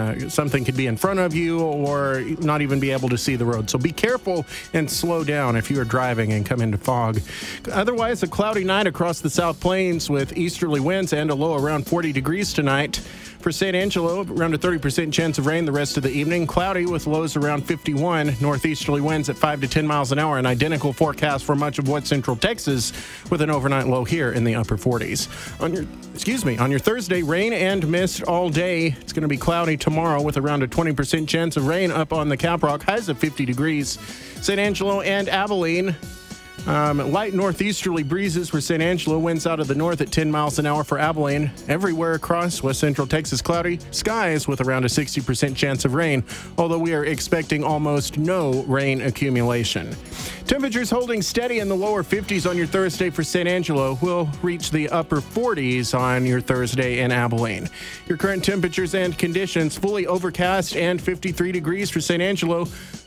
could be in front of you or not even be able to see the road. So be careful and slow down if you are driving and come into fog. Otherwise, a cloudy night across the South Plains with easterly winds and a low around 40 degrees tonight. For San Angelo, around a 30% chance of rain the rest of the evening. Cloudy with lows around 51. Northeasterly winds at 5 to 10 miles an hour. An identical forecast for much of west central Texas with an overnight low here in the upper 40s. On your Thursday, rain and mist all day. It's going to be cloudy tomorrow with around a 20% chance of rain up on the Caprock. Highs of 50 degrees. San Angelo and Abilene. Light northeasterly breezes for San Angelo, winds out of the north at 10 miles an hour for Abilene. Everywhere across west central Texas, cloudy skies with around a 60% chance of rain, although we are expecting almost no rain accumulation. Temperatures holding steady in the lower 50s on your Thursday for San Angelo. Will reach the upper 40s on your Thursday in Abilene. Your current temperatures and conditions, fully overcast and 53 degrees for San Angelo.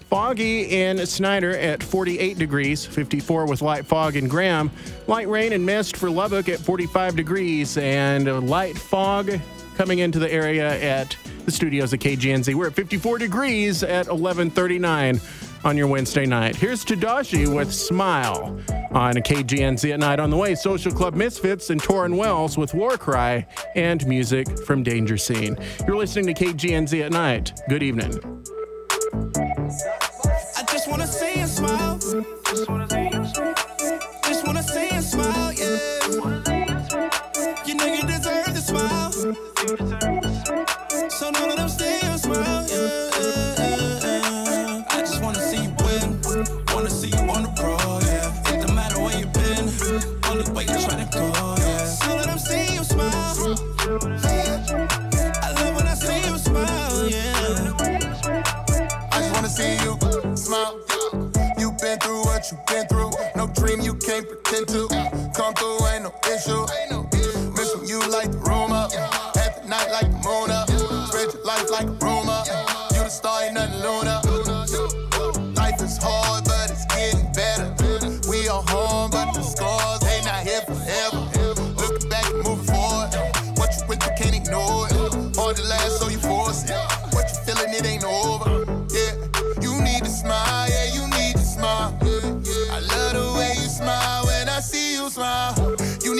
Foggy in Snyder at 48 degrees, 54 with light fog in Graham. Light rain and mist for Lubbock at 45 degrees, and light fog coming into the area at the studios at KGNZ. We're at 54 degrees at 11:39 on your Wednesday night. Here's Tadashi with Smile on KGNZ at night. On the way, Social Club Misfits and Torrin Wells with War Cry and music from Danger Scene. You're listening to KGNZ at night. Good evening. I just wanna see you smile. Just wanna see you smile, yeah. You know you deserve the smile. So know that I'm still smile, yeah. I just wanna see you win. Wanna see you on the road, yeah. It don't matter where you've been. Only way you're trying to go, yeah. So that I'm seeing you smile. I love when I see you smile, yeah. I just wanna see you smile. You've been through what you've been through. No dream you can't pretend to. Come through, ain't no issue. Miss you like the room up. At the night like the moon up. Spread your life like a rumor. You the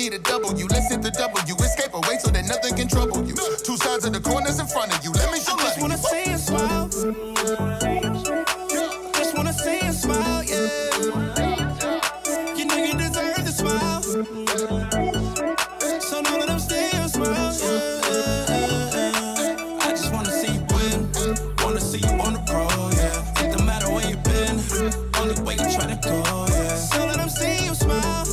need a W. Let's hit the W. Escape away so that nothing can trouble you. Two sides of the corners in front of you. Let me show you. I just wanna see you smile. Just wanna see you smile, yeah. You know you deserve the smile. So now that I'm still smile, yeah. I just wanna see you win. Wanna see you on the pro, yeah. It don't matter where you've been. Only way you try to go, yeah. So that I'm seeing you smile.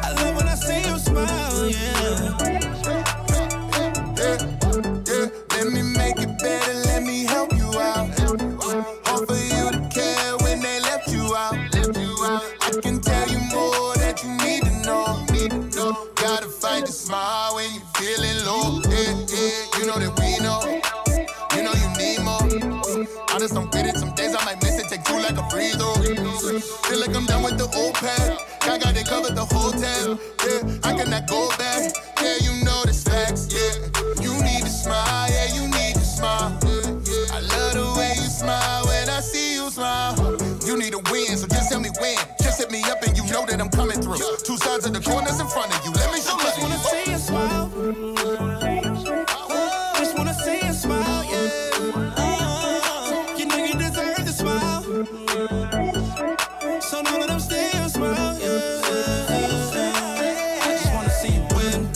I love when I see you smile, yeah. Let me make it better, let me help you out. Offer you to care when they left you out. I can tell you more that you need to know. Gotta fight to smile when you're feeling low. You know that we know. You know you need more. I just don't get it. Some days I might miss it, take two like a free throw. Feel like I'm done with the old path. I got it covered the whole time. Yeah, I cannot go back. Yeah, you know this facts. Yeah, you need to smile. Yeah, you need to smile. I love the way you smile when I see you smile. You need a win, so just tell me when. Just hit me up and you know that I'm coming through. Two sides of the corners in front of you. Let me show you. I just wanna see you smile. Just wanna see you smile, yeah. You know you deserve the smile. So now that I'm still smile, yeah. I just wanna see you win.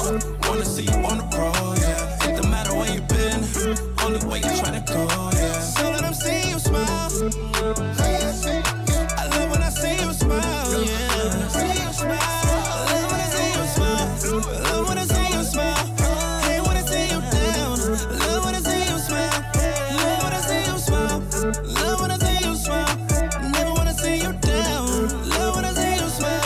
Wanna see you on the pro, yeah. It don't matter where you've been. Only way you try to go, yeah. So that I'm seeing you smile. I love when I see you smile, yeah. See you smile. I love when I see you smile. I love when I see you smile. Hate when I see you down. Love when I see you smile. Love when I see you smile. Love when I see you smile. Never wanna see you down. Love when I see you smile.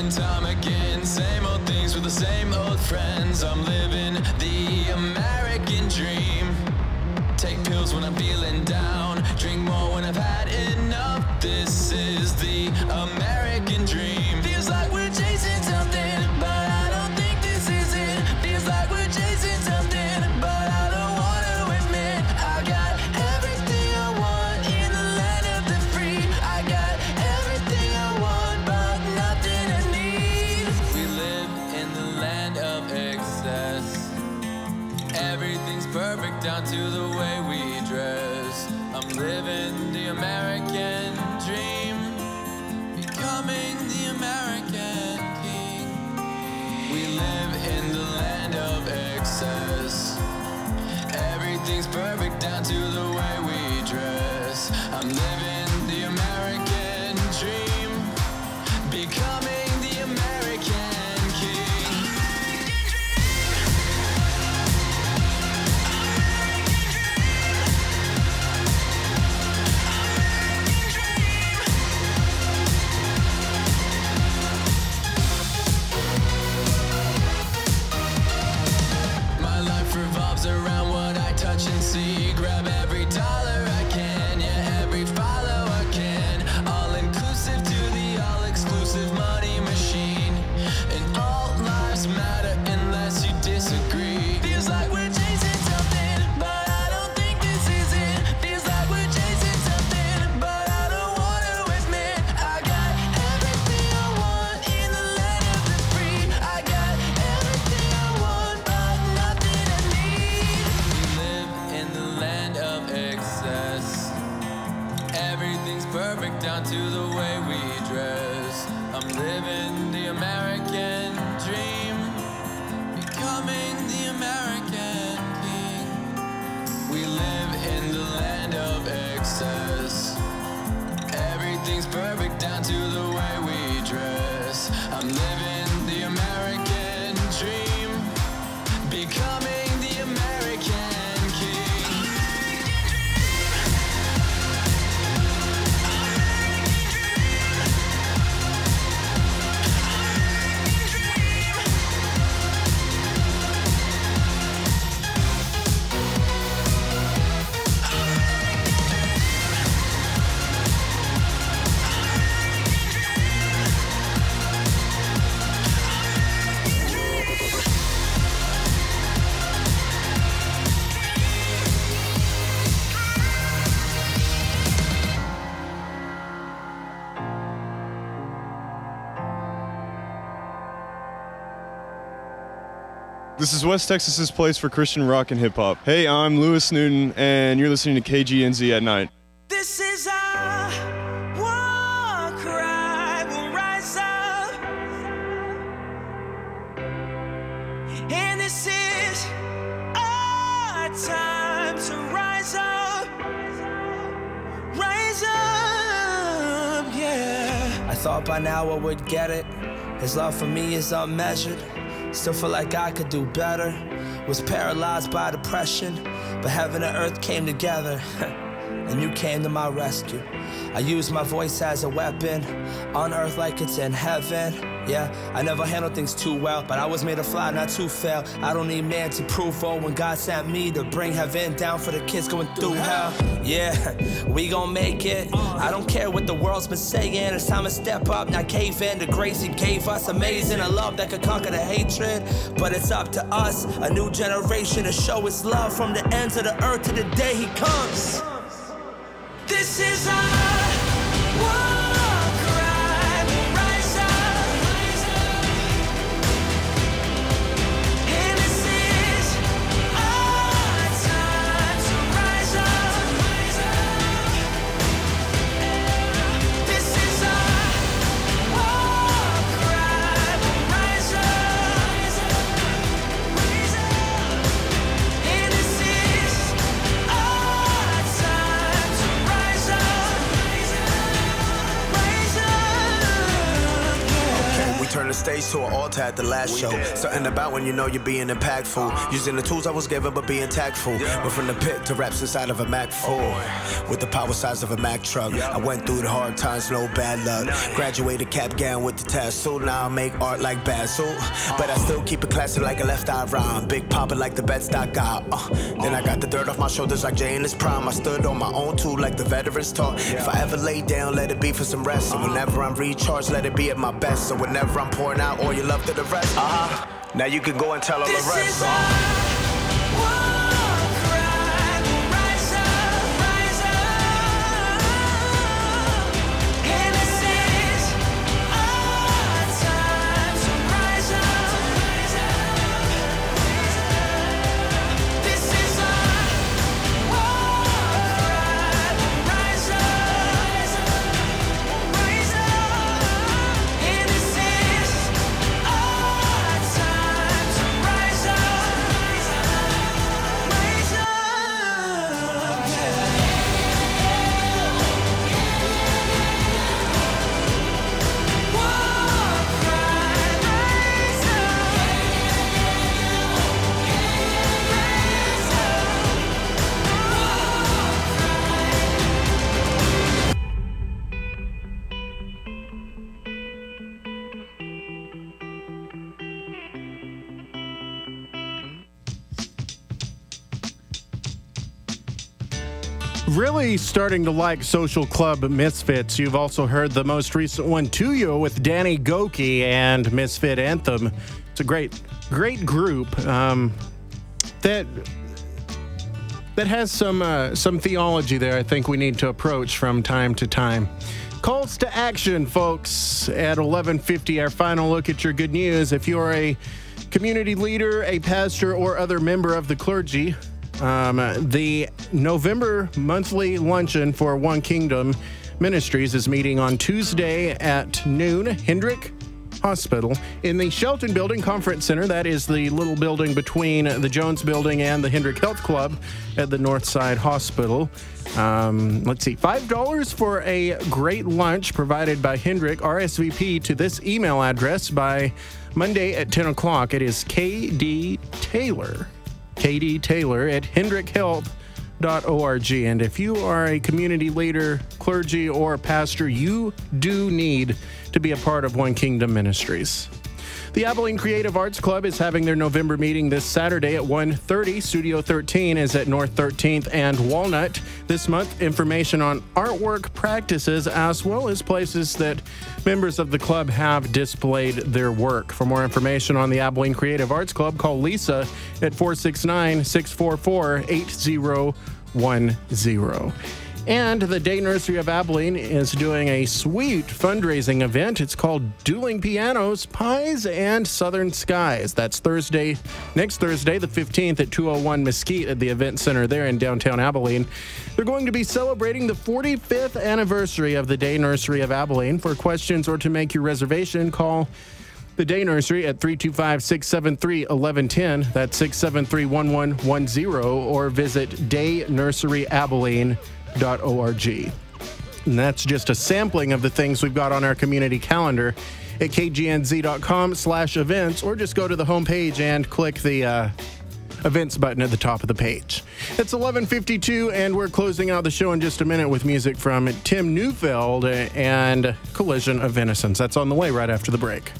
Time again, same old things with the same old friends. I'm living the American dream. Take pills when I'm feeling down, drink more when I've had enough. This is the American dream. Feels like we're chasing something, but I don't think this is it. Feels like we're chasing something, but I don't want to admit. I got everything I want in the land of the free. I got everything I want, but nothing I need. We live in the land of excess. Everything's perfect down to the way we dress. I'm living the American dream, becoming the American king. We live in the land of excess. Everything's perfect down to the way we dress. I'm living the American dream, becoming the American king. My life revolves around what I touch and see. Grab every dollar I can, yeah, every follow perfect down to the way we dress. I'm living the American dream, becoming the American king. We live in the land of excess. Everything's perfect down to the way we dress. I'm living the American dream, becoming the American king. This is West Texas's place for Christian rock and hip hop. Hey, I'm Lewis Newton, and you're listening to KGNZ at night. This is our war cry. We'll rise up, and this is our time to rise up, yeah. I thought by now I would get it. His love for me is unmeasured. Still feel like I could do better. Was paralyzed by depression, but heaven and earth came together. And you came to my rescue. I use my voice as a weapon, on earth like it's in heaven. Yeah, I never handled things too well, but I was made to fly, not to fail. I don't need man to prove for when God sent me to bring heaven down for the kids going through hell. Yeah, we gon' make it. I don't care what the world's been saying. It's time to step up, not cave in. The grace he gave us, amazing. A love that could conquer the hatred. But it's up to us, a new generation, to show his love from the ends of the earth to the day he comes. This is our war cry. We'll rise up, and this is our time to rise up. This is our war cry. We'll rise up, and this is our time to rise up. We turned the stage to an altar at the last show. Something about when you know you're being impactful. Using the tools I was given, but being tactful. Went from the pit to raps inside of a Mac 4. With the power size of a Mac truck. I went through the hard times, no bad luck. Graduated cap gown with the tassel. Now I make art like Basil. But I still keep it classy like a left eye rhyme. Big poppin' like the Bed-Stuy guy. Then I got the dirt off my shoulders like Jay in his prime. I stood on my own too like the veterans taught. If I ever lay down, let it be for some rest. And whenever I'm recharged, let it be at my best. So whenever I'm pouring out all your love to the rest, now you can go and tell all the rest. This is our war cry. We'll rise up, and this is our time to rise up. This is our war cry. We'll rise up, and this is our time to rise up. Really starting to like Social Club Misfits. You've also heard the most recent one, Tuyo, with Danny Goki and Misfit Anthem. It's a great group that has some theology there I think we need to approach from time to time. Calls to action, folks, at 11:50, our final look at your good news. If you're a community leader, a pastor, or other member of the clergy, the November monthly luncheon for One Kingdom Ministries is meeting on Tuesday at noon, Hendrick Hospital in the Shelton Building Conference Center. That is the little building between the Jones Building and the Hendrick Health Club at the Northside Hospital. Let's see, $5 for a great lunch provided by Hendrick. RSVP to this email address by Monday at 10 o'clock. It is KD Taylor at hendrickhealth.org. And if you are a community leader, clergy, or pastor, you do need to be a part of One Kingdom Ministries. The Abilene Creative Arts Club is having their November meeting this Saturday at 1:30. Studio 13 is at North 13th and Walnut. This month, information on artwork practices as well as places that members of the club have displayed their work. For more information on the Abilene Creative Arts Club, call Lisa at 469-644-8010. And the Day Nursery of Abilene is doing a sweet fundraising event. It's called Dueling Pianos, Pies, and Southern Skies. That's next Thursday, the 15th at 201 Mesquite at the Event Center there in downtown Abilene. They're going to be celebrating the 45th anniversary of the Day Nursery of Abilene. For questions or to make your reservation, call the Day Nursery at 325-673-1110. That's 673-1110, or visit daynurseryabilene.org. And that's just a sampling of the things we've got on our community calendar at kgnz.com/events, or just go to the homepage and click the events button at the top of the page. It's 11:52, and we're closing out the show in just a minute with music from Tim Neufeld and Collision of Innocence. That's on the way right after the break.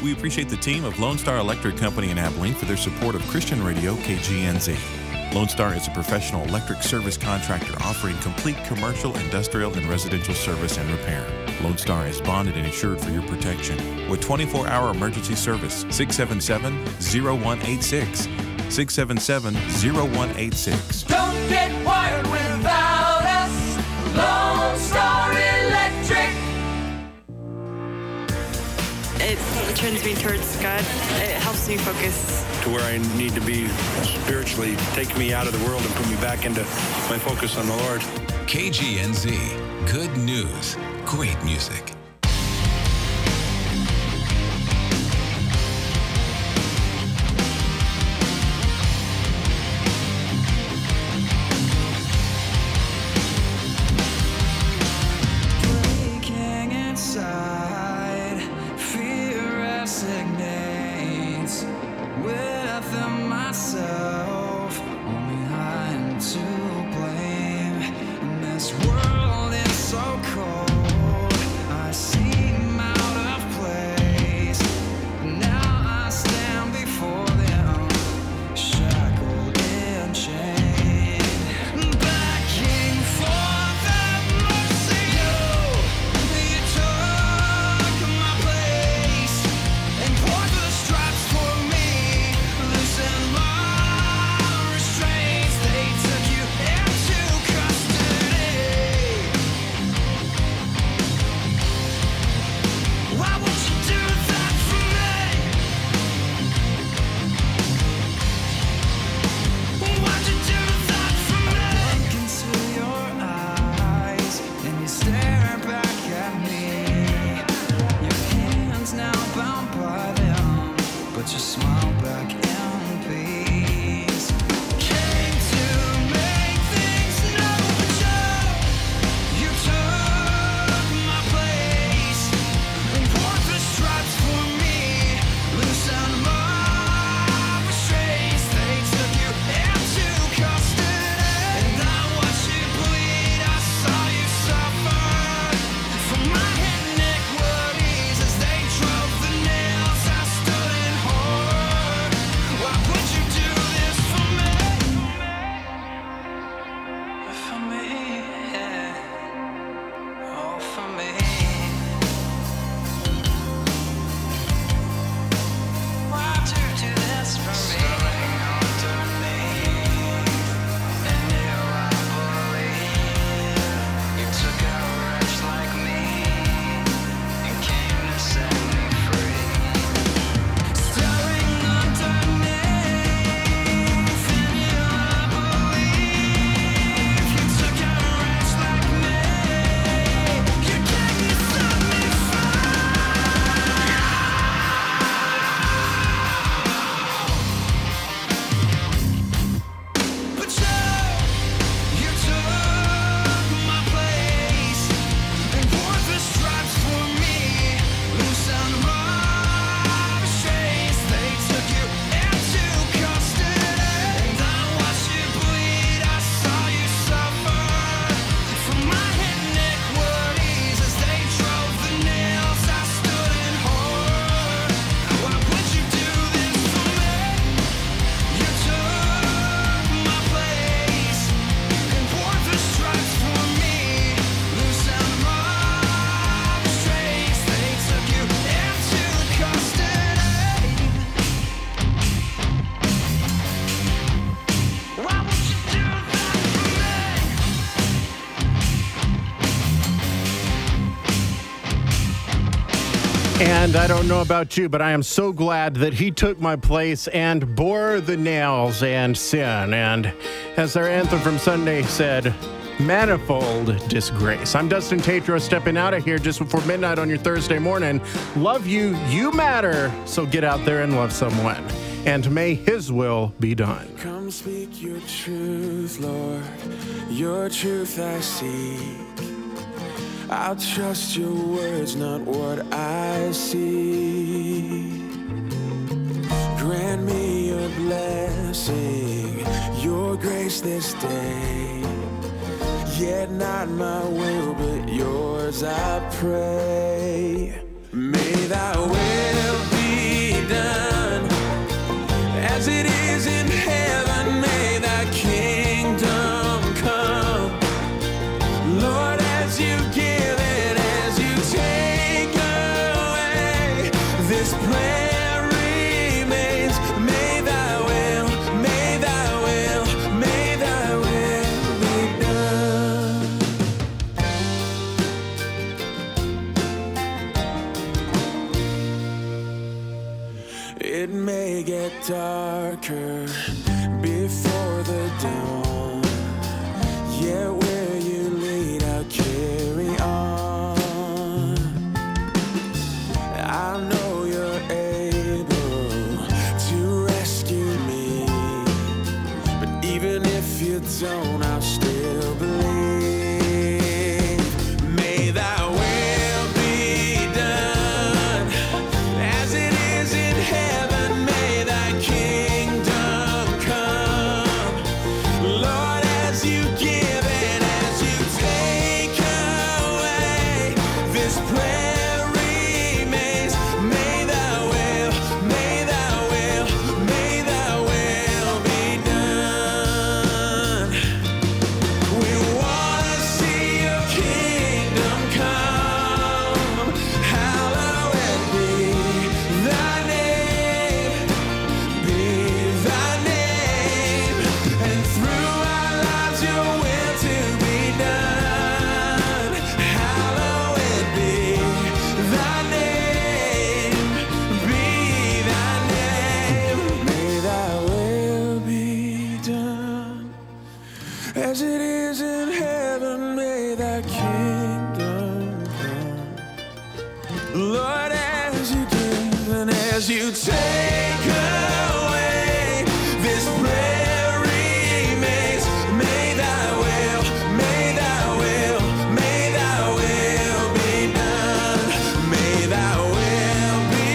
We appreciate the team of Lone Star Electric Company in Abilene for their support of Christian Radio KGNZ. Lone Star is a professional electric service contractor offering complete commercial, industrial, and residential service and repair. Lone Star is bonded and insured for your protection with 24-hour emergency service. 677-0186. 677-0186. Don't get wired without us. Lone Star Electric. It turns me towards God. It helps me focus. To where I need to be spiritually, take me out of the world and put me back into my focus on the Lord. KGNZ, good news, great music. Breaking inside, fear resignates within myself. Only I am to blame. And this world is so cold. I seem out of place. Now I stand before them, shackled and chained, begging for that mercy. You took my place and poured the stripes for me. Loosen my restraints. They took you into custody. And I don't know about you, but I am so glad that he took my place and bore the nails and sin. And as our anthem from Sunday said, manifold disgrace. I'm Dustin Tatro, stepping out of here just before midnight on your Thursday morning. Love you, you matter, so get out there and love someone. And may his will be done. Come speak your truth, Lord, your truth I seek. I'll trust your words, not what I see. Grant me your blessing, your grace this day. Yet not my will, but yours I pray. May thy will be done, as it is in heaven. May thy kingdom come, Lord, as you give it, as you take away. This prayer remains. May thy will, may thy will, may thy will be done. It may get darker before the dawn, yet where you lead I'll carry on. I know you're able to rescue me, but even if you don't, I'll still believe. May thy will be done, as it is in heaven. May thy kingdom come, Lord, as you give it, as you take away. This prayer remains. May thy will, may thy will, may thy will be done. We wanna see your kingdom come. Hallowed be thy name, be thy name, and through our lives your will to be done. Hallowed be thy name, be thy name. May thy will be done, as it is in heaven. May thy kingdom come, Lord, as you give and as you take away. This prayer remains. May thy will, may thy will, may thy will be done. May thy will be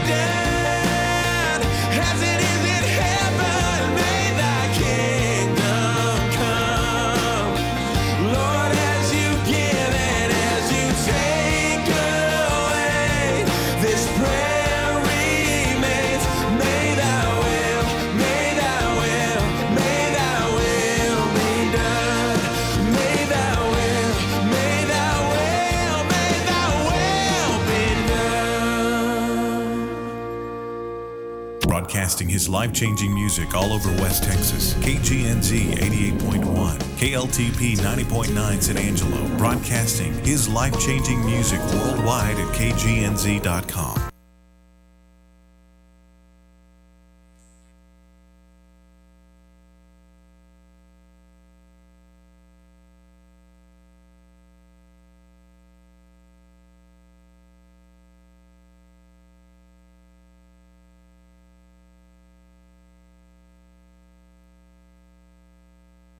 done, as it is in heaven. May thy kingdom come, Lord, as you give and as you take away. This prayer remains. May thy will, may thy will, may thy will be done. May thy will, may thy will, may thy will be done. Broadcasting his life-changing music all over West Texas. KGNZ 88.1, KLTP 90.9 San Angelo. Broadcasting his life-changing music worldwide at KGNZ.com.